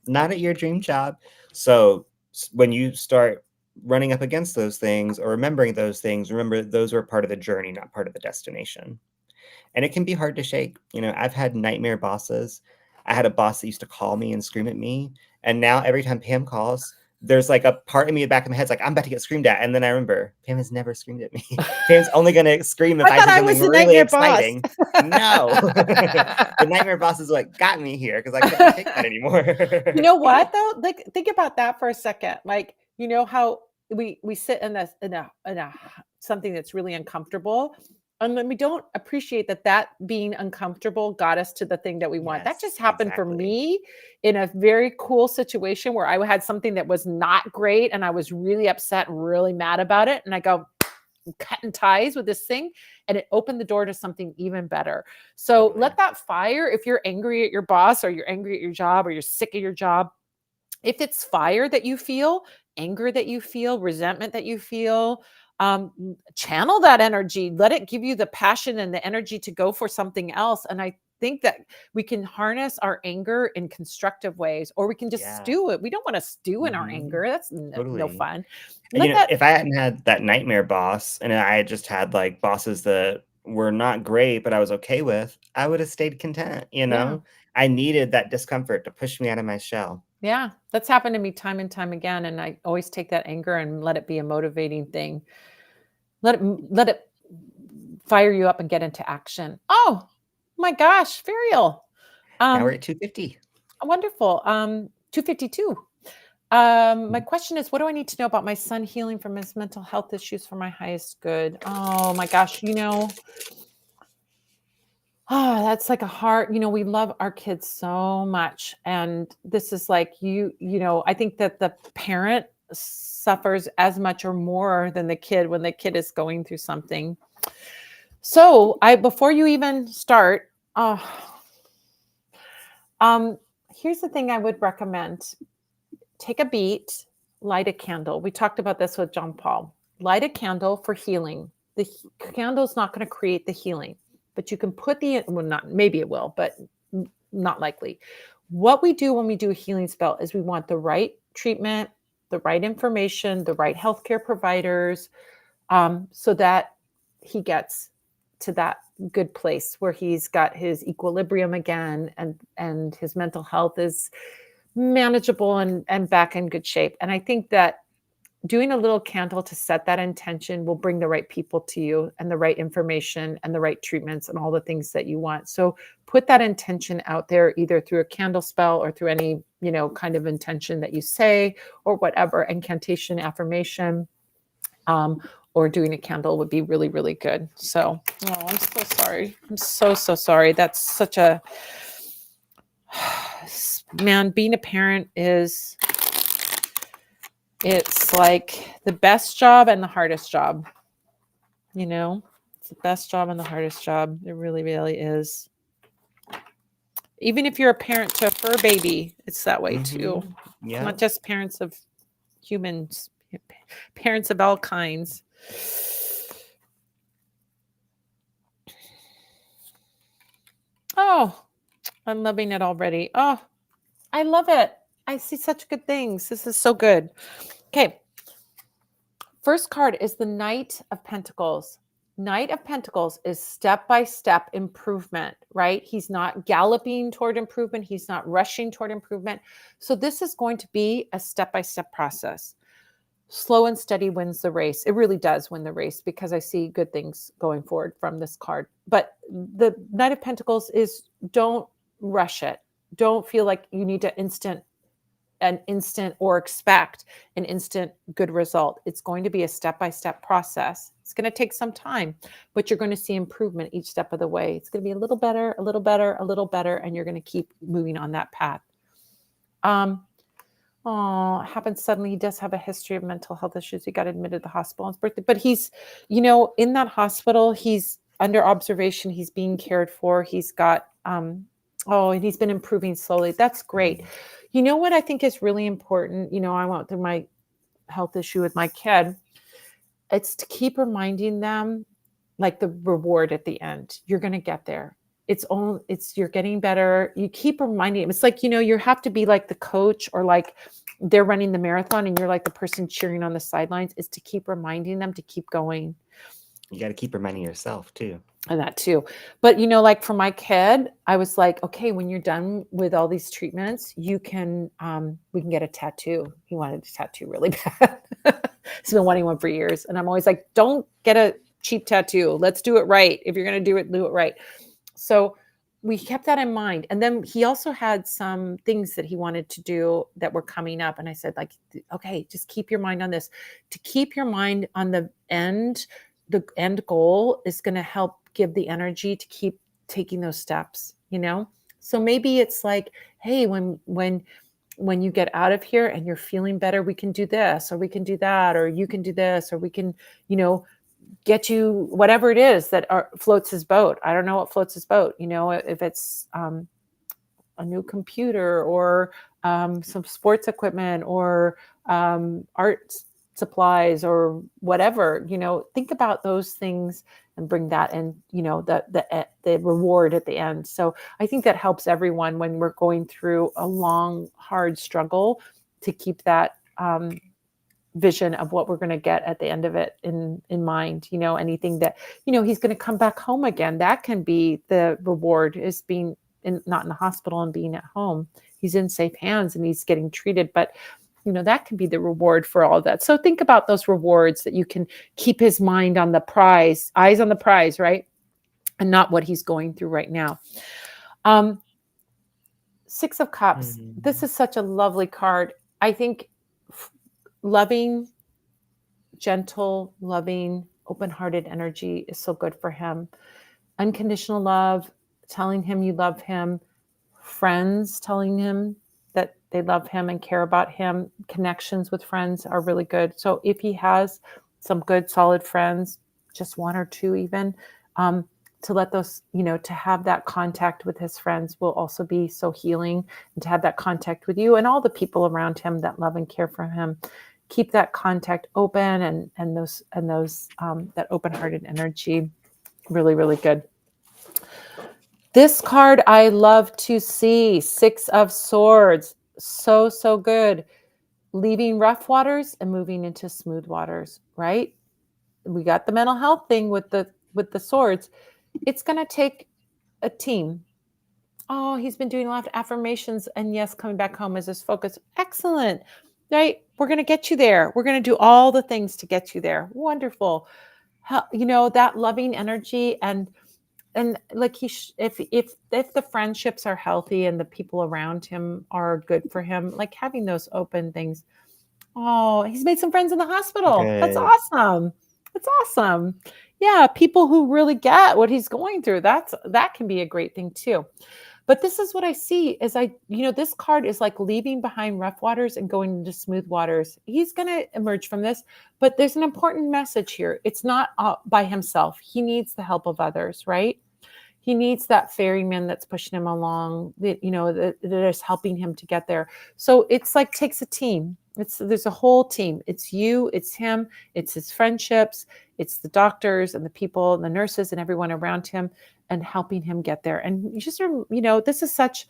Not at your dream job. So when you start running up against those things or remembering those things, remember those were part of the journey, not part of the destination. And it can be hard to shake. I've had nightmare bosses. I had a boss that used to call me and scream at me. And now every time Pam calls, there's like a part of me in the back of my head's like, I'm about to get screamed at. And then I remember, Pam has never screamed at me. Pam's only going to scream if I I thought say I something was the really nightmare boss. exciting. No. The nightmare boss is what got me here because I couldn't take that anymore. You know what though? Like think about that for a second. Like, how we sit in a something that's really uncomfortable. And then we don't appreciate that being uncomfortable got us to the thing that we want. That Yes, just happened for exactly. me in a very cool situation where I had something that was not great and I was really upset and really mad about it. And I go, I'm cutting ties with this thing, and it opened the door to something even better. So Totally. let that fire, if you're angry at your boss or you're angry at your job or you're sick of your job, if it's fire that you feel, anger that you feel, resentment that you feel, channel that energy. Let it give you the passion and the energy to go for something else. And think that we can harness our anger in constructive ways, or we can just Yeah. stew it. We don't want to stew in our Mhm. anger. That's no Totally. fun. And, Let that, if I hadn't had that nightmare boss and I had just had, like, bosses that were not great, but I was okay with, I would have stayed content, you yeah, know? I needed that discomfort to push me out of my shell. yeah, that's happened to me time and time again. And I always take that anger and let it be a motivating thing. Let it fire you up and get into action. Oh my gosh, Furiel. Now we're Um, at 250. Wonderful. 252. My Mhm. question is, what do I need to know about my son healing from his mental health issues for my highest good? Oh my gosh, that's like a hard, we love our kids so much. And this is like I think that the parent suffers as much or more than the kid when the kid is going through something. So before you even start, um, here's the thing I would recommend. Take a beat, light a candle. We talked about this with John Paul. Light a candle for healing. Candle is not going to create the healing, but you can put well, not maybe it will, but not likely. What we do when we do a healing spell is we want the right treatment, the right information, the right healthcare providers, so that he gets to that good place where he's got his equilibrium again, and his mental health is manageable and back in good shape. And I think that doing a little candle to set that intention will bring the right people to you and the right information and the right treatments and all the things that you want. So put that intention out there, either through a candle spell or through any, kind of intention that you say, or whatever, incantation, affirmation, or doing a candle would be really, really good. So, I'm so sorry. I'm so, so sorry. That's such a, man, being a parent it's like the best job and the hardest job, you know? It's the best job and the hardest job. It really, really is. Even if you're a parent to a fur baby, it's that way too. Mhm. Not Yep. just parents of humans, parents of all kinds. Oh, I'm loving it already. Oh, I love it. I see such good things. This is so good. Okay. First card is the Knight of Pentacles. Knight of Pentacles is step by step improvement, right? He's not galloping toward improvement. He's not rushing toward improvement. So, this is going to be a step by step process. Slow and steady wins the race. It really does win the race because I see good things going forward from this card. But the Knight of Pentacles is, don't rush it. Don't feel like you need an instant or expect an instant good result. It's going to be a step-by-step process. It's going to take some time, but you're going to see improvement each step of the way. It's going to be a little better, a little better, a little better, and you're going to keep moving on that path. It happened suddenly. He does have a history of mental health issues. He got admitted to the hospital on his birthday, but he's, in that hospital, he's under observation. He's being cared for. He's got, and he's been improving slowly. That's great. Mhm. You know what I think is really important? I went through my health issue with my kid. It's to keep reminding them, like, the reward at the end. You're going to get there. You're getting better. You keep reminding them. It's like, you have to be like the coach, or like they're running the marathon and you're like the person cheering on the sidelines, is to keep reminding them to keep going. You gotta keep reminding yourself too. And that too. But like for my kid, I was like, okay, when you're done with all these treatments, we can get a tattoo. He wanted a tattoo really bad. He's been wanting one for years. And I'm always like, don't get a cheap tattoo. Let's do it right. If you're going to do it right. So we kept that in mind. And then he also had some things that he wanted to do that were coming up. And I said, like, okay, just keep your mind on this. To keep your mind on the end goal is going to help give the energy to keep taking those steps. So maybe it's like, hey, when you get out of here and you're feeling better, we can do this, or we can do that, or you can do this, or we can, get you whatever it is that floats his boat. I don't know what floats his boat, if it's a new computer, or some sports equipment, or art supplies or whatever, think about those things and bring that in, the reward at the end. So I think that helps everyone when we're going through a long, hard struggle to keep that vision of what we're going to get at the end of it in mind. Anything that, he's going to come back home again. That can be the reward, is being not in the hospital and being at home. He's in safe hands and he's getting treated, but that can be the reward for all of that. So think about those rewards that you can keep his mind on the prize, eyes on the prize, right? And not what he's going through right now. Six of Cups. This is such a lovely card. I think loving, gentle, loving, open-hearted energy is so good for him. Unconditional love, telling him you love him, friends telling him that they love him and care about him. Connections with friends are really good. So if he has some good, solid friends, just one or two even, to let those, to have that contact with his friends will also be so healing, and to have that contact with you and all the people around him that love and care for him. Keep that contact open and those that open-hearted energy. Really, really good. This card I love to see. Six of Swords. So, so good. Leaving rough waters and moving into smooth waters, right? We got the mental health thing with the swords. It's going to take a team. Oh, he's been doing a lot of affirmations, and yes, coming back home is his focus. Excellent. Right? We're going to get you there. We're going to do all the things to get you there. Wonderful. That loving energy and like if the friendships are healthy and the people around him are good for him, like having those open things. Oh, he's made some friends in the hospital. That's Good. awesome. That's awesome. Yeah, people who really get what he's going through. That can be a great thing too. But this is what I see is this card is like leaving behind rough waters and going into smooth waters. He's going to emerge from this, but there's an important message here. It's not by himself. He needs the help of others, right? He needs that ferryman that's pushing him along, that is helping him to get there. So it's like takes a team. There's a whole team. It's you, it's him, it's his friendships, it's the doctors and the people and the nurses and everyone around him and helping him get there. And you just this is such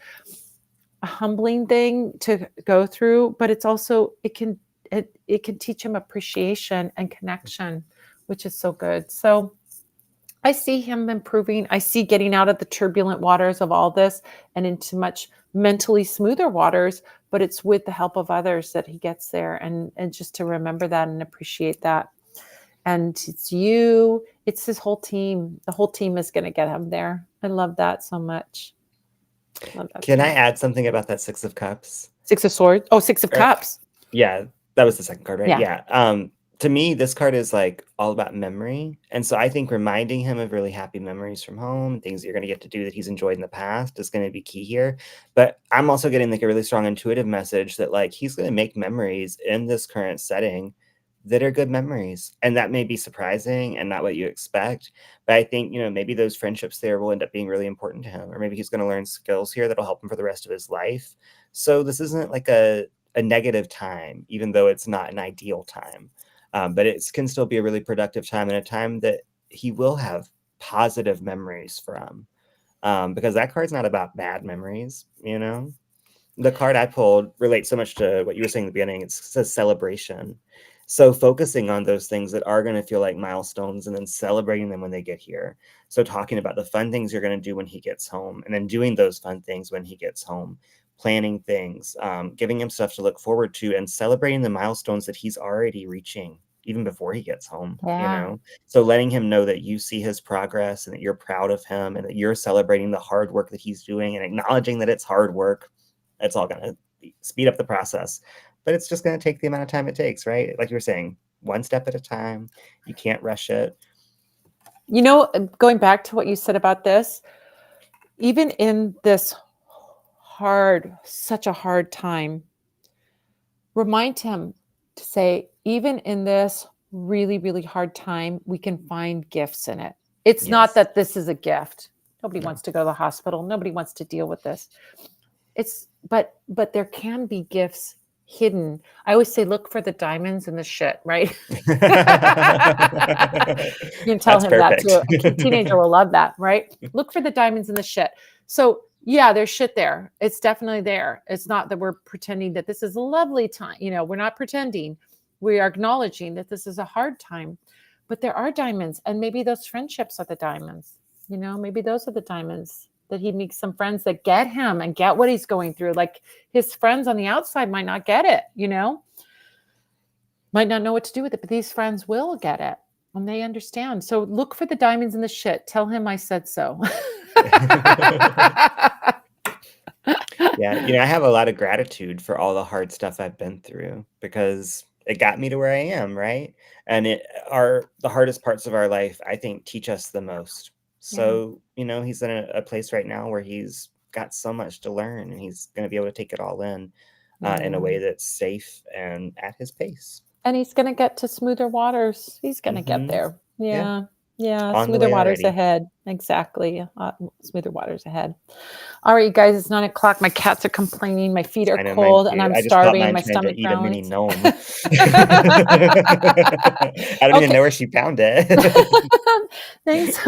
a humbling thing to go through, but it's also it can teach him appreciation and connection, which is so good. So I see him improving. I see getting out of the turbulent waters of all this and into much mentally smoother waters, but it's with the help of others that he gets there, and just to remember that and appreciate that. And it's you, it's his whole team. The whole team is going to get him there. I love that so much. Love that Can so I much. add something about that Six of Cups? Six of Swords. Oh, Six of Cups. Yeah, that was the second card, right? Yeah. Yeah. To me, this card is like all about memory. And so I think reminding him of really happy memories from home, things that you're going to get to do that he's enjoyed in the past is going to be key here. But I'm also getting like a really strong intuitive message that like he's going to make memories in this current setting that are good memories. And that may be surprising and not what you expect. But I think, maybe those friendships there will end up being really important to him. Or maybe he's going to learn skills here that'll help him for the rest of his life. So this isn't like a negative time, even though it's not an ideal time. But it can still be a really productive time and a time that he will have positive memories from. Because that card's not about bad memories, The card I pulled relates so much to what you were saying at the beginning. It says celebration. So focusing on those things that are going to feel like milestones and then celebrating them when they get here. So talking about the fun things you're going to do when he gets home and then doing those fun things when he gets home, planning things, giving him stuff to look forward to and celebrating the milestones that he's already reaching even before he gets home, Yeah. So letting him know that you see his progress and that you're proud of him and that you're celebrating the hard work that he's doing and acknowledging that it's hard work. It's all going to speed up the process, but it's just going to take the amount of time it takes, right? Like you were saying, one step at a time. You can't rush it. Going back to what you said about this, even in this such a hard time, remind him to say, even in this really, really hard time, we can find gifts in it. It's not Yes. that this is a gift. Nobody No. wants to go to the hospital. Nobody wants to deal with this. But there can be gifts hidden. I always say, look for the diamonds in the shit, right? You can tell That's him that perfect. too. A teenager will love that, right? Look for the diamonds in the shit. So yeah, there's shit there. It's definitely there. It's not that we're pretending that this is a lovely time. We're not pretending. We are acknowledging that this is a hard time, but there are diamonds, and maybe those friendships are the diamonds. Maybe those are the diamonds that he makes some friends that get him and get what he's going through. Like his friends on the outside might not get it, might not know what to do with it, but these friends will get it and they understand. So look for the diamonds in the shit. Tell him I said so. Yeah, I have a lot of gratitude for all the hard stuff I've been through because it got me to where I am, right? And the hardest parts of our life, I think, teach us the most. Yeah. So, he's in a place right now where he's got so much to learn and he's going to be able to take it all in a Yeah. way that's safe and at his pace. And he's going to get to smoother waters. He's going to get Hmm. there. Yeah, Yeah. Yeah. on the Smoother way waters already. ahead. Exactly. Smoother waters ahead. All right, you guys, it's 9 o'clock. My cats are complaining. My feet are I know mine cold and too. I'm I just caught starving. mine My trying to stomach eat a mini growls. gnome. I don't even Okay. know where she found it. Thanks.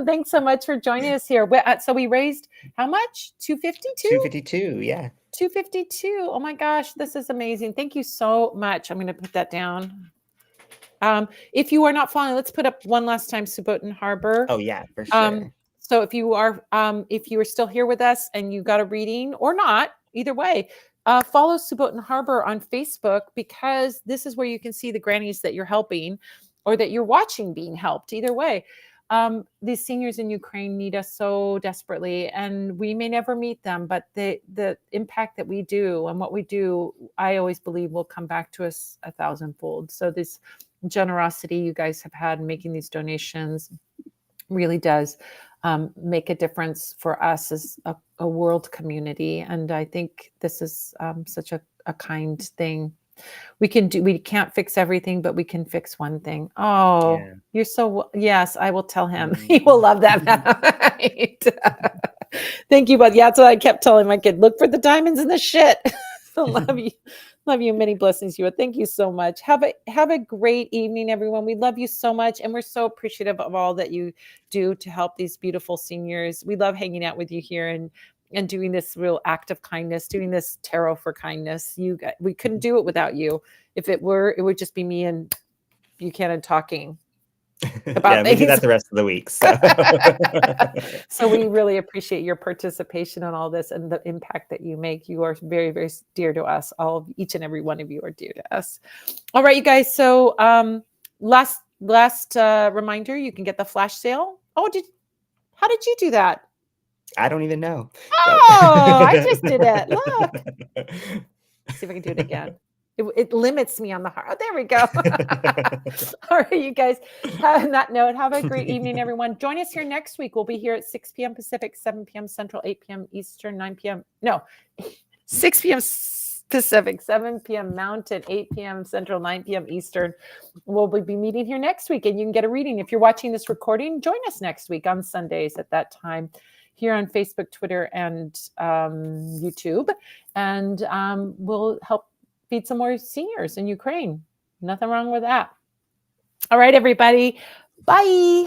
Thanks so much for joining us here. So we raised how much? 252? 252, yeah. 252. Oh my gosh, this is amazing. Thank you so much. I'm going to put that down. If you are not following, let's put up one last time Suboten Harbor. Oh, yeah, for Um, sure. so if you are still here with us and you got a reading or not, either way, follow Suboten Harbor on Facebook, because this is where you can see the grannies that you're helping or that you're watching being helped. Either way, these seniors in Ukraine need us so desperately, and we may never meet them, but the impact that we do and what we do, I always believe will come back to us 1,000-fold. So this generosity you guys have had in making these donations really does make a difference for us as a world community. And I think this is such a kind thing. We can't fix everything, but we can fix one thing. Oh, Yeah. you're so, yes, I will tell him. He will Mm. love that. Right? Thank you. But yeah, that's what I kept telling my kid. Look for the diamonds in the shit. So love you. Love you. Many blessings, you. Thank you so much. Have a great evening, everyone. We love you so much. And we're so appreciative of all that you do to help these beautiful seniors. We love hanging out with you here and doing this real act of kindness, doing this tarot for kindness. We couldn't do it without you. If it were, it would just be me and Buchanan talking Yeah, about and we do things. that the rest of the week, so. So we really appreciate your participation on all this and the impact that you make. You are very, very dear to us. Each and every one of you are dear to us. All right, you guys. So last reminder, you can get the flash sale. How did you do that? I don't even know. Nope. Oh, I just did it. Look. See if I can do it again. It limits me on the heart. Oh, there we go. All right, you guys. On that note, have a great evening, everyone. Join us here next week. We'll be here at 6 p.m. Pacific, 7 p.m. Central, 8 p.m. Eastern, 9 p.m. No, 6 p.m. Pacific, 7 p.m. Mountain, 8 p.m. Central, 9 p.m. Eastern. We'll be meeting here next week, and you can get a reading. If you're watching this recording, join us next week on Sundays at that time here on Facebook, Twitter, and YouTube. And we'll help feed some more seniors in Ukraine. Nothing wrong with that. All right, everybody. Bye.